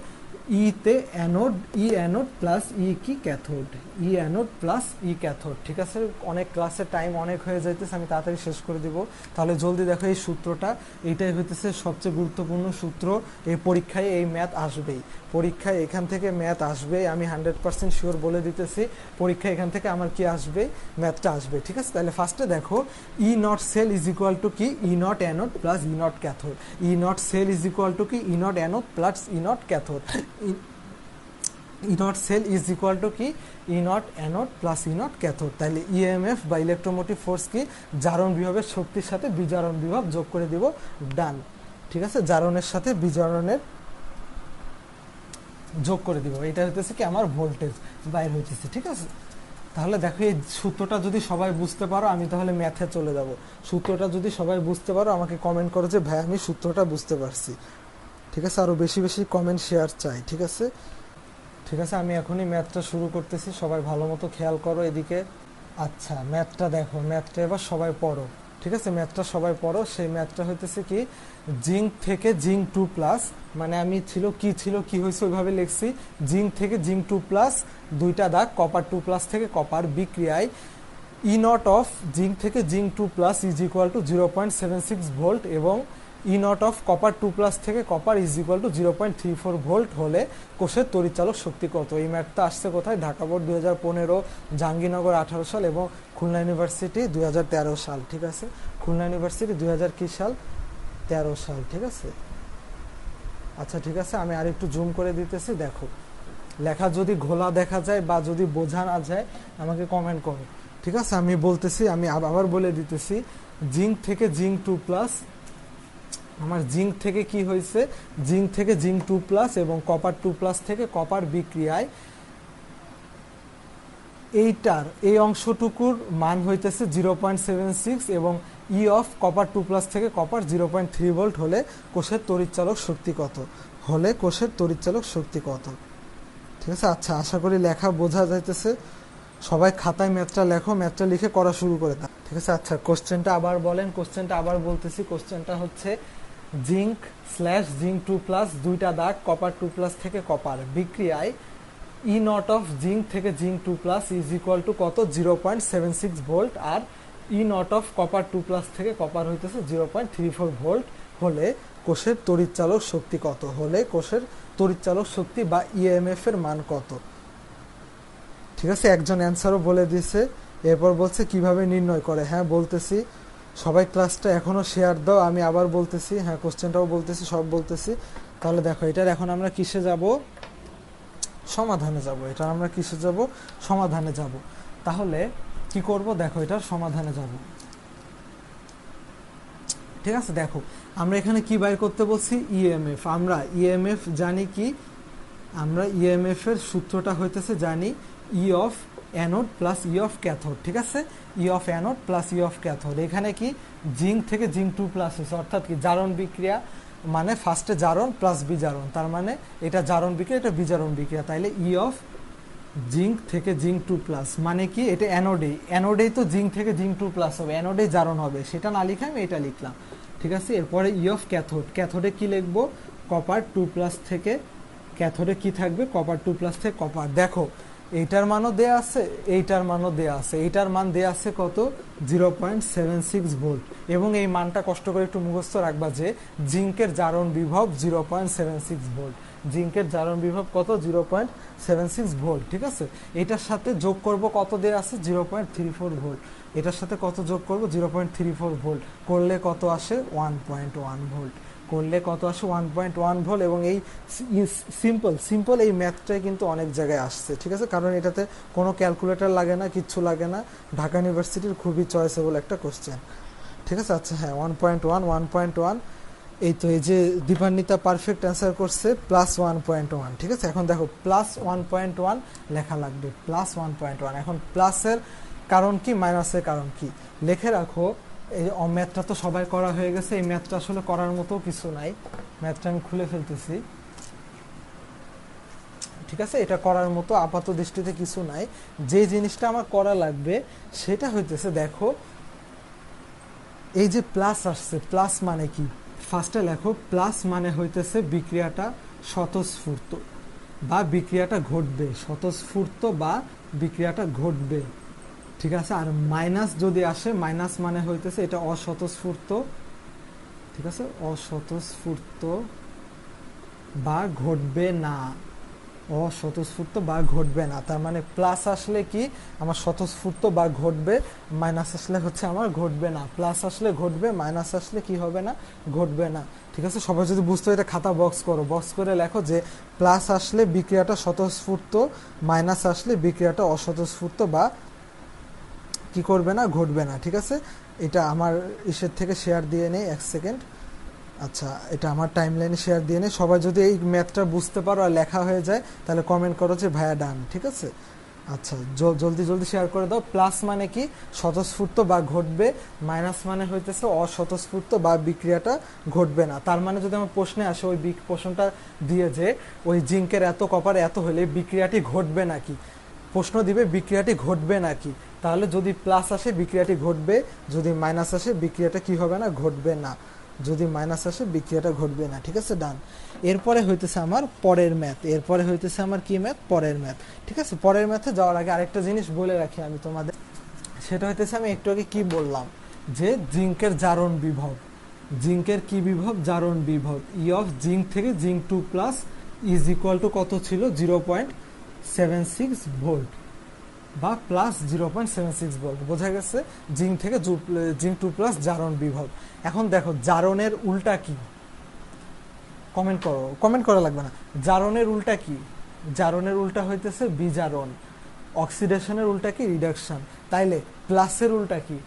ইতে অ্যানোড, ই অ্যানোড প্লাস ই কি? ক্যাথোড। ই অ্যানোড প্লাস ই ক্যাথোড, ঠিক আছে। অনেক ক্লাসের টাইম অনেক হয়ে যাইতেছে, আমি তাড়াতাড়ি শেষ করে দিব। তাহলে জলদি দেখো এই সূত্রটা, এইটাই হইতেছে সবচেয়ে গুরুত্বপূর্ণ সূত্র। এই পরীক্ষায় এই ম্যাথ আসবেই, পরীক্ষায় এখান থেকে ম্যাথ আসবে, আমি 100% শিওর বলে দিতেছি। পরীক্ষায় এখান থেকে আমার কি আসবে? ম্যাথটা আসবে, ঠিক আছে। তাহলে ফার্স্টে দেখো E naught cell is equal to কি? E naught anode plus E naught cathode. E naught cell is equal to কি? E naught anode plus E naught cathode. E naught cell is equal to কি? E naught anode plus E naught cathode. তাহলে EMF বা electromotive force কি? জারণ বিভবের শক্তির সাথে বিজারণ বিভব যোগ করে দিব, ডান, ঠিক আছে। জারণের সাথে বিজারণের যোগ করে দিব, এটা হইতেছে কি? আমার ভোল্টেজ বাইর হইতেছে, ঠিক আছে। তাহলে দেখো এই সূত্রটা যদি সবাই বুঝতে পারো, আমি তাহলে ম্যাথে চলে যাব। সূত্রটা যদি সবাই বুঝতে পারো, আমাকে কমেন্ট করো যে ভাই আমি সূত্রটা বুঝতে পারছি, ঠিক আছে। আরো বেশি বেশি কমেন্ট শেয়ার চাই, ঠিক আছে। ঠিক আছে, আমি এখনই ম্যাথটা শুরু করতেছি, সবাই ভালো মতো খেয়াল করো এদিকে। আচ্ছা, ম্যাথটা দেখো, ম্যাথটা এবার সবাই পড়ো, ঠিক আছে। ম্যাথটা সবাই পড়ো। সেই ম্যাথটা হইতেছে কি? জিঙ্ক থেকে জিঙ্ক 2+, মানে আমি কি হয়েছে ওইভাবে লিখছি। জিঙ্ক থেকে জিঙ্ক 2+, দুইটা দাগ, কপার 2+ থেকে কপার বিক্রিয়ায় ই নট অফ জিঙ্ক থেকে zinc 2+ is equal two 0.76 volt এবং ই নট অফ কপার 2+ থেকে copper is equal two 0.34 volt হলে কোষের তড়িৎচালক শক্তি কত? এই ম্যাথটা আসছে কোথায়? ঢাকা বোর্ড 2015, জাহাঙ্গীরনগর 18 সাল এবং খুলনা ইউনিভার্সিটি 2013 সাল, ঠিক আছে। খুলনা ইউনিভার্সিটি 2000 কি সাল? 13 সাল, ঠিক আছে। আচ্ছা, ঠিক আছে, আমি আর একটু জুম করে দিতেছি, দেখো। লেখা যদি ঘোলা দেখা যায় বা যদি বোঝা না যায় আমাকে কমেন্ট করো, ঠিক আছে। আমি বলতেছি, আমি আবার বলে দিতেছি। জিঙ্ক থেকে জিঙ্ক 2+, আমার জিঙ্ক থেকে কি হয়েছে? জিঙ্ক থেকে জিঙ্ক 2+ এবং কপার 2+ থেকে কপার বিক্রিয়ায় এই অংশটুকুর মান হইতেছে 0.76 এবং ই অফ কপার 2+ থেকে কপার 0.3 ভোল্ট হলে কোষের তড়িৎচালক শক্তি কত? ঠিক আছে। আচ্ছা, আশা করি লেখা বোঝা যাইতেছে। সবাই খাতায় ম্যাথটা লেখো, ম্যাথটা লিখে করা শুরু করে দাও, ঠিক আছে। আচ্ছা, কোশ্চেনটা আবার বলেন। কোশ্চেনটা আবার বলতেছি। কোশ্চেনটা হচ্ছে জিঙ্ক স্ল্যাশ জিঙ্ক 2+, দুইটা দাগ, কপার 2+ থেকে কপার বিক্রিয়ায় ই নট অফ জিঙ্ক থেকে জিঙ্ক 2+ ইজ ইকুয়াল টু কত? 0.76 ভোল্ট, আর ই নট অফ কপার 2+ থেকে কপার হইতেছে 0.34 ভোল্ট হলে কোষের তড়িৎচালক শক্তি কত? বা ইএমএফ এর মান কত? ঠিক আছে, একজন অ্যান্সারও বলে দিয়েছে। এরপর বলছে কিভাবে নির্ণয় করে। হ্যাঁ, বলতেছি, সবাই ক্লাসটা এখনো শেয়ার দাও। আমি আবার বলতেছি, হ্যাঁ, কোশ্চেনটাও বলতেছি, সব বলতেছি। তাহলে দেখো, এটার এখন আমরা কিসে যাব? সমাধানে যাব। সমাধানে যাব। তাহলে কি করব? দেখো, এটার সমাধানে যাব, ঠিক আছে। দেখো, আমরা এখানে কি বাইর করতে বলছি? ইএমএফ। আমরা ইএমএফ জানি কি? আমরা ইএমএফ এর সূত্রটা হইতেছে জানি ই of anode plus E of cathode, ঠিক আছে। ই of anode plus E of cathode. এখানে কি? জিঙ্ক থেকে জিঙ্ক 2+ হয়েছে, অর্থাৎ কি? জারণ বিক্রিয়া, মানে ফার্স্টে জারণ প্লাস বিজারণ, তার মানে এটা জারণ বিক্রিয়া, এটা বিজারণ বিক্রিয়া। তাইলে ই অফ জিঙ্ক থেকে জিঙ্ক 2+, মানে কি? এটা অ্যানোডেই তো জিঙ্ক থেকে জিঙ্ক 2+ হবে, অ্যানোডেই জারণ হবে, সেটা না লিখে আমি এটা লিখলাম, ঠিক আছে। এরপরে ই অফ ক্যাথোড। ক্যাথোডে কি লিখবো? কপার 2+ থেকে, ক্যাথোডে কি থাকবে? কপার 2+ থেকে কপার। দেখো, এইটার মানও দেয়া আছে, এইটার মানও দেয়া আছে। এইটার মান দেয়া আছে কত? 0.76 ভোল্ট। এবং এই মানটা কষ্ট করে একটু মুখস্থ রাখবা যে জিঙ্কের জারণ বিভব 0.76 ভোল্ট। জিঙ্কের জারণ বিভব কত? 0.76 ভোল্ট। ঠিক আছে, এটার সাথে যোগ করব কত দেয়া আছে? 0.34 ভোল্ট। এটার সাথে কত যোগ করব? 0.34 ভোল্ট। করলে কত আসে? 1.1 ভোল্ট। করলে কত আসে? 1.1 ভোল্ট। এবং এই সিম্পল এই ম্যাথটাই কিন্তু অনেক জায়গায় আসছে। ঠিক আছে, কারণ এটাতে কোনো ক্যালকুলেটর লাগে না, কিচ্ছু লাগে না। ঢাকা ইউনিভার্সিটির খুবই চয়েসেবল একটা কোশ্চেন। ঠিক আছে, আচ্ছা হ্যাঁ, 1.1। এই তো, এই যে দীপান্বিতা পারফেক্ট অ্যান্সার করছে +1.1। ঠিক আছে, এখন দেখো +1.1 লেখা লাগবে, +1.1। এখন প্লাসের কারণ কি, মাইনাসের কারণ কি লিখে রাখো। এই ম্যাথটা তো সবাই করা হয়ে গেছে, এই ম্যাথটা আসলে করার মতো কিছু নাই। ম্যাথটা আমি খুলে ফেলতেছি। ঠিক আছে, এটা করার মতো আপাত দৃষ্টিতে কিছু নাই। যে জিনিসটা আমার করা লাগবে সেটা হইতেছে, দেখো এই যে প্লাস আসছে, প্লাস মানে কি? ফার্স্টে লেখো, প্লাস মানে হইতেছে বিক্রিয়াটা স্বতঃস্ফূর্ত বা বিক্রিয়াটা ঘটবে, স্বতঃস্ফূর্ত বা বিক্রিয়াটা ঘটবে। ঠিক আছে, আর মাইনাস যদি আসে, মাইনাস মানে হইতেছে এটা অস্বতঃস্ফূর্ত। ঠিক আছে, অস্বতঃস্ফূর্ত বা ঘটবে না, অস্বতঃস্ফূর্ত বা ঘটবে না। তার মানে প্লাস আসলে কি আমার স্বতঃস্ফূর্ত বা ঘটবে, মাইনাস আসলে হচ্ছে আমার ঘটবে না। প্লাস আসলে ঘটবে, মাইনাস আসলে কি হবে না? ঘটবে না। ঠিক আছে, সবাই যদি বুঝতে হয় এটা খাতা বক্স করো, বক্স করে লেখো যে প্লাস আসলে বিক্রিয়াটা স্বতঃস্ফূর্ত, মাইনাস আসলে বিক্রিয়াটা অস্বতঃস্ফূর্ত বা কি করবে না? ঘটবে না। ঠিক আছে, এটা আমার ইসের থেকে শেয়ার দিয়ে নেই, 1 সেকেন্ড। আচ্ছা, এটা আমার টাইমলাইনে শেয়ার দিয়ে নেই। সবাই যদি এই ম্যাথটা বুঝতে পারো আর লেখা হয়ে যায় তাহলে কমেন্ট করো যে ভাইয়া ডান। ঠিক আছে, আচ্ছা জলদি শেয়ার করে দাও। প্লাস মানে কি? স্বতঃস্ফূর্ত বা ঘটবে। মাইনাস মানে হইতেছে অস্বতঃস্ফূর্ত বা বিক্রিয়াটা ঘটবে না। তার মানে যদি আমার প্রশ্নে আসে, ওই প্রশ্নটা দিয়ে যে ওই জিঙ্কের এত কপার এত হলে বিক্রিয়াটি ঘটবে নাকি, প্রশ্ন দিবে বিক্রিয়াটি ঘটবে নাকি, তাহলে যদি প্লাস আসে বিক্রিয়াটি ঘটবে, যদি মাইনাস আসে বিক্রিয়াটা কি হবে না? ঘটবে না। যদি মাইনাস আসে বিক্রিয়াটা ঘটবে না। ঠিক আছে, ডান। এরপরে হইতেছে আমার পরের ম্যাথ, এরপরে হইতেছে আমার কি ম্যাথ? পরের ম্যাথ। ঠিক আছে, পরের ম্যাথে যাওয়ার আগে আরেকটা জিনিস বলে রাখি আমি তোমাদের, সেটা হইতেছে আমি একটু আগে কি বললাম যে জিঙ্কের জারণ বিভব, জিঙ্কের কি বিভব? জারণ বিভব। ই অফ জিঙ্ক থেকে জিঙ্ক 2+ ইজ ইকুয়াল টু কত ছিল? 0.76 ভোল্ট বা +0.76 ভোল্ট। বোঝা গেছে? জিঙ্ক থেকে জিঙ্ক 2+ জারণ বিভব। এখন দেখো জারণের উল্টা কি? কমেন্ট করো, কমেন্ট করা লাগবে না। জারণের উল্টা কি? জারণের উল্টা হইতেছে বিজারণ। অক্সিডেশনের উল্টা কি? রিডাকশন। তাইলে প্লাসের উল্টা কি?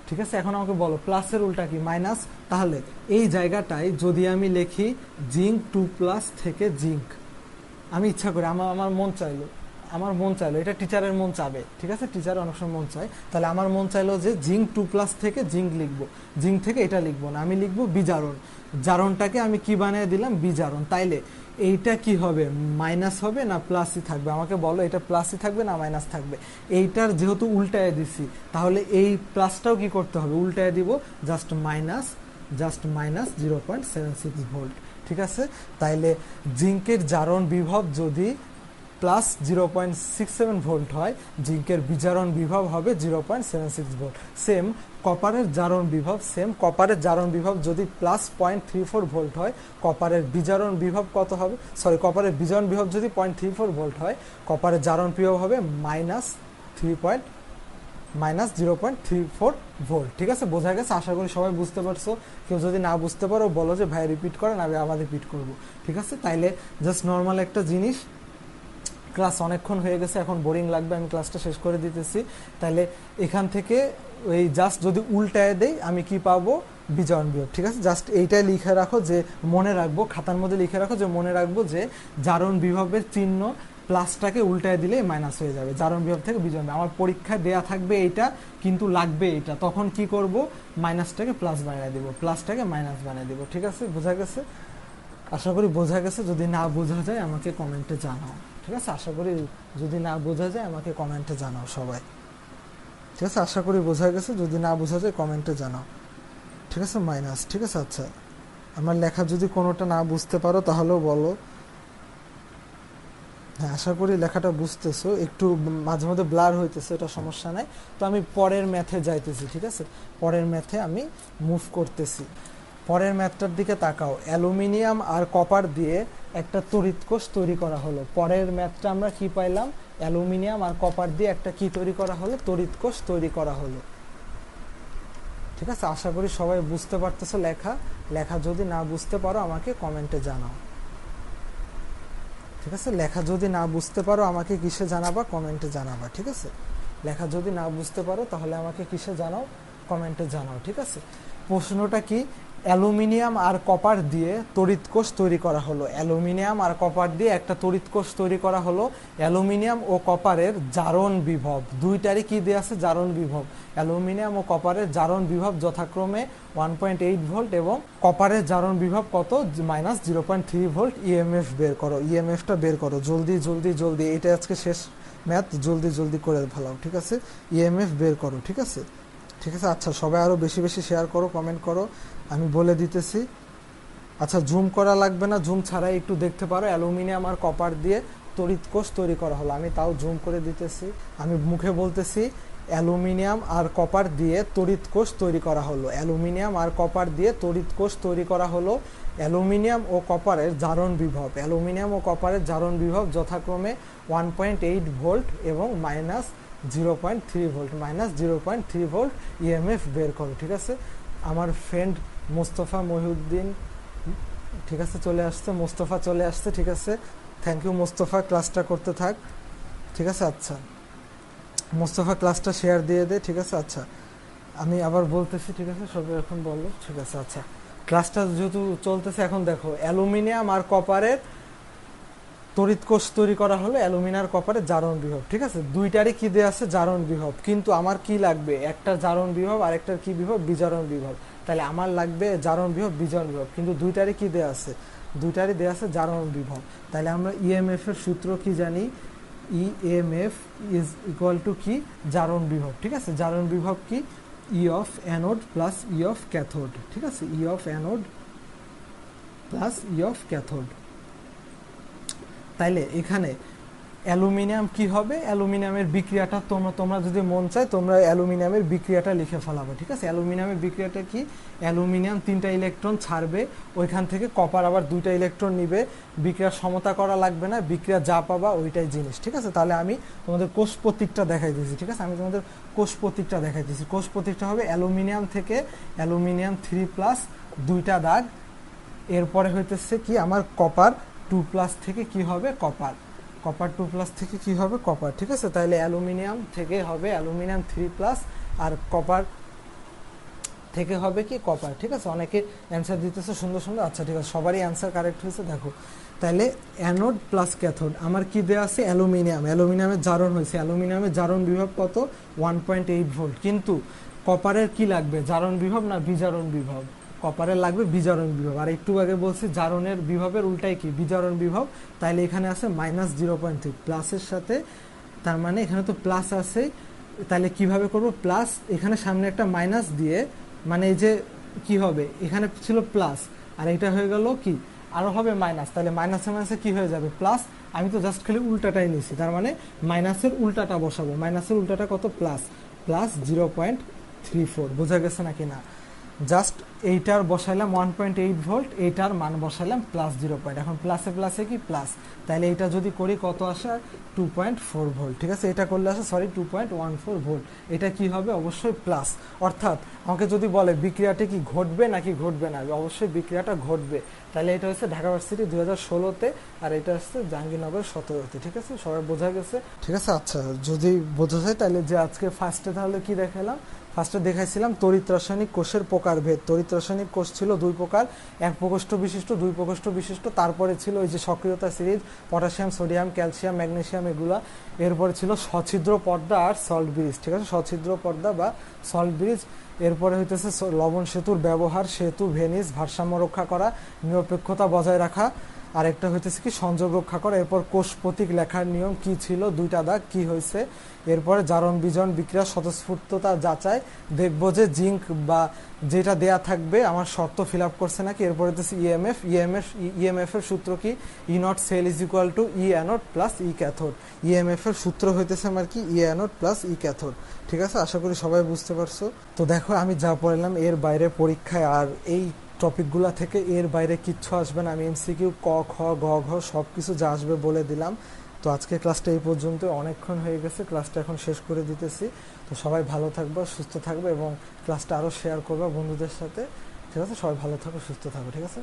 ঠিক আছে, এখন আমাকে বলো প্লাসের উল্টা কি? মাইনাস। তাহলে এই জায়গাটায় যদি আমি লিখি জিঙ্ক 2+ থেকে জিঙ্ক, আমি ইচ্ছা করি, আমার মন চাইলো, এটা টিচারের মন চাবে। ঠিক আছে, টিচার অনেক সময় মন চায়, তাহলে আমার মন চাইলো যে জিঙ্ক 2+ থেকে জিঙ্ক লিখবো, জিঙ্ক থেকে এটা লিখবো না, আমি লিখবো বিজারণ। জারণটাকে আমি কি বানিয়ে দিলাম? বিজারণ। তাইলে এইটা কি হবে? মাইনাস হবে না প্লাসই থাকবে? আমাকে বলো, এটা প্লাসই থাকবে না মাইনাস থাকবে? এইটার যেহেতু উল্টায় দিছি, তাহলে এই প্লাসটাও কি করতে হবে? উল্টায় দিব, জাস্ট মাইনাস 0.76 ভোল্ট। ঠিক আছে, তাইলে জিঙ্কের জারণ বিভব যদি +0.67 ভোল্ট হয়, জিঙ্কের বিজারণ বিভব হবে 0.76 ভোল্ট। সেম কপারের জারণ বিভব যদি +0.34 ভোল্ট হয়, কপারের বিজারণ বিভব কত হবে? কপারের বিজারণ বিভব যদি 0.34 ভোল্ট হয়, কপারের জারণ বিভব হবে -0.34 ভোল্ট। ঠিক আছে, বোঝা গেছে? আশা করি সবাই বুঝতে পারছো। কেউ যদি না বুঝতে পারো বলো যে ভাই রিপিট করেন, আমি আবার রিপিট করব। ঠিক আছে, তাইলে জাস্ট নর্মাল একটা জিনিস, ক্লাস অনেকক্ষণ হয়ে গেছে, এখন বোরিং লাগবে, আমি ক্লাসটা শেষ করে দিতেছি। তাহলে এখান থেকে এই জাস্ট যদি উল্টায় দেই আমি কি পাবো? বিজারণ বিভব। ঠিক আছে, জাস্ট এইটাই লিখে রাখো, যে মনে রাখবো, খাতার মধ্যে লিখে রাখো যে মনে রাখবো যে জারণ বিভবের চিহ্ন প্লাসটাকে উল্টায় দিলে মাইনাস হয়ে যাবে, জারণ বিভব থেকে বিজারণ বিভব। আমার পরীক্ষায় দেয়া থাকবে এইটা, কিন্তু লাগবে এইটা, তখন কি করব? মাইনাসটাকে প্লাস বানিয়ে দিব, প্লাসটাকে মাইনাস বানিয়ে দিব। ঠিক আছে, বোঝা গেছে? আশা করি বোঝা গেছে। যদি না বোঝা যায় আমাকে কমেন্টে জানাও। ঠিক আছে, আশা করি যদি না বোঝা যায় আমাকে কমেন্টে জানাও সবাই। ঠিক আছে, আশা করি বোঝা গেছে। যদি না বোঝা যায় কমেন্টে জানাও। ঠিক আছে, মাইনাস। ঠিক আছে, আচ্ছা আমার লেখা যদি কোনোটা না বুঝতে পারো তাহলেও বলো। হ্যাঁ, আশা করি লেখাটা বুঝতেছো। একটু মাঝে মধ্যে ব্লার হইতেছে, এটা সমস্যা নাই। তো আমি পরের ম্যাথে যাইতেছি, ঠিক আছে? পরের ম্যাথে আমি মুভ করতেছি। পরের ম্যাথটার দিকে তাকাও। অ্যালুমিনিয়াম আর কপার দিয়ে একটা তড়িৎকোষ তৈরি করা হলো। পরের ম্যাথটা আমরা কি পাইলাম? অ্যালুমিনিয়াম আর কপার দিয়ে একটা কি তৈরি করা হলো? তড়িৎকোষ তৈরি করা হলো। ঠিক আছে, আশা করি সবাই বুঝতে পারতেছো। লেখা লেখা যদি না বুঝতে পারো আমাকে কমেন্টে জানাও, ঠিক আছে? লেখা যদি না বুঝতে পারো আমাকে কিসে জানাবা? কমেন্টে জানাবা, ঠিক আছে? লেখা যদি না বুঝতে পারো তাহলে আমাকে কিসে জানাও? কমেন্টে জানাও, ঠিক আছে? প্রশ্নটা কি? অ্যালুমিনিয়াম আর কপার দিয়ে তড়িৎকোষ তৈরি করা হলো। অ্যালুমিনিয়াম আর কপার দিয়ে একটা তড়িৎকোষ তৈরি করা হলো। অ্যালুমিনিয়াম ও কপারের জারণ বিভব, দুইটারই কি দেওয়া আছে? জারণ বিভব। অ্যালুমিনিয়াম ও কপারের জারণ বিভব যথাক্রমে 1.8 ভোল্ট এবং কপারের জারণ বিভব কত? -0.3 ভোল্ট। ইএমএফ বের করো, ইএমএফটা বের করো জলদি জলদি জলদি। এটা আজকে শেষ ম্যাথ, জলদি জলদি করে ফেলাও, ঠিক আছে? ইএমএফ বের করো, ঠিক আছে? ঠিক আছে, আচ্ছা সবাই আরও বেশি বেশি শেয়ার করো, কমেন্ট করো, আমি বলে দিতেছি। আচ্ছা, জুম করা লাগবে না, জুম ছাড়াই একটু দেখতে পারো। অ্যালুমিনিয়াম আর কপার দিয়ে তড়িৎকোষ তৈরি করা হলো। আমি তাও জুম করে দিতেছি, আমি মুখে বলতেছি অ্যালুমিনিয়াম আর কপার দিয়ে তড়িৎকোষ তৈরি করা হলো। অ্যালুমিনিয়াম আর কপার দিয়ে তড়িৎকোষ তৈরি করা হলো। অ্যালুমিনিয়াম ও কপারের জারণ বিভব, অ্যালুমিনিয়াম ও কপারের জারণ বিভব যথাক্রমে 1.8 ভোল্ট এবং -0.3 ভোল্ট, -0.3 ভোল্ট। ইএমএফ বের করো, ঠিক আছে? আমার ফ্রেন্ড মোস্তফা মহিউদ্দিন, ঠিক আছে, চলে আসছে। মোস্তফা চলে আসছে, ঠিক আছে? থ্যাংক ইউ মোস্তফা, ক্লাসটা করতে থাক, ঠিক আছে? আচ্ছা, মোস্তফা ক্লাসটা শেয়ার দিয়ে দে, ঠিক আছে? আচ্ছা, আমি আবার বলতেছি, ঠিক আছে? সবাই এখন বলো, ঠিক আছে? আচ্ছা, ক্লাসটা যেহেতু চলতেছে, এখন দেখো অ্যালুমিনিয়াম আর কপারের তড়িৎকোষ তৈরি করা হলো। অ্যালুমিনিয়াম কপারের জারণ বিভব, ঠিক আছে? দুইটারই কি দেওয়া আছে? জারণ বিভব। কিন্তু আমার কি লাগবে? একটা জারণ বিভব আর একটার কি বিভব? বিজারণ বিভব। তাহলে আমার লাগবে জারণ বিভব, বিজারণ বিভব, কিন্তু দুইটারই কি দেওয়া আছে? দুইটারই দেওয়া আছে জারণ বিভব। তাহলে আমরা ইএমএফ এর সূত্র কি জানি? ইএমএফ ইজ ইকুয়াল টু কি? জারণ বিভব, ঠিক আছে? জারণ বিভব কি? ই of anode plus E of cathode, ঠিক আছে? ই of anode plus E of cathode. তাইলে এখানে অ্যালুমিনিয়াম কি হবে? অ্যালুমিনিয়ামের বিক্রিয়াটা তোমরা যদি মন চায় তোমরা অ্যালুমিনিয়ামের বিক্রিয়াটা লিখে ফেলাবে, ঠিক আছে? অ্যালুমিনিয়ামের বিক্রিয়াটা কি? অ্যালুমিনিয়াম 3টা ইলেকট্রন ছাড়বে, ওইখান থেকে কপার আবার 2টা ইলেকট্রন নিবে। বিক্রিয়ার সমতা করা লাগবে না, বিক্রিয়া যা পাবা ওইটাই জিনিস, ঠিক আছে? তাহলে আমি তোমাদের কোষ প্রতীকটা দেখাই দিয়েছি, ঠিক আছে? আমি তোমাদের কোষ প্রতীকটা দেখাই দিয়েছি। কোষ প্রতীকটা হবে অ্যালুমিনিয়াম থেকে অ্যালুমিনিয়াম 3+ 2টা দাগ, এরপরে হইতেছে কি আমার কপার 2+ থেকে কি হবে? কপার। কপার 2+ থেকে কি হবে? কপার, ঠিক আছে? তাহলে অ্যালুমিনিয়াম থেকে হবে অ্যালুমিনিয়াম 3+ আর কপার থেকে হবে কি? কপার, ঠিক আছে? অনেকে অ্যান্সার দিতেছে সুন্দর সুন্দর। আচ্ছা, ঠিক আছে, সবারই অ্যান্সার কারেক্ট হয়েছে। দেখো তাহলে অ্যানোড প্লাস ক্যাথোড আমার কি দেওয়া আছে? অ্যালুমিনিয়াম, অ্যালুমিনিয়ামের জারণ হয়েছে। অ্যালুমিনিয়ামের জারণ বিভব কত? 1.8 ভোল্ট। কিন্তু কপারের কি লাগবে? জারণ বিভব না বিজারণ বিভব? কপারের লাগবে বিজারণ বিভব। আর একটু আগে বলছি জারণের বিভবের উল্টাই কি? বিজারণ বিভব। তাইলে এখানে আছে -0.3 প্লাসের সাথে, তার মানে এখানে তো প্লাস আছে। তাহলে কিভাবে করব? প্লাস এখানে সামনে একটা মাইনাস দিয়ে, মানে এই যে কি হবে? এখানে ছিল প্লাস আর এটা হয়ে গেল কি? আরো হবে মাইনাস। তাহলে মাইনাসে মাইনাসে কি হয়ে যাবে? প্লাস। আমি তো জাস্ট খালি উল্টাটাই নিছি, তার মানে মাইনাসের উল্টাটা বসাবো। মাইনাসের উল্টাটা কত? প্লাস। প্লাস 0.34। বোঝা গেছে নাকি না? জাস্ট এইটার বসাইলাম 1.8 ভোল্ট, এইটার মান বসাইলাম +0. এখন প্লাসে প্লাসে কি? প্লাস। তাহলে এটা যদি করি কত আসে? 2.4 ভোল্ট, ঠিক আছে? এটা করলে আসে 2.14 ভোল্ট। এটা কি হবে? অবশ্যই প্লাস। অর্থাৎ আমাকে যদি বলে বিক্রিয়াটা কি ঘটবে নাকি ঘটবে না, অবশ্যই বিক্রিয়াটা ঘটবে। তাহলে এটা হচ্ছে ঢাকা ভার্সিটি 2016-তে আর এটা হচ্ছে জাহাঙ্গীরনগর 17-তে, ঠিক আছে? সবাই বোঝা গেছে, ঠিক আছে? আচ্ছা, যদি বোঝা যায় তাহলে যে আজকে ফার্স্টে তাহলে কি দেখালাম? ফার্স্টে দেখাইছিলাম তড়িৎ রাসায়নিক কোষের প্রকারভেদ। তড়িৎ রাসায়নিক কোষ ছিল দুই প্রকার, এক প্রকোষ্ঠ বিশিষ্ট, দুই প্রকোষ্ঠ বিশিষ্ট। তারপরে ছিল ওই যে সক্রিয়তা series, potassium, sodium, calcium, magnesium, এগুলা। এরপরে ছিল সছিদ্র পর্দা আর সল্ট ব্রিজ, ঠিক আছে? সছিদ্র পর্দা বা সল্ট ব্রিজ। এরপরে হইতেছে লবণ সেতুর ব্যবহার, সেতু, ভেনিস, ভারসাম্য রক্ষা করা, নিরপেক্ষতা বজায় রাখা। আরেকটা হইতেছে কি সংযোগ রক্ষা করা। এরপর কোষ প্রতীক লেখার নিয়ম কি ছিল, দুইটা দাগ কি হয়েছে। এরপরে জারণ বিজারণ বিক্রিয়া স্বতঃস্ফূর্ততা যাচাই, দেখবো যে জিঙ্ক বা যেটা দেয়া থাকবে আমার শর্ত ফিল আপ করছে নাকি। এরপরে হচ্ছে ইএমএফ এর সূত্র কি, E naught cell is equal to E anode plus E cathode. ইএমএফ এর সূত্র হইতেছে আমার কি, E anode plus E cathode. ঠিক আছে, আশা করি সবাই বুঝতে পারছো। তো দেখো আমি যা পড়লাম এর বাইরে পরীক্ষায় আর এই টপিকগুলা থেকে এর বাইরে কিচ্ছু আসবে না। আমি এমসিকিউ ক খ গ ঘ সব কিছু যা আসবে বলে দিলাম। তো আজকে ক্লাসটা এই পর্যন্ত, অনেকক্ষণ হয়ে গেছে, ক্লাসটা এখন শেষ করে দিতেছি। তো সবাই ভালো থাকবে, সুস্থ থাকবে এবং ক্লাসটা আরও শেয়ার করবে বন্ধুদের সাথে। ঠিক আছে, সবাই ভালো থাকো, সুস্থ থাকো। ঠিক আছে।